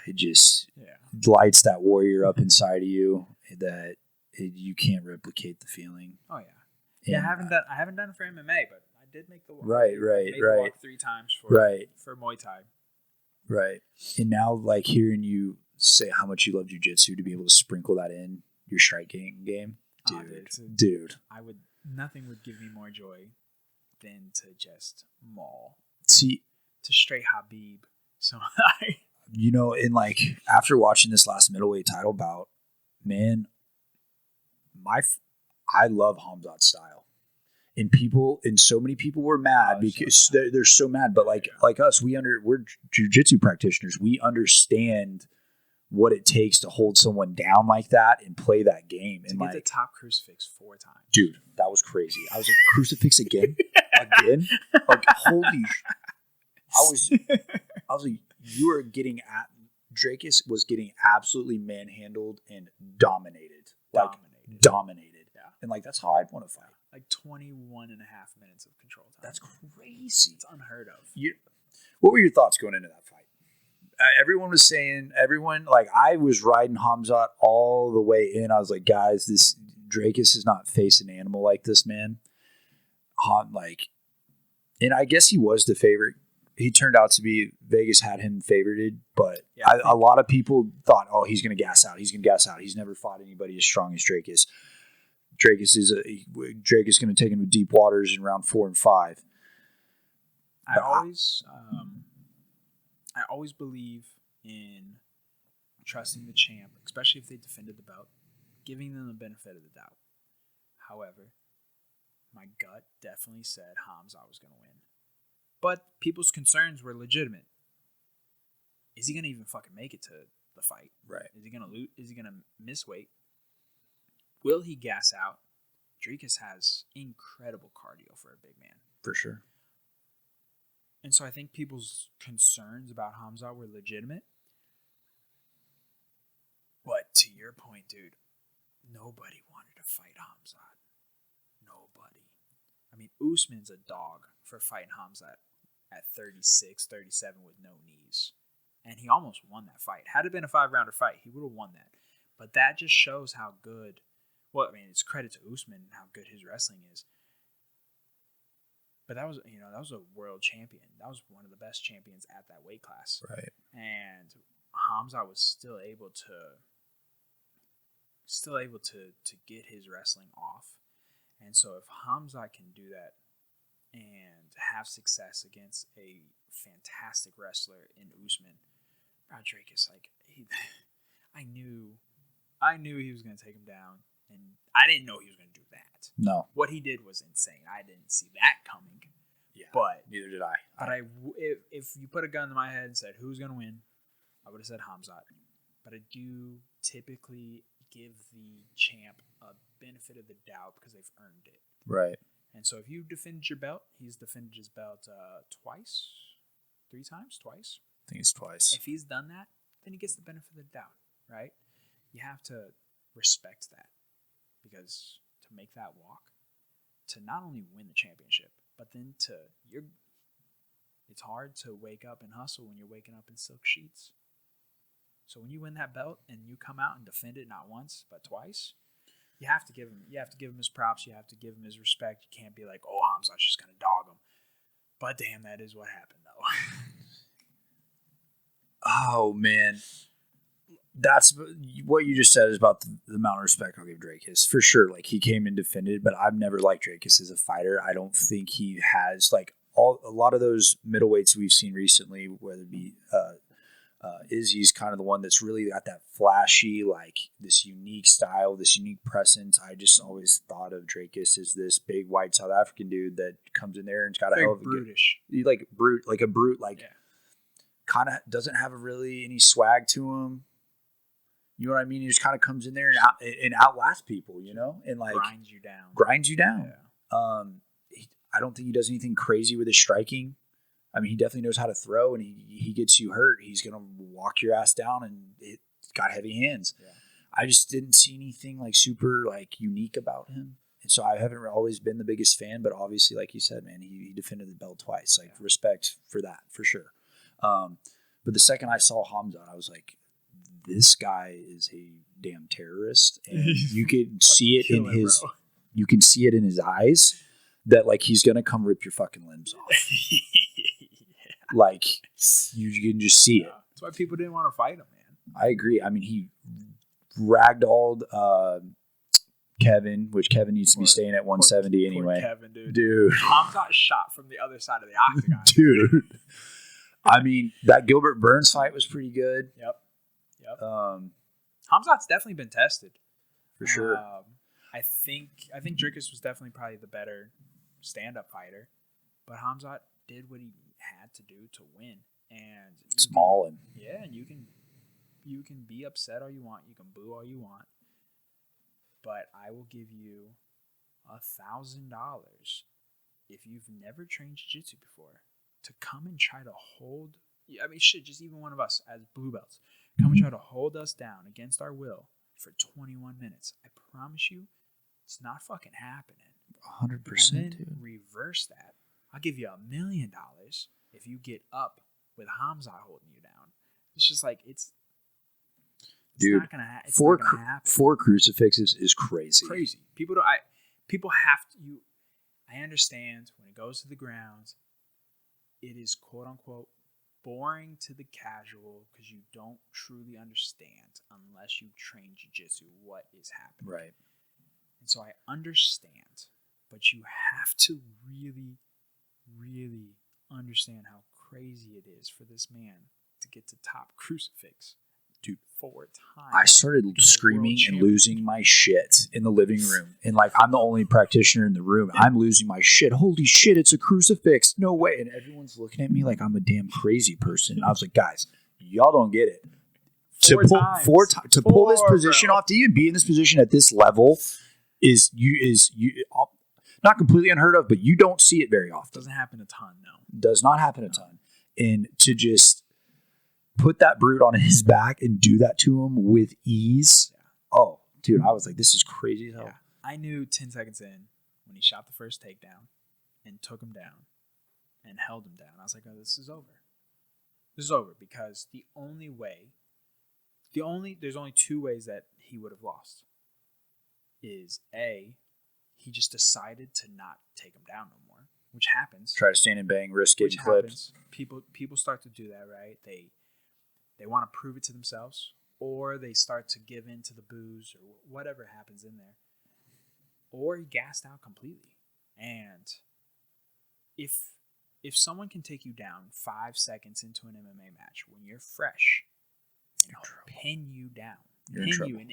S1: it just lights that warrior up inside of you that you can't replicate the feeling.
S2: Oh yeah.
S1: And,
S2: I haven't done it for MMA, but I did make the walk.
S1: Right.
S2: The walk 3 times for Muay Thai.
S1: Right. And now, like, hearing you say how much you love jiu-jitsu, to be able to sprinkle that in your striking game, dude.
S2: Nothing would give me more joy than to just maul.
S1: See,
S2: to straight Habib. So
S1: and like after watching this last middleweight title bout, man, I love Hamzat's style. And so many people were mad because they're so mad. But like us, we're jiu-jitsu practitioners. We understand what it takes to hold someone down like that and play that game.
S2: To get the top crucifix 4 times.
S1: Dude, that was crazy. I was like, crucifix again? Again? Like, holy I was like, you are getting Drakus was getting absolutely manhandled and dominated. Dominated.
S2: Yeah.
S1: And like, that's how I'd want to fight.
S2: Like 21 and a half minutes of control time.
S1: That's crazy.
S2: It's unheard of.
S1: What were your thoughts going into that fight? Everyone was saying, like, I was riding Hamzat all the way in. I was like, guys, this Drakus is not face an animal like this, man. And I guess he was the favorite. He turned out to be, Vegas had him favorited, but a lot of people thought, oh, he's going to gas out. He's never fought anybody as strong as Drakus. Drakus is going to take him to deep waters in round 4 and 5.
S2: I always believe in trusting the champ, especially if they defended the belt, giving them the benefit of the doubt. However, my gut definitely said Hamza was going to win. But people's concerns were legitimate. Is he going to even fucking make it to the fight?
S1: Right.
S2: Is he going to lose? Is he going to miss weight? Will he gas out? Drakus has incredible cardio for a big man.
S1: For sure.
S2: And so I think people's concerns about Hamzat were legitimate. But to your point, dude, nobody wanted to fight Hamzat. Nobody. I mean, Usman's a dog for fighting Hamzat at 36, 37 with no knees. And he almost won that fight. Had it been a 5-rounder fight, he would have won that. But that just shows how good, well, I mean, it's credit to Usman and how good his wrestling is. But that was a world champion. That was one of the best champions at that weight class.
S1: Right.
S2: And Hamzat was still able to get his wrestling off. And so if Hamzat can do that and have success against a fantastic wrestler in Usman, Broderick is like, I knew he was going to take him down, and I didn't know he was going to do that.
S1: No.
S2: What he did was insane. I didn't see that coming.
S1: Yeah.
S2: But
S1: neither did I.
S2: But if you put a gun to my head and said who's going to win, I would have said Hamzat. But I do typically give the champ a benefit of the doubt because they've earned it.
S1: Right.
S2: And so if you defend your belt, he's defended his belt twice. I think it's twice. If he's done that, then he gets the benefit of the doubt, right? You have to respect that, because to make that walk, to not only win the championship, but then it's hard to wake up and hustle when you're waking up in silk sheets. So when you win that belt and you come out and defend it not once but twice, you have to give him his props. You have to give him his respect. You can't be like, oh, Hamzat's just gonna dog him. But damn, that is what happened though.
S1: Oh man, that's what you just said is about the amount of respect I'll give Drakus for sure. Like, he came and defended, but I've never liked Drakus as a fighter. I don't think he has like a lot of those middleweights we've seen recently, whether it be Izzy's kind of the one that's really got that flashy, like this unique style, this unique presence. I just always thought of Drakus as this big white South African dude that comes in there and's got a hell of a
S2: brutish,
S1: like a brute, kind of doesn't have really any swag to him. You know what I mean? He just kind of comes in there and outlasts people, you know, and like
S2: grinds you down.
S1: Yeah. I don't think he does anything crazy with his striking. I mean, he definitely knows how to throw, and he gets you hurt, he's going to walk your ass down, and it's got heavy hands. Yeah. I just didn't see anything like super like unique about him. And so I haven't always been the biggest fan, but obviously, like you said, man, he defended the belt twice. Like, respect for that, for sure. But the second I saw Hamzat, I was like, this guy is a damn terrorist, and you can see it in his, you can see it in his eyes that like he's gonna come rip your fucking limbs off. Like, you can just see it.
S2: That's why people didn't want to fight him, man.
S1: I agree. I mean, he ragdolled Kevin, which Kevin needs to be staying at 170 anyway.
S2: Kevin,
S1: dude.
S2: Hamzat shot from the other side of the octagon.
S1: Dude. I mean, that Gilbert Burns fight was pretty good.
S2: Yep. Hamzat's definitely been tested.
S1: For sure.
S2: I think Drakus was definitely probably the better stand-up fighter, but Hamzat did what he had to do to win. And and you can be upset all you want, you can boo all you want, but I will give you $1,000 if you've never trained jiu-jitsu before to come and try to hold. I mean, shit, just even one of us as blue belts come and try to hold us down against our will for 21 minutes. I promise you, it's not fucking happening.
S1: 100%.
S2: And then reverse that. I'll give you $1 million if you get up with Hamzat holding you down. It's just like it's
S1: dude.
S2: Not gonna happen.
S1: Four crucifixes is crazy.
S2: Crazy. People have to. I understand when it goes to the ground, it is quote unquote boring to the casual because you don't truly understand unless you train jiu-jitsu what is happening.
S1: Right.
S2: And so I understand, but you have to really, really understand how crazy it is for this man to get to top crucifix. Dude, 4 times.
S1: I started screaming and losing my shit in the living room. And like, I'm the only practitioner in the room. I'm losing my shit. Holy shit, it's a crucifix. No way. And everyone's looking at me like I'm a damn crazy person. And I was like, guys, y'all don't get it. To pull this position off, to even be in this position at this level is not completely unheard of, but you don't see it very often.
S2: Doesn't happen a ton, no.
S1: Does not happen a ton. And to just put that brute on his back and do that to him with ease.
S2: Yeah.
S1: Oh, dude, I was like, this is crazy as hell.
S2: Yeah. I knew 10 seconds in when he shot the first takedown and took him down and held him down. I was like, oh, this is over. This is over because there's only two ways that he would have lost. Is A, he just decided to not take him down no more, which happens.
S1: Try to stand and bang, risk
S2: Which
S1: getting clipped.
S2: happens. People start to do that, right? They want to prove it to themselves, or they start to give in to the booze or whatever happens in there, or he gassed out completely. And if someone can take you down 5 seconds into an MMA match when you're fresh and pin you down,
S1: You're in trouble.
S2: in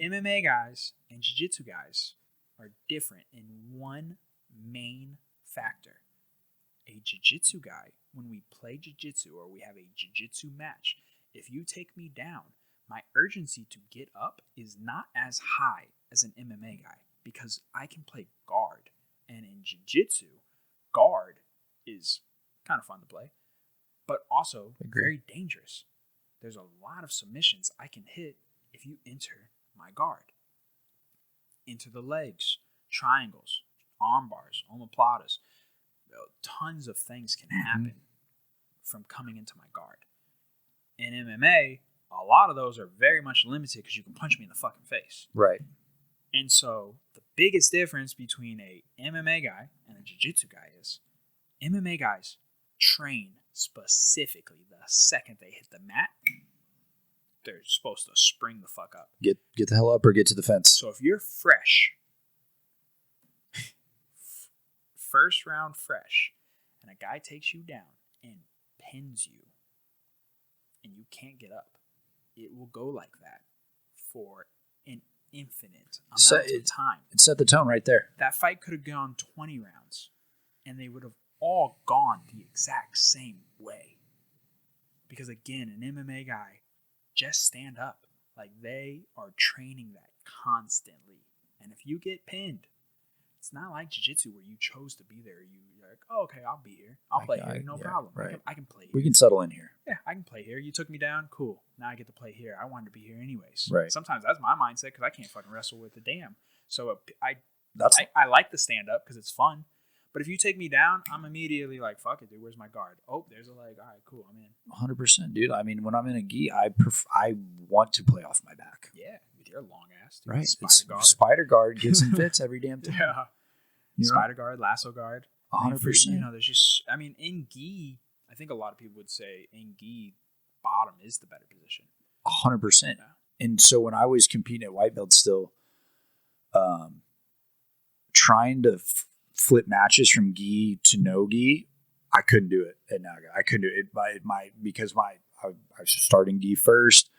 S2: MMA guys and jiu-jitsu guys are different in one main factor. A jiu-jitsu guy, when we play jiu-jitsu or we have a jiu-jitsu match, if you take me down, my urgency to get up is not as high as an MMA guy because I can play guard. And in jiu-jitsu, guard is kind of fun to play, but also very dangerous. There's a lot of submissions I can hit if you enter my guard. Into the legs, triangles, arm bars, omoplatas. Tons of things can happen from coming into my guard. In MMA, a lot of those are very much limited because you can punch me in the fucking face.
S1: Right.
S2: And so the biggest difference between a MMA guy and a jiu-jitsu guy is MMA guys train specifically the second they hit the mat. They're supposed to spring the fuck up.
S1: Get the hell up or get to the fence.
S2: So if you're fresh, first round fresh, and a guy takes you down and pins you, and you can't get up, it will go like that for an infinite amount of time.
S1: It set the tone right there.
S2: That fight could have gone 20 rounds, and they would have all gone the exact same way. Because again, an MMA guy, just stand up. Like, they are training that constantly. And if you get pinned, it's not like jiu-jitsu where you chose to be there. You're like, oh, okay, I'll be here. I'll play here. No problem.
S1: Right.
S2: I can play here.
S1: We can settle in here.
S2: Yeah, I can play here. You took me down. Cool. Now I get to play here. I wanted to be here anyways.
S1: Right.
S2: Sometimes that's my mindset because I can't fucking wrestle with a damn. So I like the stand-up because it's fun. But if you take me down, I'm immediately like, fuck it, dude. Where's my guard? Oh, there's a leg. All right, cool. I'm in.
S1: 100%, dude. I mean, when I'm in a gi, I want to play off my back.
S2: Yeah, with your long ass. Dude.
S1: Right.
S2: Spider guard
S1: gets and fits every damn time.
S2: Yeah.
S1: You know?
S2: Spider guard, lasso guard.
S1: 100%.
S2: You know, there's just, I mean, in gi, I think a lot of people would say in gi, bottom is the better position.
S1: 100%.
S2: Yeah.
S1: And so when I was competing at white belt still, trying to flip matches from gi to no gi, I couldn't do it at Naga. I couldn't do it because I was starting gi first.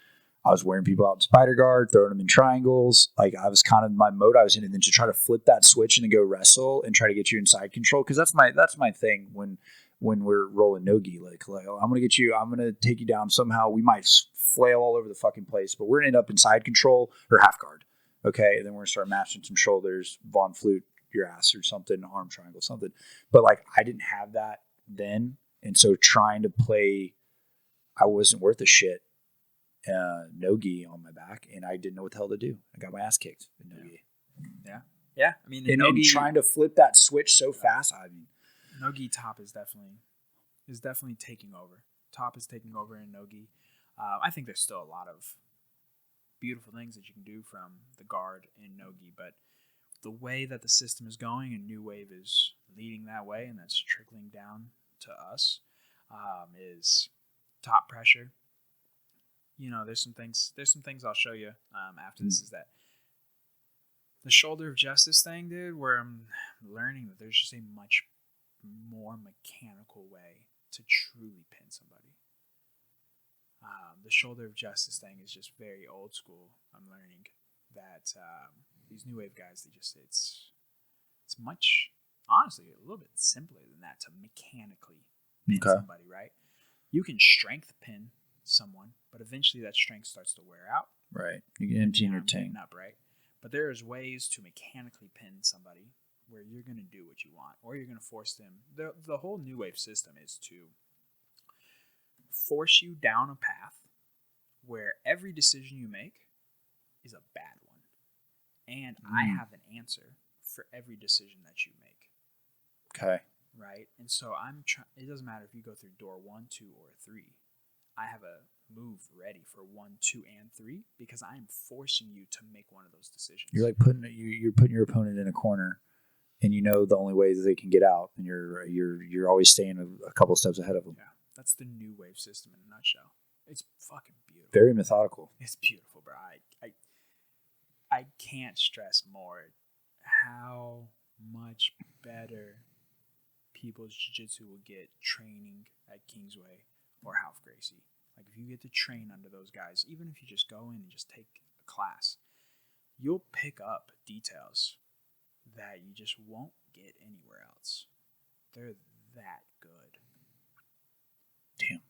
S1: I was wearing people out in spider guard, throwing them in triangles. Like, I was kind of my mode I was in, and then to try to flip that switch and then go wrestle and try to get you in side control, because that's my thing when we're rolling no gi. Like I'm gonna take you down somehow. We might flail all over the fucking place, but we're gonna end up in side control or half guard. Okay, and then we're gonna start mashing some shoulders, Von Flute your ass or something, arm triangle, something. But like, I didn't have that then, and so trying to play, I wasn't worth a shit. No gi on my back, and I didn't know what the hell to do. I got my ass kicked in no gi.
S2: Yeah. I mean,
S1: and trying to flip that switch so fast. I mean,
S2: no gi top is definitely taking over. Top is taking over in no gi. I think there's still a lot of beautiful things that you can do from the guard in no gi, but the way that the system is going, and New Wave is leading that way, and that's trickling down to us, is top pressure. You know, there's some things I'll show you after this, is that the shoulder of justice thing, dude, where I'm learning that there's just a much more mechanical way to truly pin somebody. The shoulder of justice thing is just very old school. I'm learning that these new wave guys, it's much, honestly, a little bit simpler than that to mechanically pin somebody, right? You can strength pin someone, but eventually that strength starts to wear out.
S1: Right. You get empty in your tank.
S2: Up, right? But there is ways to mechanically pin somebody where you're going to do what you want, or you're going to force them. The whole New Wave system is to force you down a path where every decision you make is a bad one. And I have an answer for every decision that you make.
S1: Okay.
S2: Right? And so it doesn't matter if you go through door 1, 2, or 3. I have a move ready for 1, 2, and 3 because I am forcing you to make one of those decisions.
S1: You're like putting your opponent in a corner, and you know the only way that they can get out, and you're always staying a couple steps ahead of them.
S2: Yeah, that's the New Wave system in a nutshell. It's fucking beautiful.
S1: Very methodical.
S2: It's beautiful, bro. I can't stress more how much better people's jiu-jitsu will get training at Kingsway or Half Gracie. Like if you get to train under those guys, even if you just go in and just take a class, you'll pick up details that you just won't get anywhere else. They're that good.
S1: Damn.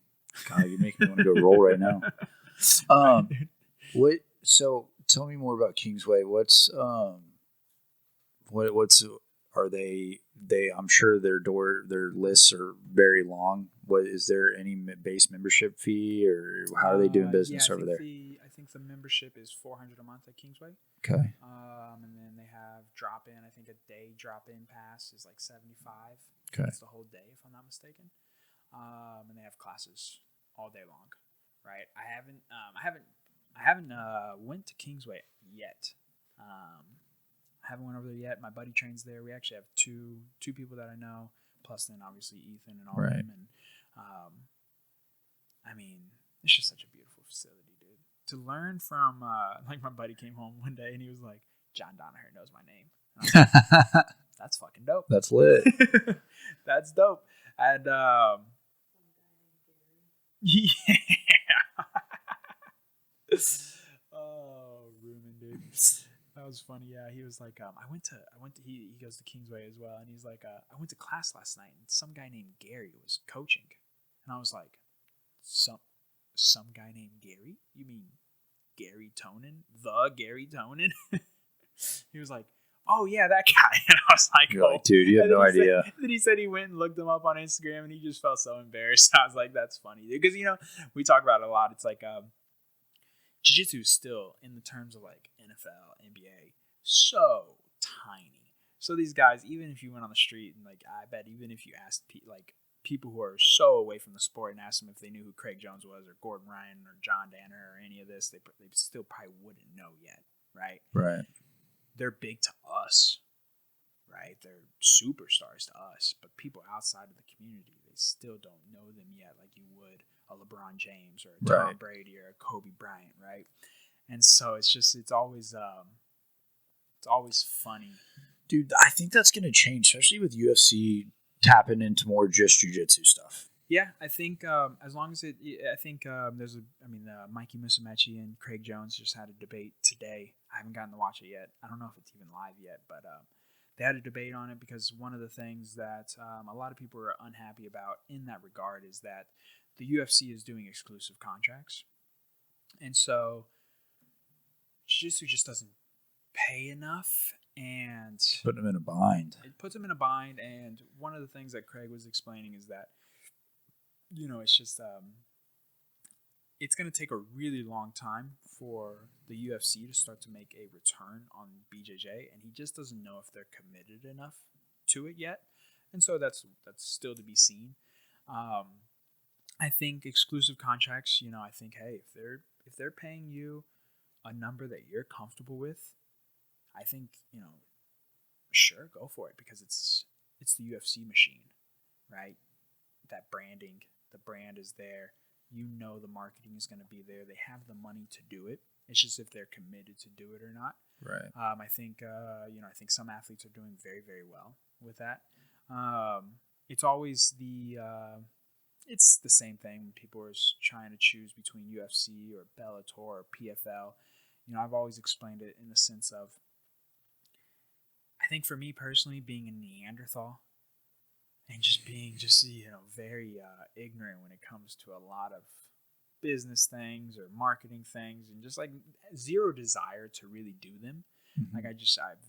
S1: God, you're making me want to go roll right now. So tell me more about Kingsway. What's are they I'm sure their lists are very long. What is there any base membership fee, or how are they doing business over there?
S2: I think the membership is $400 a month at Kingsway.
S1: Okay.
S2: And then they have drop in. I think a day drop in pass is like $75.
S1: Okay.
S2: It's the whole day if I'm not mistaken. And they have classes all day long. Right. I haven't went to Kingsway yet. I haven't went over there yet. My buddy trains there. We actually have two people that I know, plus then obviously Ethan and all of them. And I mean, it's just such a beautiful facility, dude. To learn from, like my buddy came home one day and he was like, John Donaher knows my name. And I was like, that's fucking dope.
S1: That's lit.
S2: That's dope. And yeah. Oh, Rumen, dude. That was funny. Yeah, he was like, he goes to Kingsway as well, and he's like, I went to class last night, and some guy named Gary was coaching, and I was like, some guy named Gary? You mean Gary Tonin? The Gary Tonin? He was like, oh yeah, that guy. And I was like,
S1: you're like, dude, you have no idea.
S2: Then he said he went and looked him up on Instagram, and he just felt so embarrassed. I was like, that's funny, because we talk about it a lot. It's like jiu-jitsu is still, in the terms of like NFL, NBA, so tiny. So these guys, even if you went on the street and like, I bet even if you asked people who are so away from the sport and asked them if they knew who Craig Jones was or Gordon Ryan or John Danner or any of this, they still probably wouldn't know yet, right?
S1: Right.
S2: They're big to us, right? They're superstars to us, but people outside of the community, they still don't know them yet like you would a LeBron James or a Tom Brady or a Kobe Bryant, right? And so it's always funny.
S1: Dude, I think that's going to change, especially with UFC tapping into more just jiu-jitsu stuff.
S2: Yeah, I think as long as Mikey Musumeci and Craig Jones just had a debate today. I haven't gotten to watch it yet. I don't know if it's even live yet, but they had a debate on it because one of the things that a lot of people are unhappy about in that regard is that the UFC is doing exclusive contracts. And so jiu-jitsu just doesn't pay enough, and
S1: putting them in a bind.
S2: It puts them in a bind. And one of the things that Craig was explaining is that, it's just it's going to take a really long time for the UFC to start to make a return on BJJ, and he just doesn't know if they're committed enough to it yet. And so that's still to be seen. I think exclusive contracts, I think, hey, if they're paying you a number that you're comfortable with, I think, sure, go for it, because it's the UFC machine, right? That branding, the brand is there. The marketing is going to be there. They have the money to do it. It's just if they're committed to do it or not.
S1: Right.
S2: I think I think some athletes are doing very, very well with that. It's always it's the same thing when people are trying to choose between UFC or Bellator or PFL. I've always explained it in the sense of, I think for me personally, being a Neanderthal and just being very ignorant when it comes to a lot of business things or marketing things, and just like zero desire to really do them. Like I'm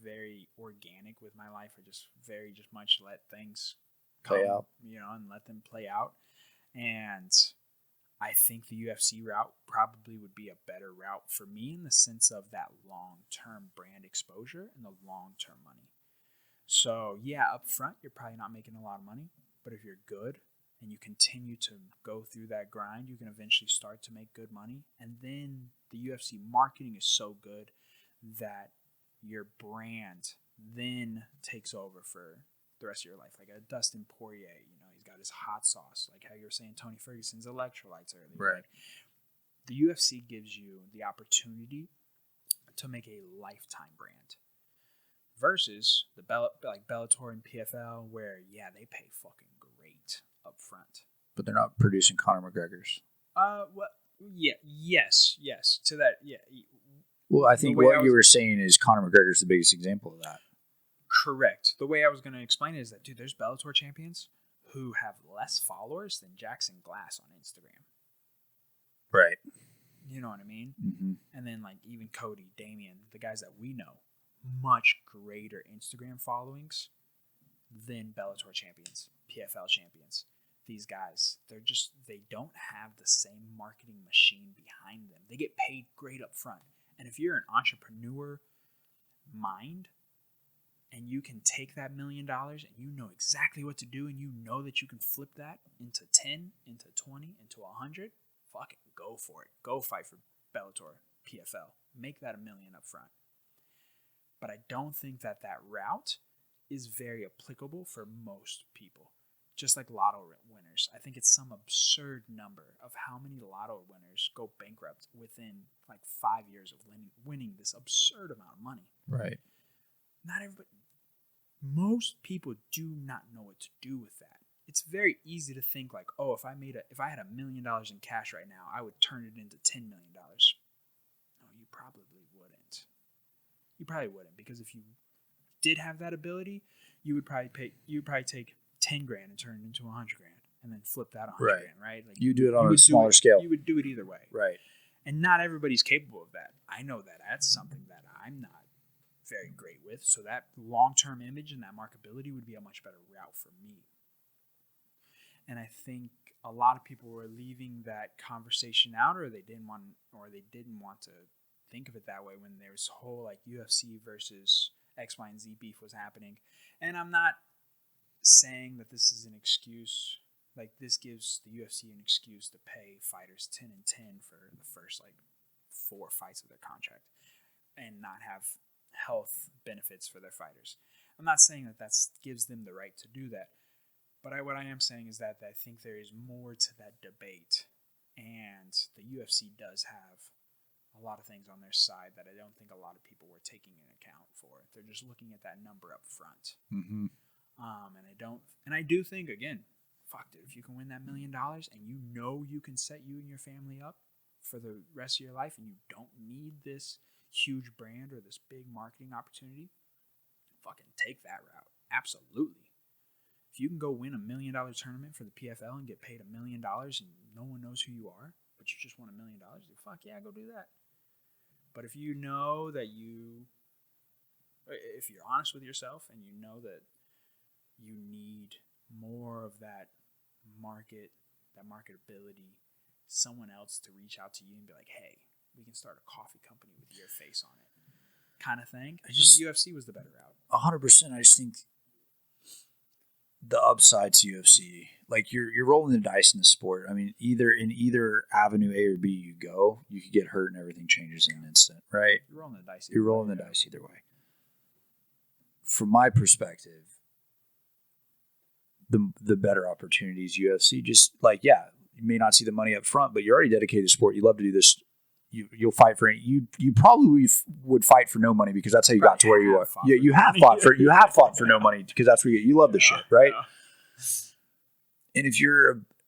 S2: very organic with my life. I just much let things
S1: Play out.
S2: And let them play out. And I think the UFC route probably would be a better route for me in the sense of that long-term brand exposure and the long-term money. So yeah, up front, you're probably not making a lot of money, but if you're good and you continue to go through that grind, you can eventually start to make good money. And then the UFC marketing is so good that your brand then takes over for the rest of your life. Like a Dustin Poirier, he's got his hot sauce, like how you were saying Tony Ferguson's electrolytes earlier.
S1: Right.
S2: Like, the UFC gives you the opportunity to make a lifetime brand versus the Bellator and PFL, where they pay fucking great up front.
S1: But they're not producing Conor McGregor's.
S2: Yes, to that, yeah.
S1: Well, I think what you were saying is Conor McGregor's the biggest example of that.
S2: Correct. The way I was going to explain it is that, dude, there's Bellator champions who have less followers than Jackson Glass on Instagram.
S1: Right.
S2: You know what I mean?
S1: Mm-hmm.
S2: And then, like, even Cody, Damian, the guys that we know, much greater Instagram followings than Bellator champions, PFL champions. These guys, they don't have the same marketing machine behind them. They get paid great up front. And if you're an entrepreneur mind and you can take that $1 million and you know exactly what to do and you know that you can flip that into 10, into 20, into 100, fucking go for it. Go fight for Bellator, PFL. Make that $1 million up front. But I don't think that route is very applicable for most people. Just like lotto winners. I think it's some absurd number of how many lotto winners go bankrupt within like 5 years of winning this absurd amount of money.
S1: Right.
S2: Not everybody. Most people do not know what to do with that. It's very easy to think like, oh, if I had $1 million in cash right now, I would turn it into $10 million. No, you probably wouldn't. You probably wouldn't, because if you did have that ability, you would probably take $10,000 and turn it into $100,000 and then flip that $100,000, right? Like,
S1: you do it on a smaller scale.
S2: You would do it either way.
S1: Right.
S2: And not everybody's capable of that. I know that that's something that I'm not very great with. So that long-term image and that marketability would be a much better route for me. And I think a lot of people were leaving that conversation out, or they didn't want to think of it that way when there was whole like UFC versus X, Y, and Z beef was happening. And I'm not saying that this is an excuse. Like, this gives the UFC an excuse to pay fighters 10 and 10 for the first like 4 fights of their contract and not have health benefits for their fighters. I'm not saying that gives them the right to do that. But what I am saying is that I think there is more to that debate, and the UFC does have a lot of things on their side that I don't think a lot of people were taking into account for. They're just looking at that number up front.
S1: Mm-hmm.
S2: And I do think, again, fuck it, if you can win that $1 million and you know you can set you and your family up for the rest of your life and you don't need this huge brand or this big marketing opportunity, fucking take that route. Absolutely. If you can go win $1 million tournament for the PFL and get paid $1 million and no one knows who you are, but you just won $1 million, fuck yeah, go do that. But if you know that if you're honest with yourself and you know that you need more of that marketability, someone else to reach out to you and be like, hey, we can start a coffee company with your face on it, kind of thing. The UFC was the better route.
S1: 100%. I just think the upside to UFC, like you're rolling the dice in the sport. I mean, either avenue A or B you go, you could get hurt and everything changes in an instant, right?
S2: You're rolling the dice.
S1: You're rolling the dice either way. From my perspective, the better opportunities UFC, just like, yeah, you may not see the money up front, but you're already dedicated to sport. You love to do this. You'll fight for it. You probably would fight for no money because that's how you got to where you are. Yeah, you have fought for no money because that's where you love the shit, right? Yeah.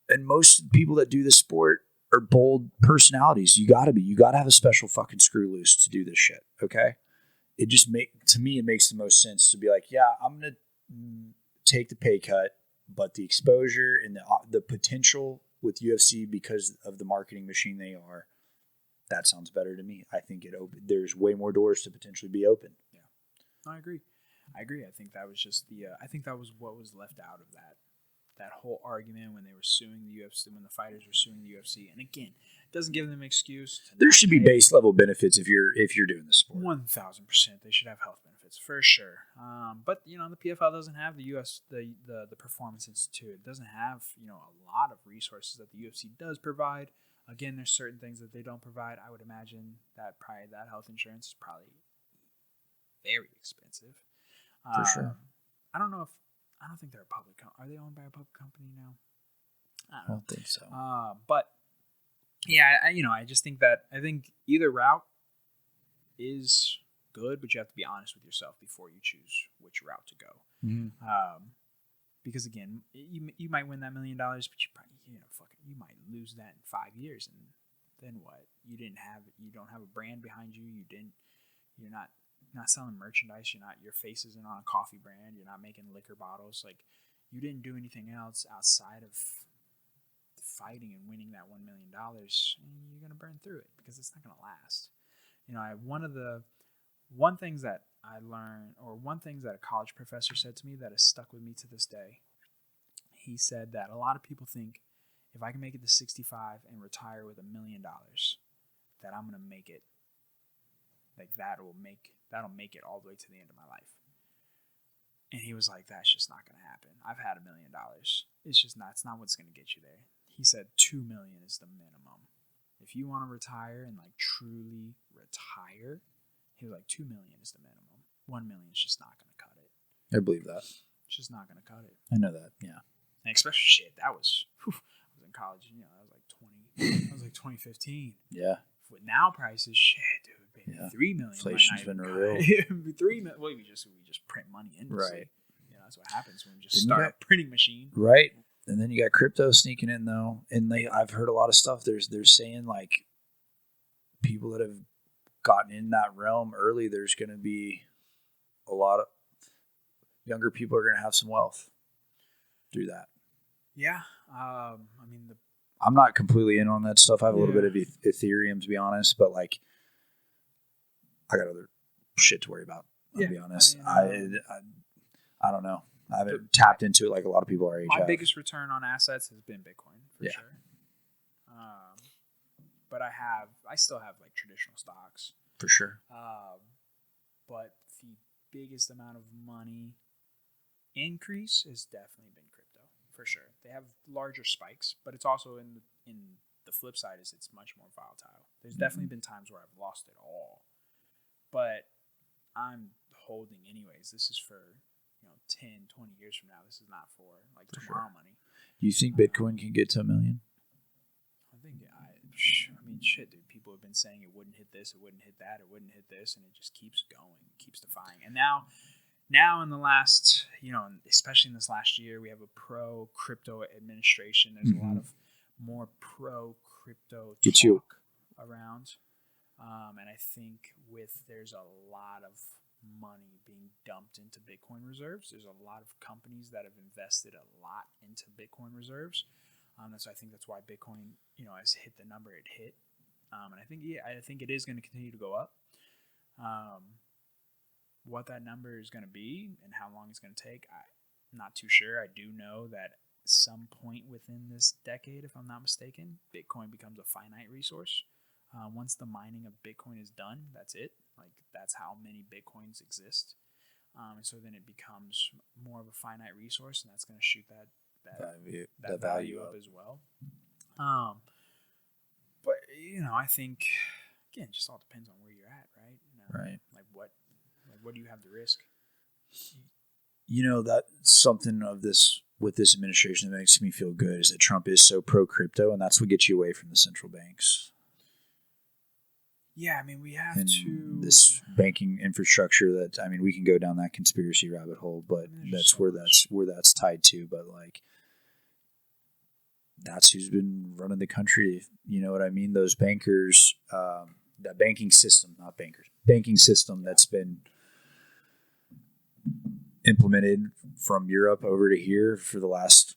S1: And most people that do this sport are bold personalities. You got to have a special fucking screw loose to do this shit. Okay. It makes the most sense to be like, yeah, I'm going to take the pay cut, but the exposure and the potential with UFC because of the marketing machine they are, that sounds better to me. I think there's way more doors to potentially be open
S2: I agree. I think that was just I think that was what was left out of that whole argument when they were suing the UFC, when the fighters were suing the UFC. And again, it doesn't give them an excuse.
S1: There should be base level benefits if you're doing the sport.
S2: 1,000%, they should have health benefits for sure. But the PFL doesn't have the Performance Institute. It doesn't have a lot of resources that the UFC does provide. Again, there's certain things that they don't provide. I would imagine that probably that health insurance is probably very expensive.
S1: For sure.
S2: I don't think they're a public company. Are they owned by a public company now?
S1: I don't think so.
S2: But yeah, I just think I think either route is good, but you have to be honest with yourself before you choose which route to go.
S1: Mm-hmm.
S2: Because again, you might win that $1 million, but you probably you might lose that in 5 years, and then what? You don't have a brand behind you. You're not selling merchandise. Your face isn't on a coffee brand. You're not making liquor bottles. Like, you didn't do anything else outside of fighting and winning that $1 million. And you're gonna burn through it because it's not gonna last. One things that I learned, or one thing that a college professor said to me that has stuck with me to this day. He said that a lot of people think if I can make it to 65 and retire with $1 million, that I'm gonna make it. Like that'll make it all the way to the end of my life. And he was like, that's just not going to happen. I've had $1 million. It's not what's going to get you there. He said 2 million is the minimum. If you want to retire and like truly retire, he was like 2 million is the minimum. 1 million is just not going to cut it.
S1: I believe that.
S2: It's just not going to cut it.
S1: I know that. Yeah.
S2: And especially I was in college, that was like 2015.
S1: Yeah.
S2: With now prices, dude.
S1: Yeah.
S2: 3 million.
S1: Inflation's been real.
S2: 3 million. Well, we just print money endlessly.
S1: Right.
S2: That's what happens when we just start a printing machine.
S1: Right. And then you got crypto sneaking in though, and I've heard a lot of stuff. They're saying like people that have gotten in that realm early, there's going to be a lot of younger people are going to have some wealth through that.
S2: Yeah.
S1: I'm not completely in on that stuff. I have a little bit of Ethereum, to be honest, but like, I got other shit to worry about. I'll be honest. I don't know. I haven't tapped into it like a lot of people our age.
S2: My biggest return on assets has been Bitcoin for sure. But I still have like traditional stocks
S1: for sure.
S2: But the biggest amount of money increase has definitely been crypto for sure. They have larger spikes, but it's also in the flip side is it's much more volatile. There's definitely been times where I've lost it all. But I'm holding anyways. This is for 10, 20 years from now. This is not for like tomorrow money.
S1: Do you think Bitcoin can get to 1 million?
S2: I think shit, dude. People have been saying it wouldn't hit this, it wouldn't hit that, it wouldn't hit this, and it just keeps going, keeps defying. And now in the last, especially in this last year, we have a pro crypto administration. There's a lot of more pro crypto talk around. And I think there's a lot of money being dumped into Bitcoin reserves. There's a lot of companies that have invested a lot into Bitcoin reserves. So I think that's why Bitcoin, has hit the number it hit. And I think it is going to continue to go up. What that number is going to be and how long it's going to take, I'm not too sure. I do know that at some point within this decade, if I'm not mistaken, Bitcoin becomes a finite resource. Once the mining of Bitcoin is done, that's it. Like, that's how many Bitcoins exist. And so then it becomes more of a finite resource, and that's going to shoot that value up as well. But, I think, again, it just all depends on where you're at, right?
S1: Right.
S2: Like, what do you have to risk?
S1: That's something with this administration that makes me feel good is that Trump is so pro-crypto, and that's what gets you away from the central banks.
S2: Yeah, we have
S1: this banking infrastructure that, we can go down that conspiracy rabbit hole, but that's where that's tied to. But like, that's who's been running the country. You know what I mean? Those bankers, that banking system that's been implemented from Europe over to here for the last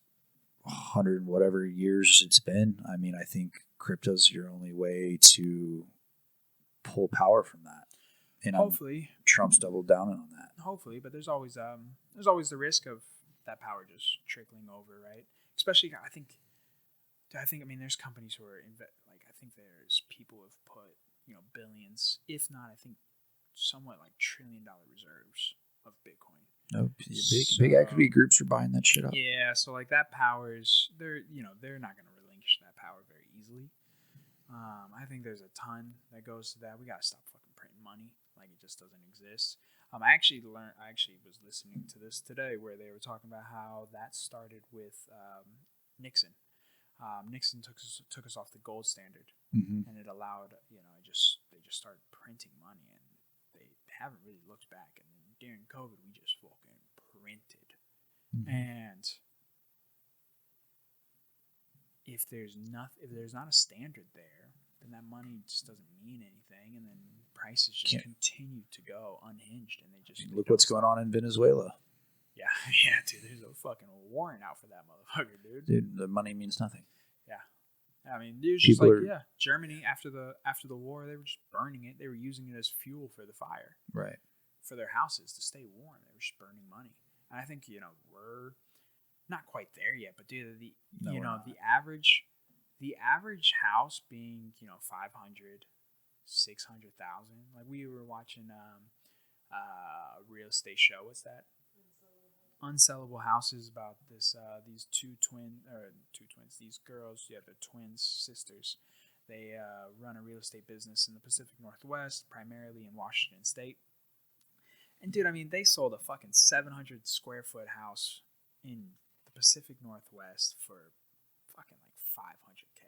S1: 100 whatever years it's been. I think crypto's your only way to pull power from that. And
S2: hopefully
S1: Trump's doubled down on that.
S2: Hopefully, but there's always the risk of that power just trickling over, right? Especially, I think, I mean, there's companies who are I think there's people who have put billions, if not, I think, somewhat like $1 trillion reserves of Bitcoin.
S1: No, big equity groups are buying that shit up.
S2: Yeah, so like that power is they're not going to relinquish that power very easily. I think there's a ton that goes to that. We got to stop fucking printing money. Like, it just doesn't exist. I actually was listening to this today where they were talking about how that started with Nixon. Nixon took us off the gold standard, and it allowed they just started printing money, and they haven't really looked back. And then during COVID, we just fucking printed, and if there's not a standard there, then that money just doesn't mean anything, and then prices just continue to go unhinged, and they just
S1: look what's going on in Venezuela.
S2: Yeah, dude. There's a fucking warrant out for that motherfucker, dude.
S1: Dude, the money means nothing.
S2: Yeah, I mean, there's just Germany after the war, they were just burning it. They were using it as fuel for the fire,
S1: right?
S2: For their houses to stay warm. They were just burning money, and I think we're not quite there yet. But dude, the average house being 500, 600,000. Like, we were watching a real estate show. What's that? Unsellable Houses, about these these girls, they're twins, sisters. They run a real estate business in the Pacific Northwest, primarily in Washington State. And dude, I mean, they sold a fucking 700 square foot house in the Pacific Northwest for fucking like $500K.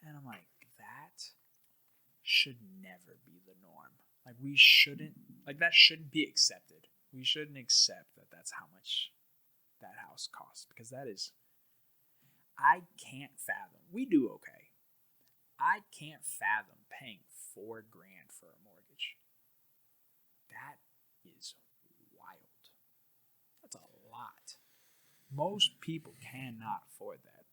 S2: And I'm like, that should never be the norm. Like, that shouldn't be accepted. We shouldn't accept that that's how much that house costs, because that is, I can't fathom. We do okay. I can't fathom paying $4,000 for a mortgage. That is wild. That's a lot. Most people cannot afford that.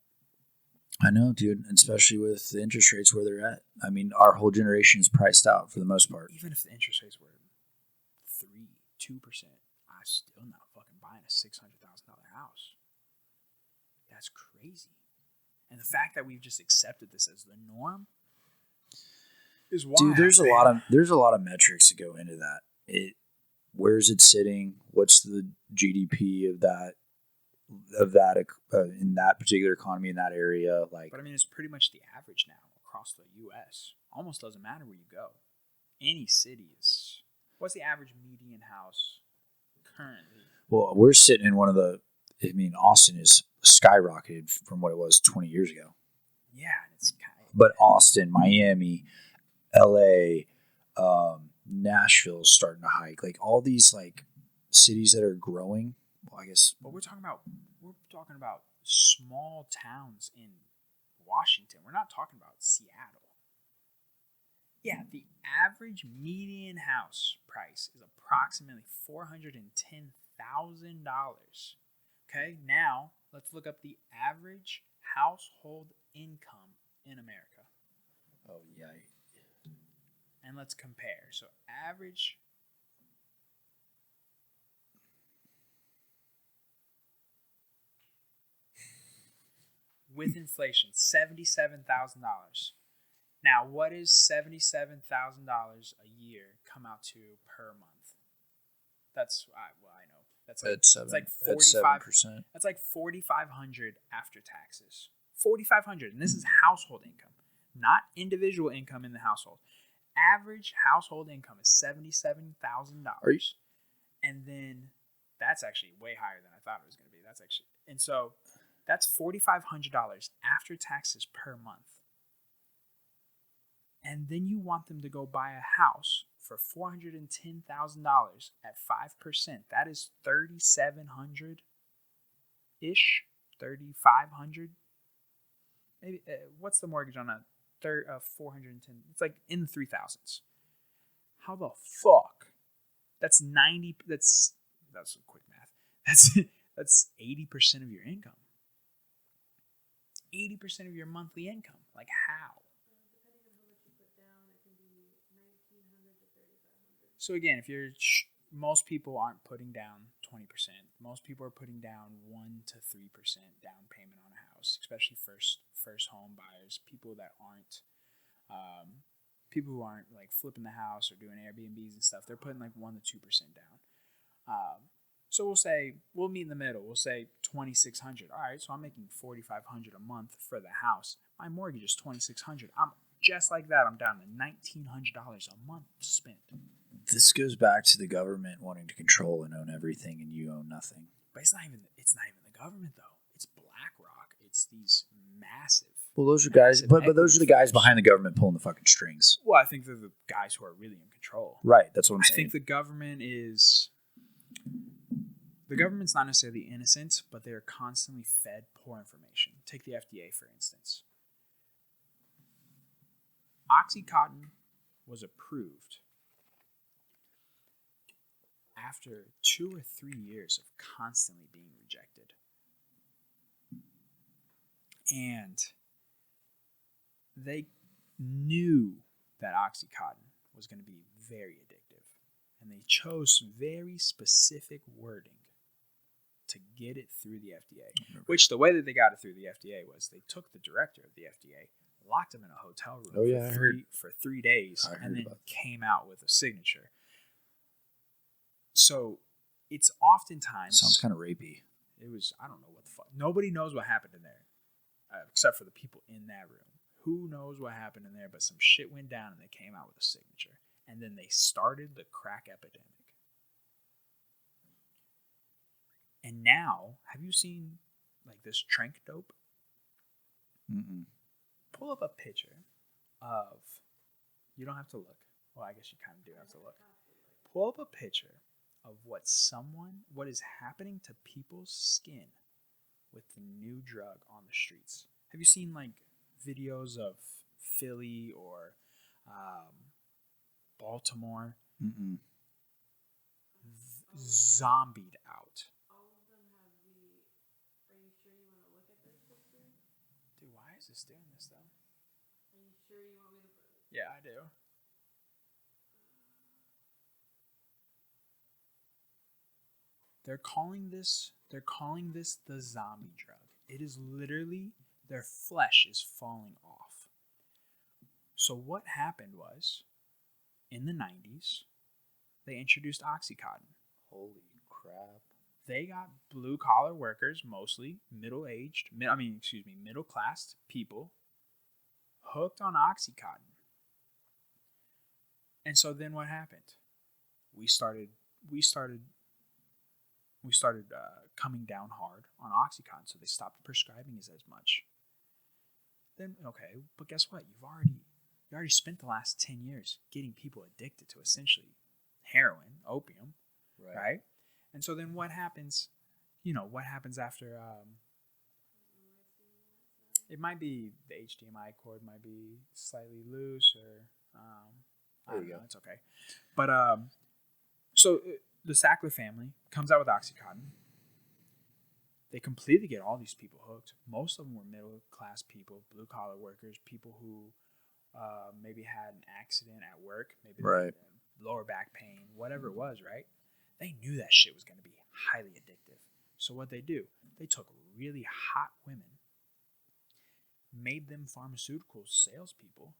S1: I know, dude, especially with the interest rates where they're at. I mean, our whole generation is priced out for the most part.
S2: Even if the interest rates were 2%, I'm still not fucking buying a $600,000 house. That's crazy. And the fact that we've just accepted this as the norm is wild.
S1: Dude, there's a lot of metrics to go into that. Where is it sitting? What's the GDP of that in that particular economy in that area? Like,
S2: but I mean, it's pretty much the average now across the U.S. Almost doesn't matter where you go. Any city is. What's the average median house currently? Well,
S1: we're sitting in one of the. I mean, Austin is skyrocketed from what it was 20 years ago.
S2: Yeah, it's kind of.
S1: But Austin, Miami, LA, Nashville is starting to hike. Like, all these like cities that are growing. Well, I guess.
S2: But we're talking about small towns in Washington. We're not talking about Seattle. Yeah, the average median house price is approximately $410,000. Okay, now let's look up the average household income in America.
S1: Oh, yeah.
S2: And let's compare. So average. With inflation, $77,000. Now, what is $77,000 a year come out to per month? That's I know. That's like 45%. That's like $4,500 after taxes. $4,500, and this is household income, not individual income in the household. Average household income is $77,000, and then that's actually way higher than I thought it was going to be. That's $4,500 after taxes per month. And then you want them to go buy a house for $410,000 at 5%. That is $3,700-ish, $3,500. Maybe what's the mortgage on a 410? It's like in the 3,000s. How the fuck? That's 90. That's some quick math. That's 80% of your income. 80% of your monthly income. Like, how?
S3: Depending on how much you put down, it can be $1,900 to $3,500.
S2: So again, if you're most people aren't putting down 20%. Most people are putting down 1 to 3% down payment on a house, especially first home buyers, people that aren't people who aren't like flipping the house or doing Airbnbs and stuff. They're putting like 1 to 2% down. So we'll meet in the middle. We'll say $2,600. All right, so I'm making $4,500 a month for the house. My mortgage is $2,600. I'm just like that. I'm down to $1,900 a month to spend.
S1: This goes back to the government wanting to control and own everything, and you own nothing.
S2: But it's not even the government though. It's BlackRock. It's these massive.
S1: Well, those are guys, but those are the guys behind the government pulling the fucking strings.
S2: Well, I think they're the guys who are really in control.
S1: Right. That's what I'm saying.
S2: I think the government is. The government's not necessarily innocent, but they're constantly fed poor information. Take the FDA, for instance. OxyContin was approved after 2 or 3 years of constantly being rejected. And they knew that OxyContin was going to be very addictive. And they chose very specific wording to get it through the FDA. Which the way that they got it through the FDA was they took the director of the FDA, locked him in a hotel room for 3 days, and then came out with a signature. So it's oftentimes...
S1: Sounds kind of rapey.
S2: It was, I don't know what the fuck. Nobody knows what happened in there, except for the people in that room. Who knows what happened in there, but some shit went down and they came out with a signature. And then they started the crack epidemic. And now, have you seen like this trank dope?
S1: Mm-mm.
S2: Pull up a picture of, you don't have to look. Well, I guess you kind of do have to look. Pull up a picture of what is happening to people's skin with the new drug on the streets. Have you seen like videos of Philly or Baltimore?
S1: Mm-mm.
S2: Zombied out.
S3: All of them have the. Are you sure you want to look at this picture?
S2: Dude, why is this doing this though?
S3: Are you sure you want me to put it?
S2: Yeah, I do. They're calling this the zombie drug. It is literally their flesh is falling off. So what happened was, in the 90s, they introduced OxyContin.
S1: Holy crap.
S2: They got blue-collar workers, mostly middle-class people, hooked on OxyContin. And so then what happened? We started coming down hard on OxyContin, so they stopped prescribing it as much. Then, okay, but guess what? You already spent the last 10 years getting people addicted to essentially heroin, opium, right? And so then what happens? What happens after? It might be the HDMI cord might be slightly loose, or I don't know. It's okay. But so the Sackler family comes out with OxyContin. They completely get all these people hooked. Most of them were middle-class people, blue-collar workers, people who maybe had an accident at work, maybe they had lower back pain, whatever it was, right? They knew that shit was going to be highly addictive. So what they do, they took really hot women, made them pharmaceutical salespeople,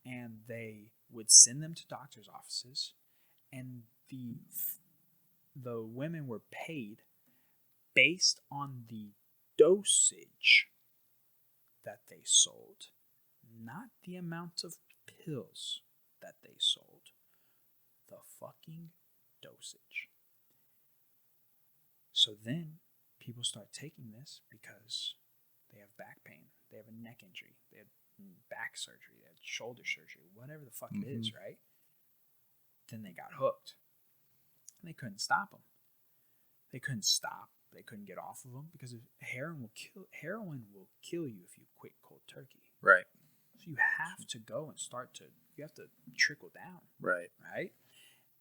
S2: and they would send them to doctors' offices, and the women were paid based on the dosage that they sold, not the amount of pills that they sold, the fucking dosage. So then people start taking this because they have back pain, they have a neck injury, they had back surgery, they had shoulder surgery, whatever the fuck it is, right? Then they got hooked. And they couldn't stop them. They couldn't get off of them because heroin will kill you if you quit cold turkey.
S1: Right.
S2: So you have to go and you have to trickle down.
S1: Right.
S2: Right?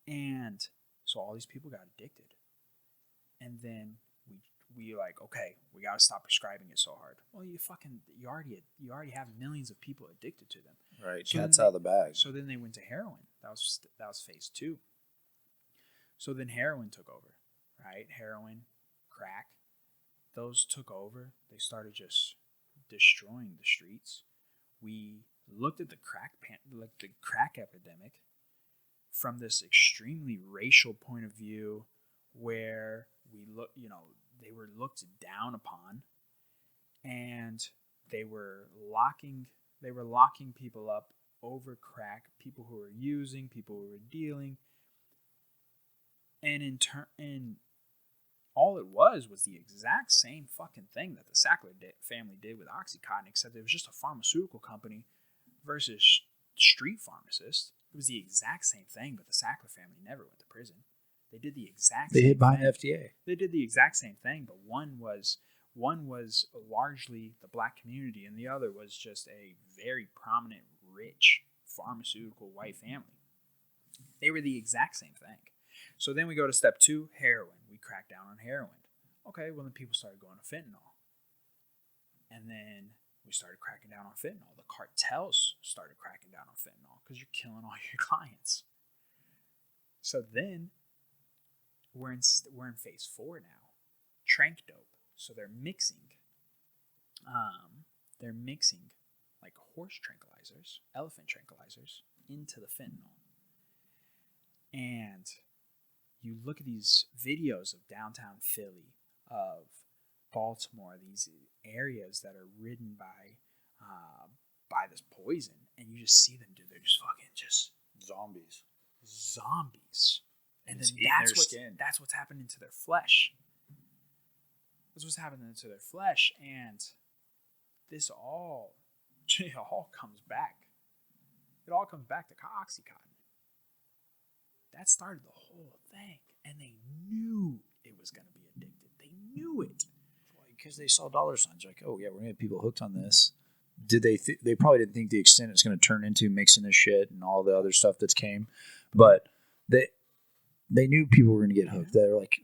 S2: And so all these people got addicted. And then we like, okay, we got to stop prescribing it so hard. Well, you already have millions of people addicted to them.
S1: Right.
S2: So
S1: Cat's out of the bag.
S2: So then they went to heroin. That was phase 2. So then heroin took over, right? Heroin, crack, those took over. They started just destroying the streets. We looked at the crack epidemic from this extremely racial point of view, where they were looked down upon, and they were locking people up over crack, people who were using, people who were dealing, and all it was the exact same fucking thing that the Sackler family did with OxyContin, except it was just a pharmaceutical company versus street pharmacists. It was the exact same thing, but the Sackler family never went to prison. They did the exact same thing. They hid behind FDA. They did the exact same thing, but one was largely the black community, and the other was just a very prominent, rich, pharmaceutical white family. They were the exact same thing. So then we go to step 2, heroin. We crack down on heroin. Okay, well then people started going to fentanyl. And then we started cracking down on fentanyl. The cartels started cracking down on fentanyl because you're killing all your clients. So then we're in phase 4 now. Trank dope. So they're mixing like horse tranquilizers, elephant tranquilizers into the fentanyl. And you look at these videos of downtown Philly, of Baltimore, these areas that are ridden by this poison, and you just see them, dude. They're just fucking just
S1: Zombies.
S2: And then that's what's happening to their flesh. That's what's happening to their flesh, and it all comes back. It all comes back to OxyContin. That started the whole thing, and they knew it was going to be addictive. They knew it.
S1: Because they saw dollar signs, like, oh yeah, we're going to have people hooked on this. Did they they probably didn't think the extent it's going to turn into mixing this shit and all the other stuff that's came, but they knew people were going to get hooked. They're like,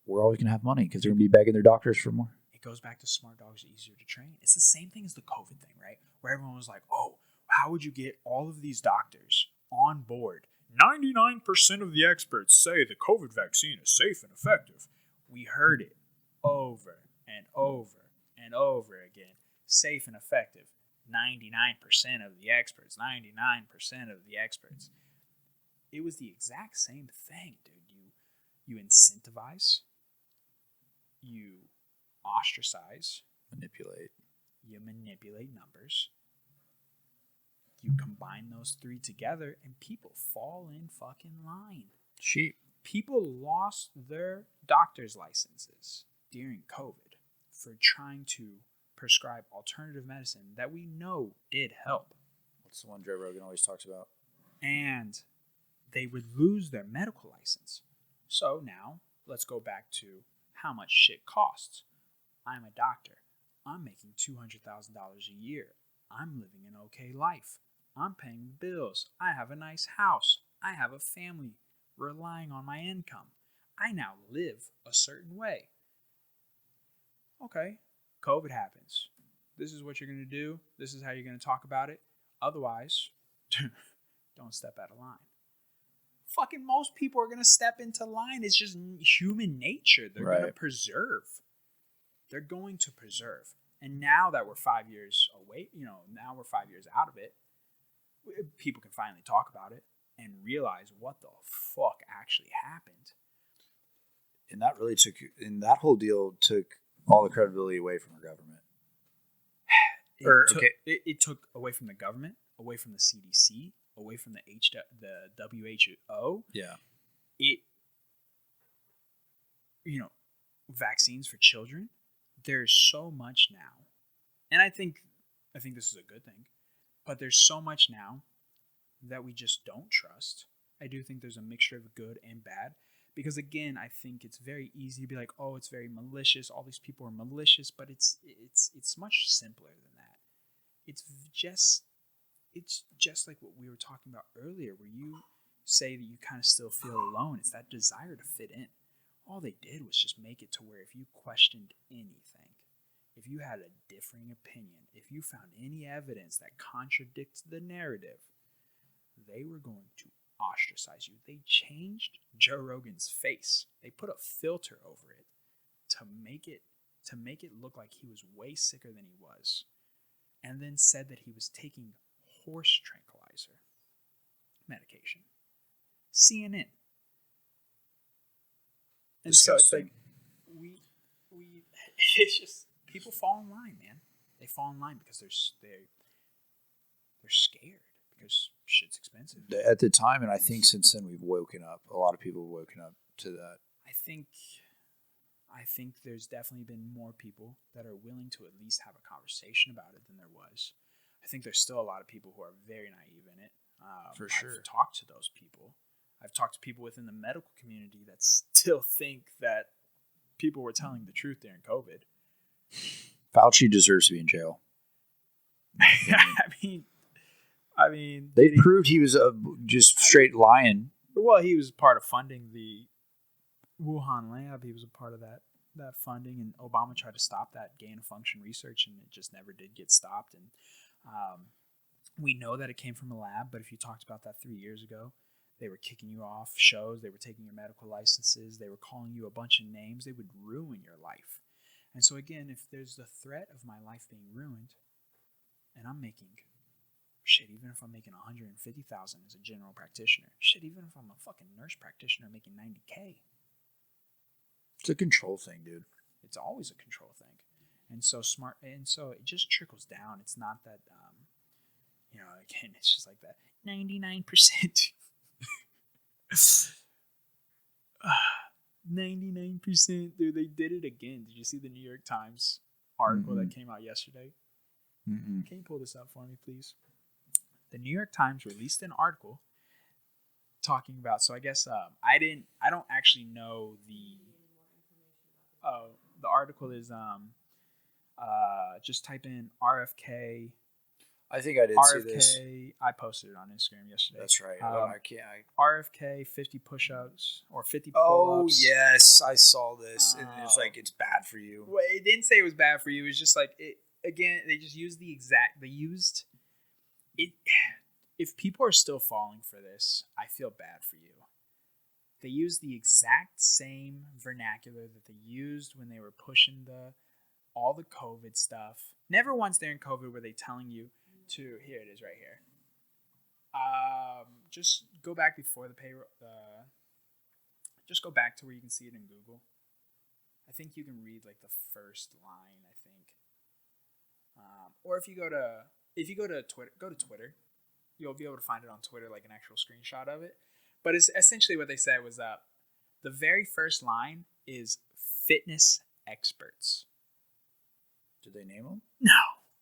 S1: we're always going to have money because they're going to be begging their doctors for more.
S2: It goes back to smart dogs are easier to train. It's the same thing as the COVID thing, right? Where everyone was like, oh, how would you get all of these doctors on board? 99% of the experts say the COVID vaccine is safe and effective. We heard it over and over and over again. Safe and effective. 99% of the experts. 99% of the experts. It was the exact same thing, dude. You incentivize. You ostracize. You manipulate numbers. You combine those 3 together, and people fall in fucking line.
S1: Sheep.
S2: People lost their doctor's licenses during COVID for trying to prescribe alternative medicine that we know did help.
S1: What's the one Joe Rogan always talks about?
S2: And they would lose their medical license. So now, let's go back to how much shit costs. I'm a doctor. I'm making $200,000 a year. I'm living an okay life. I'm paying bills. I have a nice house. I have a family relying on my income. I now live a certain way. Okay, COVID happens. This is what you're going to do. This is how you're going to talk about it. Otherwise, don't step out of line. Fucking most people are going to step into line. It's just human nature. They're going to preserve. They're going to preserve. And now that we're 5 years away, now we're 5 years out of it, people can finally talk about it and realize what the fuck actually happened.
S1: And that whole deal took all the credibility away from our government.
S2: It took away from the government, away from the CDC, away from the WHO.
S1: Yeah.
S2: Vaccines for children. There's so much now. And I think this is a good thing. But there's so much now that we just don't trust. I do think there's a mixture of good and bad. Because again, I think it's very easy to be like, oh, it's very malicious. All these people are malicious, but it's much simpler than that. It's just like what we were talking about earlier, where you say that you kind of still feel alone. It's that desire to fit in. All they did was just make it to where if you questioned anything, if you had a differing opinion, if you found any evidence that contradicts the narrative, they were going to ostracize you. They changed Joe Rogan's face. They put a filter over it to make it look like he was way sicker than he was, and then said that he was taking horse tranquilizer medication. CNN. And so it's like we it's just people fall in line, man. They fall in line because they're scared because shit's expensive.
S1: At the time, and I think since then we've woken up. A lot of people have woken up to that.
S2: I think there's definitely been more people that are willing to at least have a conversation about it than there was. I think there's still a lot of people who are very naive in it.
S1: For sure.
S2: I've talked to those people. I've talked to people within the medical community that still think that people were telling the truth during COVID.
S1: Fauci deserves to be in jail.
S2: I mean,
S1: they proved he was just straight lying.
S2: Well, he was part of funding the Wuhan lab. He was a part of that funding, and Obama tried to stop that gain of function research, and it just never did get stopped. And we know that it came from a lab, but if you talked about that 3 years ago, they were kicking you off shows, they were taking your medical licenses, they were calling you a bunch of names, they would ruin your life. And so again, if there's the threat of my life being ruined, and I'm making shit, even if I'm making $150,000 as a general practitioner, shit, even if I'm a fucking nurse practitioner making $90K.
S1: It's a control thing, dude.
S2: It's always a control thing. And so it just trickles down. It's not that, again, it's just like that 99%. 99%, dude, they did it again. Did you see the New York Times article that came out yesterday? Can you pull this up for me, please? The New York Times released an article talking about, so I guess I don't actually know the article is just type in RFK.
S1: I think I did
S2: RFK,
S1: see this.
S2: I posted it on Instagram yesterday.
S1: That's right.
S2: RFK 50 push-ups or 50 pull-ups.
S1: Oh yes, I saw this, and it's like it's bad for you.
S2: Well, it didn't say it was bad for you. It was just like it again. They just used they used it. If people are still falling for this, I feel bad for you. They used the exact same vernacular that they used when they were pushing all the COVID stuff. Never once during COVID were they telling you to, here it is right here. Just go back before the payroll. Just go back to where you can see it in Google. I think you can read like the first line, I think. Or if you go to Twitter, you'll be able to find it on Twitter, like an actual screenshot of it. But it's essentially what they said was the very first line is fitness experts.
S1: Did they name them?
S2: No,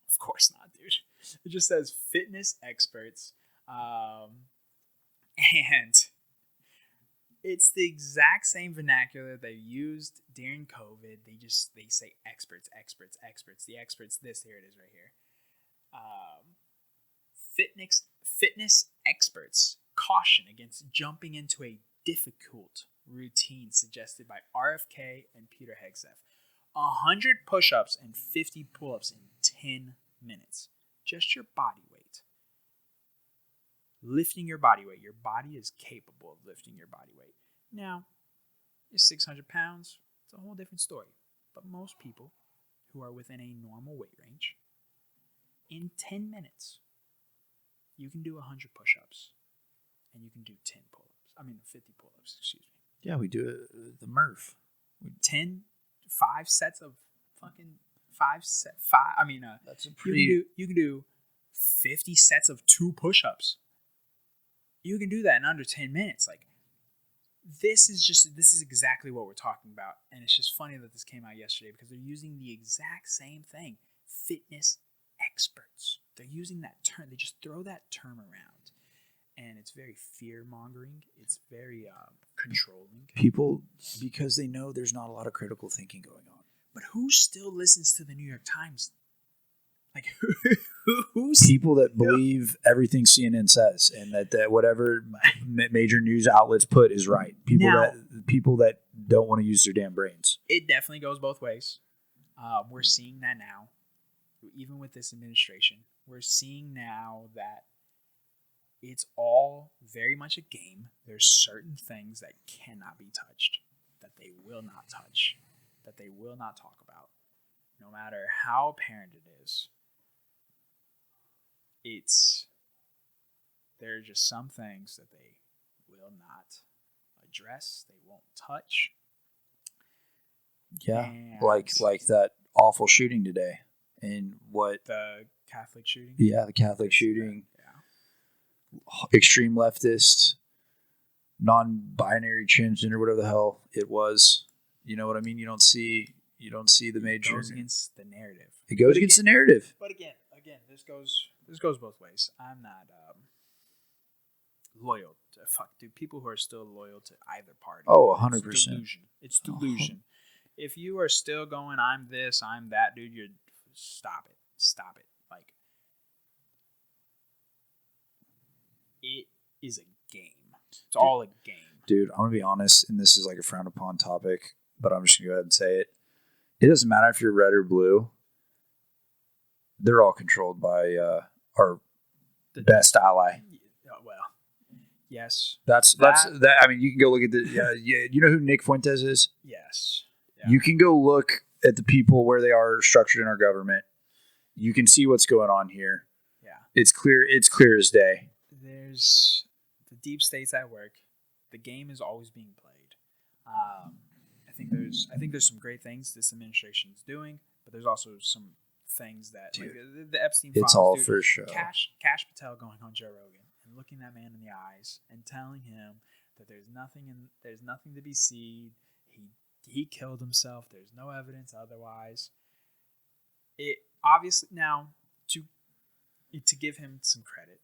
S2: of course not, dude. It just says fitness experts. And it's the exact same vernacular they used during COVID. They say experts, the experts, this, here it is right here. Fitness experts caution against jumping into a difficult routine suggested by RFK and Peter Hegseth. 100 push-ups and 50 pull-ups in 10 minutes. Just your body weight. Lifting your body weight. Your body is capable of lifting your body weight. Now, you're 600 pounds. It's a whole different story. But most people who are within a normal weight range, in 10 minutes, you can do 100 push-ups. And you can do 50 pull-ups, excuse me.
S1: Yeah, we do it, the Murph.
S2: 5 sets of fucking that's a pretty. You can do 50 sets of 2 push-ups. You can do that in under 10 minutes. Like this is exactly what we're talking about, and it's just funny that this came out yesterday because they're using the exact same thing. Fitness experts. They're using that term. They just throw that term around, and it's very fear-mongering. It's very controlling.
S1: People, because they know there's not a lot of critical thinking going on.
S2: But who still listens to the New York Times? Like, who's
S1: people that believe everything CNN says, and that whatever major news outlets put is right. People that don't want to use their damn brains.
S2: It definitely goes both ways. We're seeing that now, even with this administration. We're seeing now that it's all very much a game. There's certain things that cannot be touched, that they will not touch, that they will not talk about. No matter how apparent it is, there are just some things that they will not address, they won't touch.
S1: Yeah,
S2: And
S1: like that awful shooting today, and what
S2: the Catholic shooting.
S1: the Catholic shooting,
S2: Yeah.
S1: extreme leftist, non-binary, transgender, whatever the hell it was. You know what I mean? You don't see the major.
S2: It goes against the narrative.
S1: It goes against the narrative.
S2: But again, this goes both ways. I'm not loyal to dude. People who are still loyal to either party.
S1: Oh, 100%.
S2: It's delusion. It's delusion. If you are still going, I'm this, I'm that, dude, you're stop it. Stop it. Like, it is a game. It's all a game.
S1: Dude, I'm gonna be honest, and this is like a frowned upon topic, but I'm just gonna go ahead and say it. It doesn't matter if you're red or blue. They're all controlled by our best ally.
S2: Well, yes.
S1: That's that. I mean, you can go look at the. Yeah. You know who Nick Fuentes is?
S2: Yes. Yeah.
S1: You can go look at the people where they are structured in our government. You can see what's going on here.
S2: Yeah.
S1: It's clear. It's clear as day.
S2: There's the deep states at work. The game is always being played. I think there's some great things this administration is doing, but there's also some things that like the Epstein files.
S1: It's all for show.
S2: Cash Patel going on Joe Rogan and looking that man in the eyes and telling him that there's nothing to be seen. He killed himself. There's no evidence otherwise. It obviously now to give him some credit,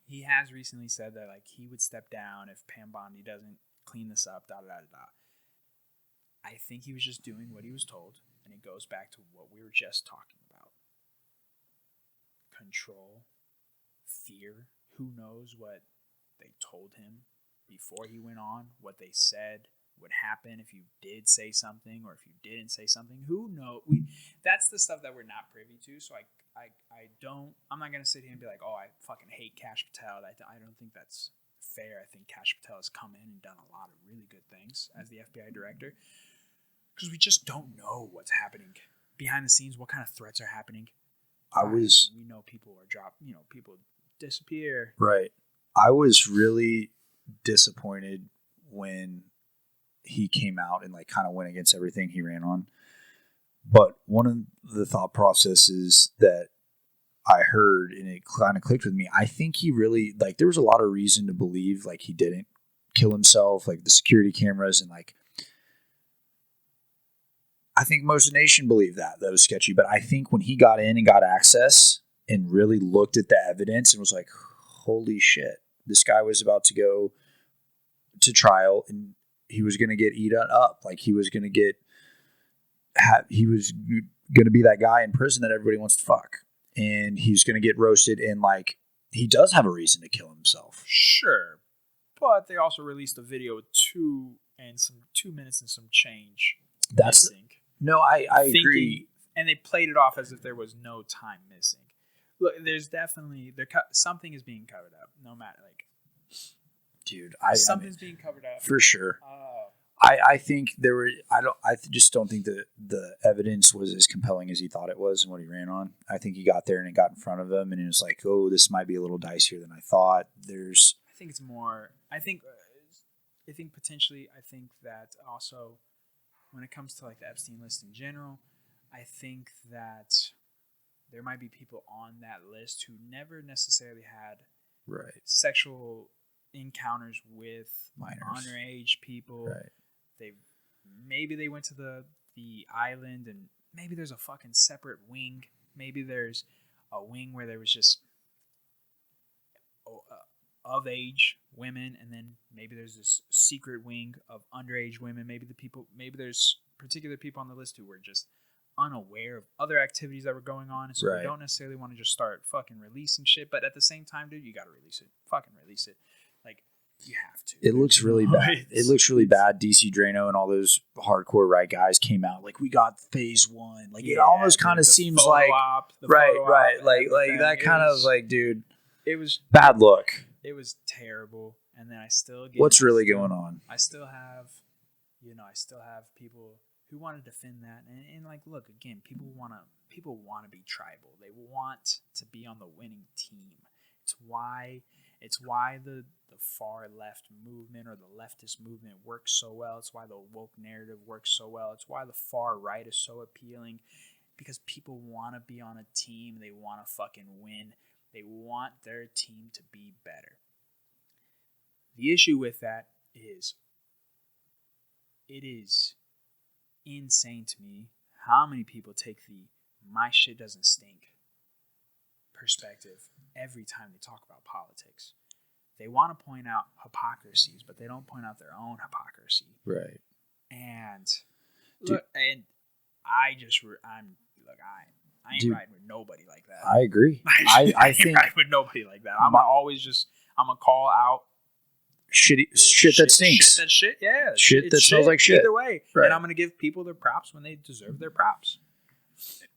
S2: he has recently said that like he would step down if Pam Bondi doesn't clean this up. I think he was just doing what he was told, and it goes back to what we were just talking about: control, fear. Who knows what they told him before he went on? What they said would happen if you did say something or if you didn't say something. Who knows? That's the stuff that we're not privy to. So I'm not going to sit here and be like, oh, I fucking hate Cash Patel. I don't think that's fair. I think Cash Patel has come in and done a lot of really good things as the FBI director, because we just don't know what's happening behind the scenes, what kind of threats are happening. We know people are dropped, people disappear.
S1: Right. I was really disappointed when he came out and like kind of went against everything he ran on. But one of the thought processes that I heard, and it kind of clicked with me, I think he really, like, there was a lot of reason to believe like he didn't kill himself, like the security cameras, and like I think most of the nation believed that was sketchy. But I think when he got in and got access and really looked at the evidence and was like, holy shit, this guy was about to go to trial and he was going to get eaten up. Like he was going to be that guy in prison that everybody wants to fuck. And he's going to get roasted, and like he does have a reason to kill himself.
S2: Sure. But they also released a video with 2 minutes and some change.
S1: That's
S2: missing.
S1: No, I agree.
S2: And they played it off as if there was no time missing. Look, there's definitely something is being covered up. No matter
S1: dude,
S2: something's being covered up
S1: for sure. I think there were. I just don't think that the evidence was as compelling as he thought it was and what he ran on. I think he got there and it got in front of him, and it was like, oh, this might be a little dicier than I thought. I
S2: think it's more. I think potentially. I think that also, when it comes to like the Epstein list in general, I think that there might be people on that list who never necessarily had sexual encounters with minors, underage people. Right. Maybe they went to the island, and maybe there's a fucking separate wing. Maybe there's a wing where there was just of age women, and then maybe there's this secret wing of underage women. Maybe there's particular people on the list who were just unaware of other activities that were going on, and so they don't necessarily want to just start fucking releasing shit. But at the same time, dude, you got to release it. Fucking release it. Like, you have to.
S1: It looks really bad. It looks really bad. DC Drano and all those hardcore right guys came out like, we got phase 1. Like, it almost kind of seems like
S2: right.
S1: Like that kind of like, dude.
S2: It was
S1: bad look.
S2: It was terrible. And then I still get.
S1: What's really going on?
S2: I still have people who want to defend that, and like, look, again, people want to be tribal. They want to be on the winning team. It's why the far left movement or the leftist movement works so well. It's why the woke narrative works so well. It's why the far right is so appealing, because people want to be on a team. They want to fucking win. They want their team to be better. The issue with that is, it is insane to me how many people take the "my shit doesn't stink" perspective every time they talk about politics. They want to point out hypocrisies, but they don't point out their own hypocrisy.
S1: Right.
S2: And look, and I ain't riding with nobody like that.
S1: I agree. I think
S2: riding with nobody like that. I'm gonna call out
S1: shit that stinks. Shit that smells like shit.
S2: Either way,
S1: right.
S2: And I'm gonna give people their props when they deserve their props.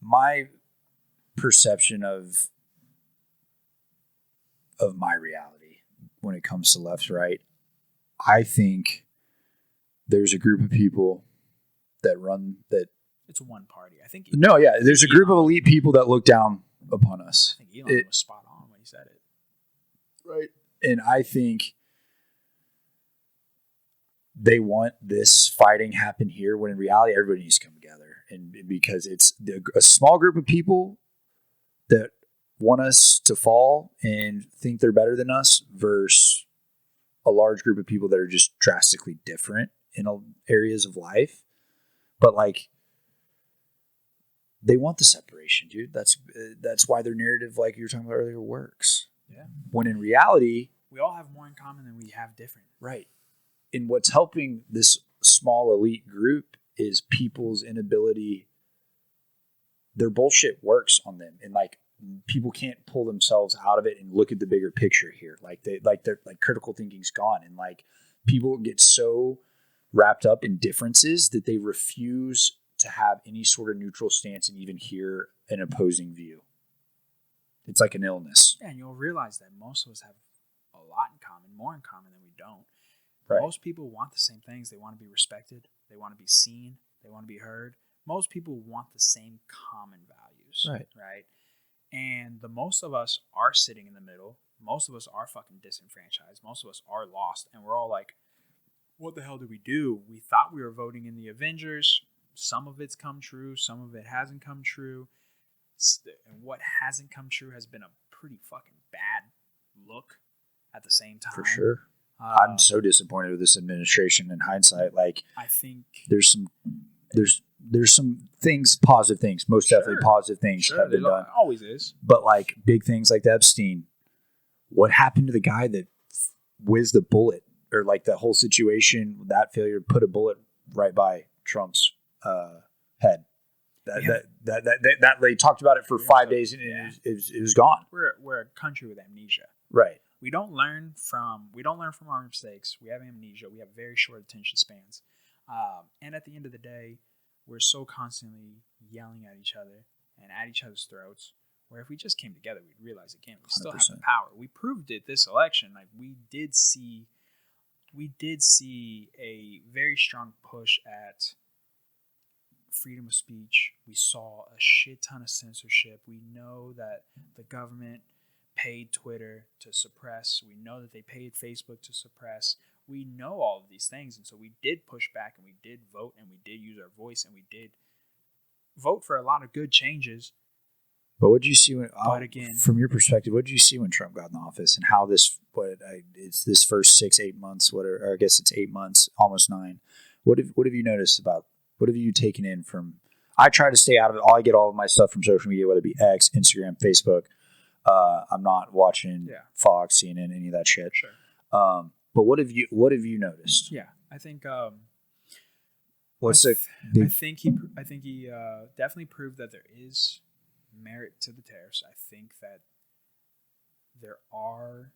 S1: My perception of my reality when it comes to left right, I think there's a group of people that run that.
S2: It's one party. I think.
S1: There's a group of elite people that look down upon us.
S2: I think Elon was spot on when he said it.
S1: Right. And I think they want this fighting happen here, when in reality everybody needs to come together, and because it's a small group of people that want us to fall and think they're better than us versus a large group of people that are just drastically different in areas of life, but like they want the separation, dude. That's why their narrative, like you were talking about earlier, works.
S2: Yeah.
S1: When in reality,
S2: we all have more in common than we have different.
S1: Right. And what's helping this small elite group is people's inability. Their bullshit works on them, and like people can't pull themselves out of it and look at the bigger picture here. They're critical thinking's gone, and like people get so wrapped up in differences that they refuse to have any sort of neutral stance and even hear an opposing view. It's like an illness.
S2: Yeah, and you'll realize that most of us have a lot in common, more in common than we don't.
S1: Right.
S2: Most people want the same things. They want to be respected. They want to be seen. They want to be heard. Most people want the same common values. Right. And the most of us are sitting in the middle. Most of us are fucking disenfranchised. Most of us are lost. And we're all like, what the hell did we do? We thought we were voting in the Avengers. Some of it's come true. Some of it hasn't come true. And what hasn't come true has been a pretty fucking bad look at the same time.
S1: For sure. I'm so disappointed with this administration in hindsight. Like,
S2: I think
S1: there's some things, positive things, most definitely positive things have been done.
S2: Always is.
S1: But like big things like the Epstein, what happened to the guy that whizzed the bullet, or like the whole situation, that failure to put a bullet right by Trump's head? That they talked about it for 5 days and it was gone.
S2: We're a country with amnesia.
S1: Right.
S2: We don't learn from our mistakes. We have amnesia. We have very short attention spans. And at the end of the day, we're so constantly yelling at each other and at each other's throats, where if we just came together, we'd realize, again, we still
S1: 100%.
S2: have the power. We proved it this election. Like, we did see a very strong push at freedom of speech. We saw a shit ton of censorship. We know that the government paid Twitter to suppress. We know that they paid Facebook to suppress. We know all of these things, and so we did push back, and we did vote, and we did use our voice, and we did vote for a lot of good changes.
S1: But what did you see
S2: again,
S1: from your perspective, what did you see when Trump got in office, and how it's this first 6-8 months, whatever, or I guess it's 8 months, almost 9. What have you noticed about? What have you taken in from? I try to stay out of it. I get all of my stuff from social media, whether it be X, Instagram, Facebook. I'm not watching Fox, CNN, any of that shit.
S2: Sure.
S1: But what have you noticed?
S2: Yeah, I think. I think he definitely proved that there is merit to the tariffs. I think that there are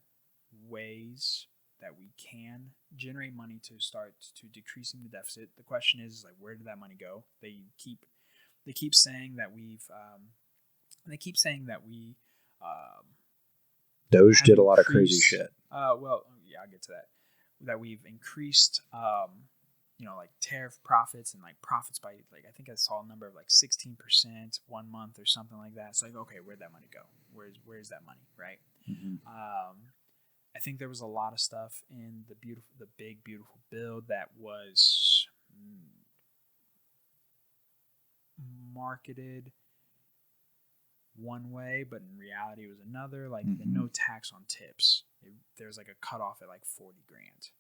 S2: ways that we can generate money to start to decreasing the deficit. The question is like, where did that money go? They keep saying that we
S1: Doge
S2: have
S1: did a lot of crazy
S2: increased-
S1: shit.
S2: Well, yeah, I'll get to that. That we've increased, like tariff profits and like profits by like I think I saw a number of like 16% 1 month or something like that. It's like, okay, where'd that money go? Where's that money, right?
S1: Mm-hmm.
S2: I think there was a lot of stuff in the big beautiful bill that was marketed one way, but in reality it was another. Like the no tax on tips. There's like a cutoff at like 40 grand.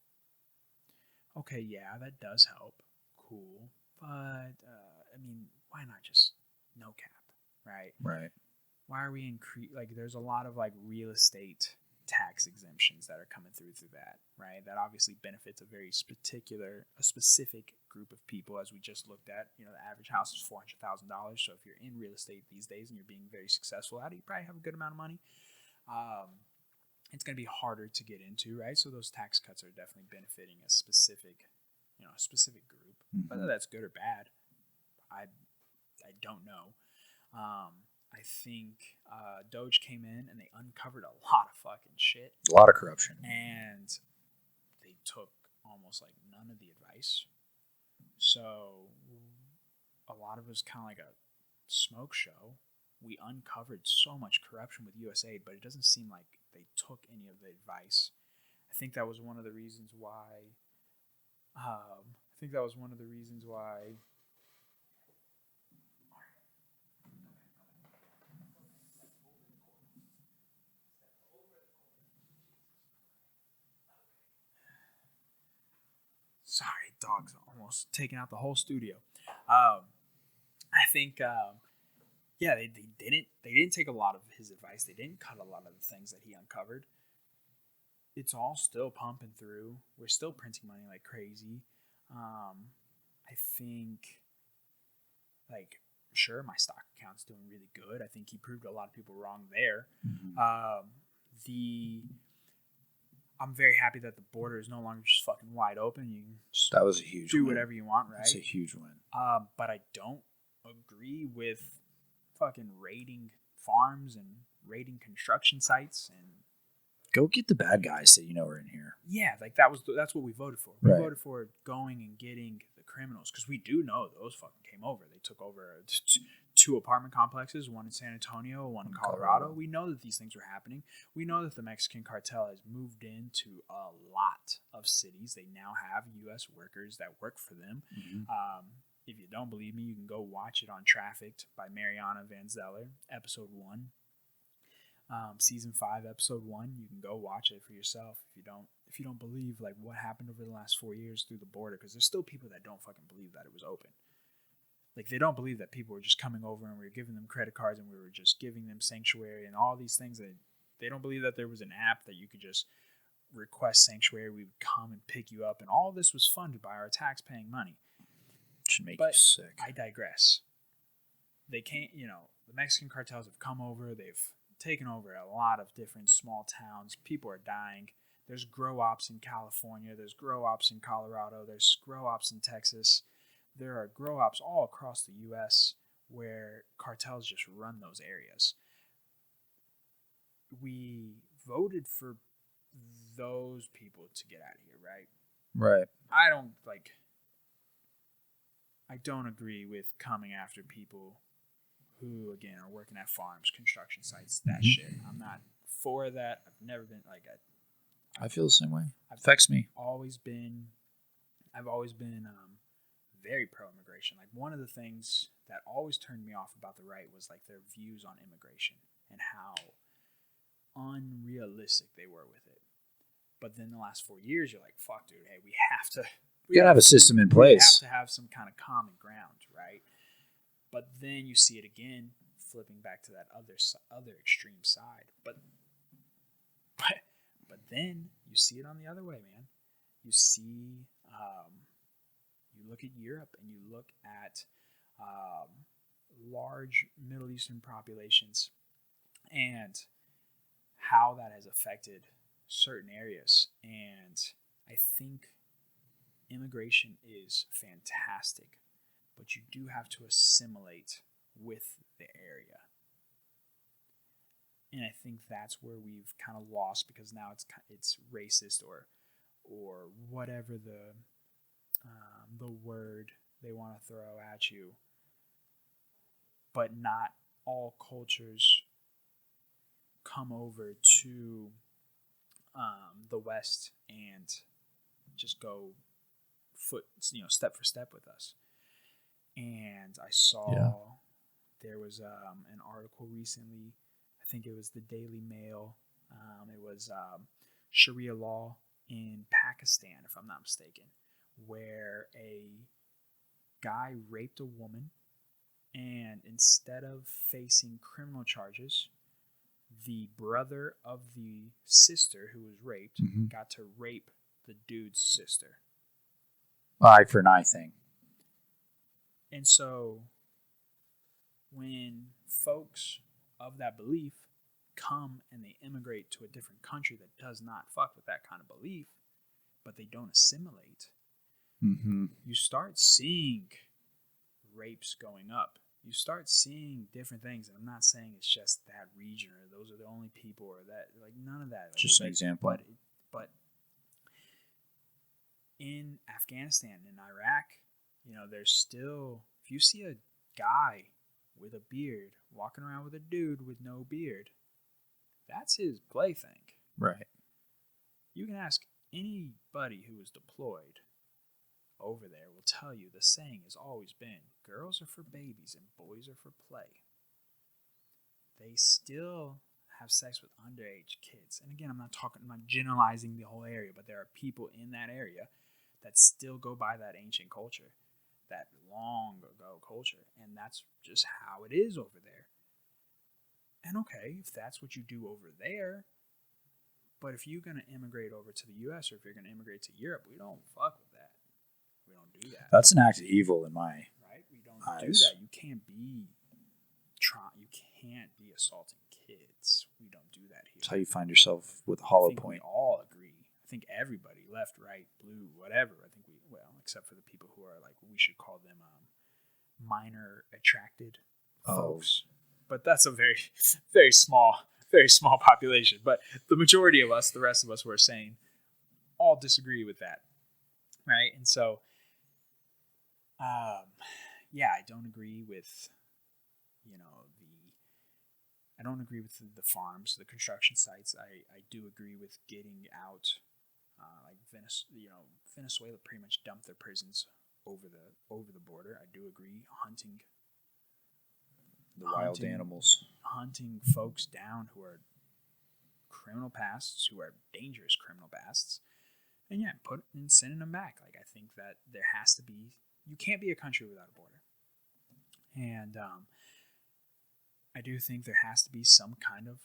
S2: Okay, yeah, that does help. Cool. But, I mean, why not just no cap, right?
S1: Right.
S2: Why are we like, there's a lot of, like, real estate tax exemptions that are coming through that, right? That obviously benefits a specific group of people, as we just looked at. You know, the average house is $400,000. So if you're in real estate these days and you're being very successful at it, you probably have a good amount of money. It's going to be harder to get into, right? So those tax cuts are definitely benefiting a specific group. Whether that's good or bad, I don't know. I think Doge came in and they uncovered a lot of fucking shit.
S1: A lot of corruption.
S2: And they took almost like none of the advice. So a lot of it was kind of like a smoke show. We uncovered so much corruption with USAID, but it doesn't seem like they took any of the advice. I think that was one of the reasons why. Sorry, dog's almost taking out the whole studio. I think. They didn't take a lot of his advice. They didn't cut a lot of the things that he uncovered. It's all still pumping through. We're still printing money like crazy. I think, like, sure, my stock account's doing really good. I think he proved a lot of people wrong there. I'm very happy that the border is no longer just fucking wide open. You can
S1: that was a huge
S2: do
S1: win.
S2: whatever you want, right?
S1: That's a huge win.
S2: But I don't agree with fucking raiding farms and raiding construction sites and
S1: go get the bad guys that you know are in here.
S2: Yeah, like that's what we voted for. We voted for going and getting the criminals because we do know those fucking came over. They took over 2 apartment complexes, one in San Antonio, one in Colorado. We know that these things were happening. We know that the Mexican cartel has moved into a lot of cities. They now have U.S. workers that work for them. If you don't believe me, you can go watch it on Trafficked by Mariana Van Zeller, episode 1. Season 5, episode 1. You can go watch it for yourself if you don't believe like what happened over the last 4 years through the border, because there's still people that don't fucking believe that it was open. Like, they don't believe that people were just coming over and we were giving them credit cards and we were just giving them sanctuary and all these things. That they don't believe that there was an app that you could just request sanctuary, we would come and pick you up, and all this was funded by our tax-paying money.
S1: Should make you sick.
S2: I digress. They can't, the Mexican cartels have come over. They've taken over a lot of different small towns. People are dying. There's grow ops in California. There's grow ops in Colorado. There's grow ops in Texas. There are grow ops all across the U.S. where cartels just run those areas. We voted for those people to get out of here, right?
S1: Right.
S2: I don't agree with coming after people who, again, are working at farms, construction sites, that shit. I'm not for that. I've never been
S1: I feel the same way. Affects me.
S2: I've always been very pro-immigration. Like, one of the things that always turned me off about the right was like their views on immigration and how unrealistic they were with it. But then the last 4 years, you're like, fuck, dude, hey, we gotta have a system in place. We have to have some kind of common ground, right? But then you see it again, flipping back to that other extreme side. But then you see it on the other way, man. You see, you look at Europe and you look at large Middle Eastern populations and how that has affected certain areas. And I think immigration is fantastic, but you do have to assimilate with the area. And I think that's where we've kind of lost, because now it's racist or whatever the word they want to throw at you. But not all cultures come over to the West and just go step for step with us. And I saw there was an article recently. I think it was the Daily Mail. It was Sharia law in Pakistan, if I'm not mistaken, where a guy raped a woman, and instead of facing criminal charges, the brother of the sister who was raped got to rape the dude's sister.
S1: Eye for an eye thing.
S2: And so when folks of that belief come and they immigrate to a different country that does not fuck with that kind of belief, but they don't assimilate, you start seeing rapes going up. You start seeing different things. And I'm not saying it's just that region or those are the only people or that, like, none of that.
S1: Just an example.
S2: But in Afghanistan and Iraq, there's still, if you see a guy with a beard walking around with a dude with no beard, that's his plaything.
S1: Right.
S2: You can ask anybody who was deployed over there will tell you the saying has always been, girls are for babies and boys are for play. They still have sex with underage kids. And again, I'm not generalizing the whole area, but there are people in that area that still go by that ancient culture, that long ago culture. And that's just how it is over there. And okay, if that's what you do over there, but if you're going to immigrate over to the U.S. or if you're going to immigrate to Europe, we don't fuck with that. We don't do that.
S1: That's an act of evil in my
S2: We don't
S1: eyes.
S2: do that. You can't be assaulting kids. We don't do that here.
S1: That's how you find yourself with a hollow point.
S2: We all agree. I think everybody, left, right, blue, whatever. I think except for the people who are like, we should call them minor attracted folks. But that's a very, very small population. But the majority of us, the rest of us who are sane, all disagree with that. Right? And so, I don't agree with, I don't agree with the farms, the construction sites. I do agree with getting out, like Venezuela pretty much dumped their prisons over the border. I do agree, hunting
S1: wild animals,
S2: hunting folks down who are criminal pasts, who are dangerous criminal pasts, and sending them back. Like, I think that there has to be. You can't be a country without a border, and I do think there has to be some kind of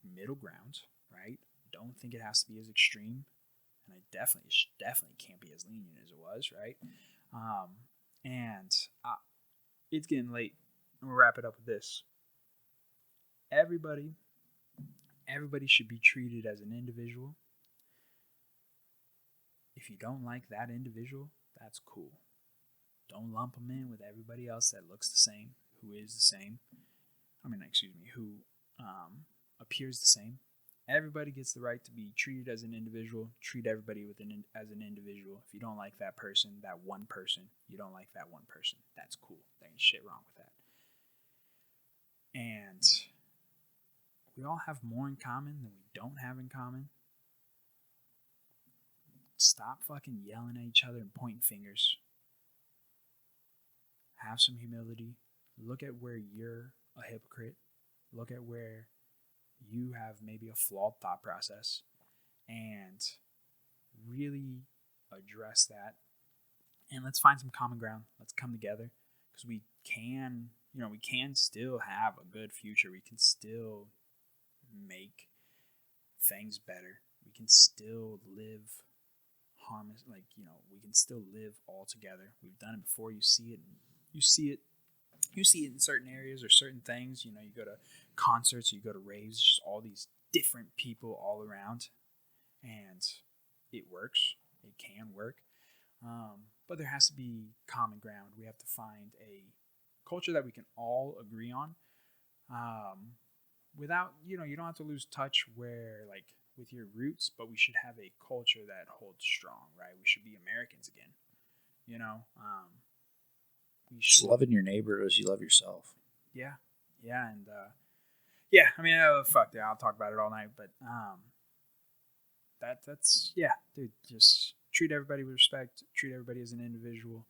S2: middle ground, right? Don't think it has to be as extreme, and I definitely can't be as lenient as it was, right? It's getting late, and we'll wrap it up with this. Everybody should be treated as an individual. If you don't like that individual, that's cool. Don't lump them in with everybody else that looks the same, who is the same. Who appears the same. Everybody gets the right to be treated as an individual. Treat everybody as an individual. If you don't like that person, that one person, you don't like that one person, that's cool. There ain't shit wrong with that. And we all have more in common than we don't have in common. Stop fucking yelling at each other and pointing fingers. Have some humility. Look at where you're a hypocrite. Look at where you have maybe a flawed thought process and really address that. And let's find some common ground. Let's come together, because we can still have a good future. We can still make things better. We can still live harmless, we can still live all together. We've done it before. You see it in certain areas or certain things. You go to concerts, you go to raves, just all these different people all around, and it works. It can work, but there has to be common ground. We have to find a culture that we can all agree on, without, you don't have to lose touch where like with your roots, but we should have a culture that holds strong, right? We should be Americans again. We
S1: Just
S2: should
S1: loving your neighbor as you love yourself.
S2: Yeah, and I mean, fuck yeah, I'll talk about it all night, but that's dude. Just treat everybody with respect. Treat everybody as an individual.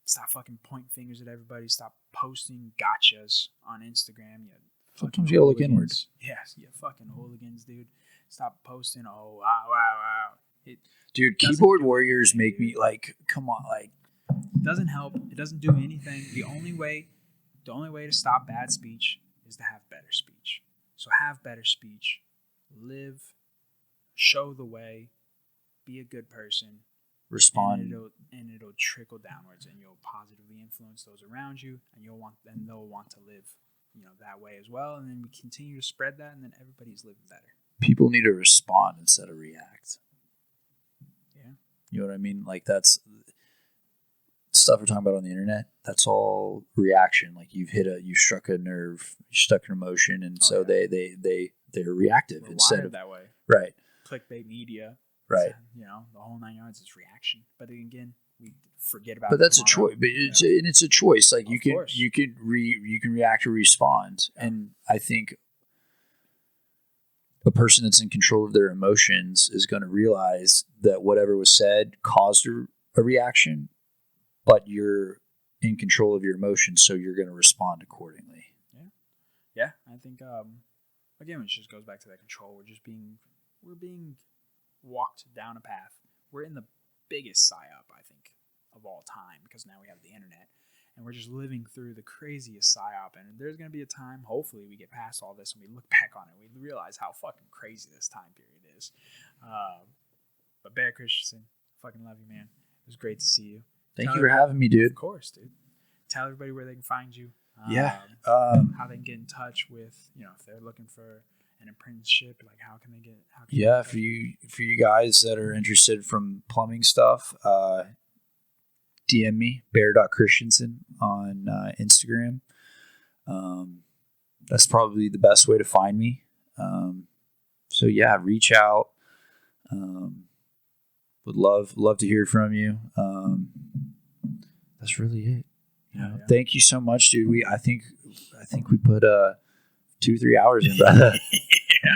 S2: Stop fucking pointing fingers at everybody. Stop posting gotchas on Instagram.
S1: Sometimes you gotta look inwards.
S2: Yes, you fucking hooligans, dude. Stop posting. Oh wow.
S1: Dude, keyboard warriors make me like, come on, like.
S2: It doesn't help. It doesn't do anything. The only way to stop bad speech is to have better speech. So have better speech. Live. Show the way. Be a good person.
S1: Respond.
S2: And it'll trickle downwards, and you'll positively influence those around you, and they'll want to live, that way as well. And then we continue to spread that, and then everybody's living better.
S1: People need to respond instead of react.
S2: Yeah.
S1: You know what I mean? Like that's stuff we're talking about on the internet. That's all reaction. Like you struck a nerve, you struck an emotion, and they're reactive
S2: We're
S1: instead
S2: wired
S1: of
S2: that way.
S1: Right.
S2: Clickbait media.
S1: Right.
S2: The whole 9 yards is reaction. But again, we forget about.
S1: But that's a choice. But it's a choice. Like you can react or respond.
S2: Yeah.
S1: And I think a person that's in control of their emotions is going to realize that whatever was said caused a reaction, but you're in control of your emotions, so you're going to respond accordingly.
S2: Yeah. I think again, it just goes back to that control. We're being walked down a path. We're in the biggest psyop, I think, of all time, because now we have the internet, and we're just living through the craziest psyop. And there's going to be a time, hopefully, we get past all this and we look back on it, we realize how fucking crazy this time period is. But Bear Christianson, fucking love you, man. It was great to see you.
S1: Thank you for having me, dude.
S2: Of course, dude. Tell everybody where they can find you.
S1: How
S2: they can get in touch with, if they're looking for an apprenticeship, like how can they get?
S1: For you guys that are interested from plumbing stuff, DM me Bear.Christianson on Instagram. That's probably the best way to find me. So yeah, reach out. Would love to hear from you. That's really it. Thank you so much, dude. I think we put 2-3 hours in, brother.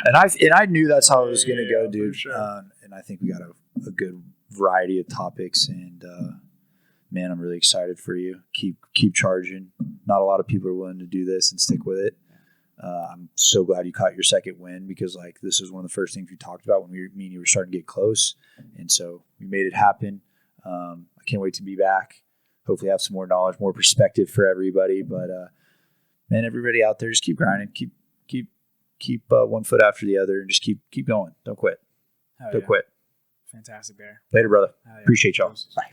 S1: And I knew that's how it was going to go, dude.
S2: Sure.
S1: And I think we got a good variety of topics. And man, I'm really excited for you. Keep charging. Not a lot of people are willing to do this and stick with it. I'm so glad you caught your second win, because like this was one of the first things we talked about when me and you were starting to get close, and so we made it happen. I can't wait to be back. Hopefully have some more knowledge, more perspective for everybody. But man, everybody out there, just keep grinding, keep one foot after the other, and just keep going. Don't quit. Don't quit.
S2: Fantastic, Bear.
S1: Later, brother.
S2: Yeah.
S1: Appreciate y'all. Bye.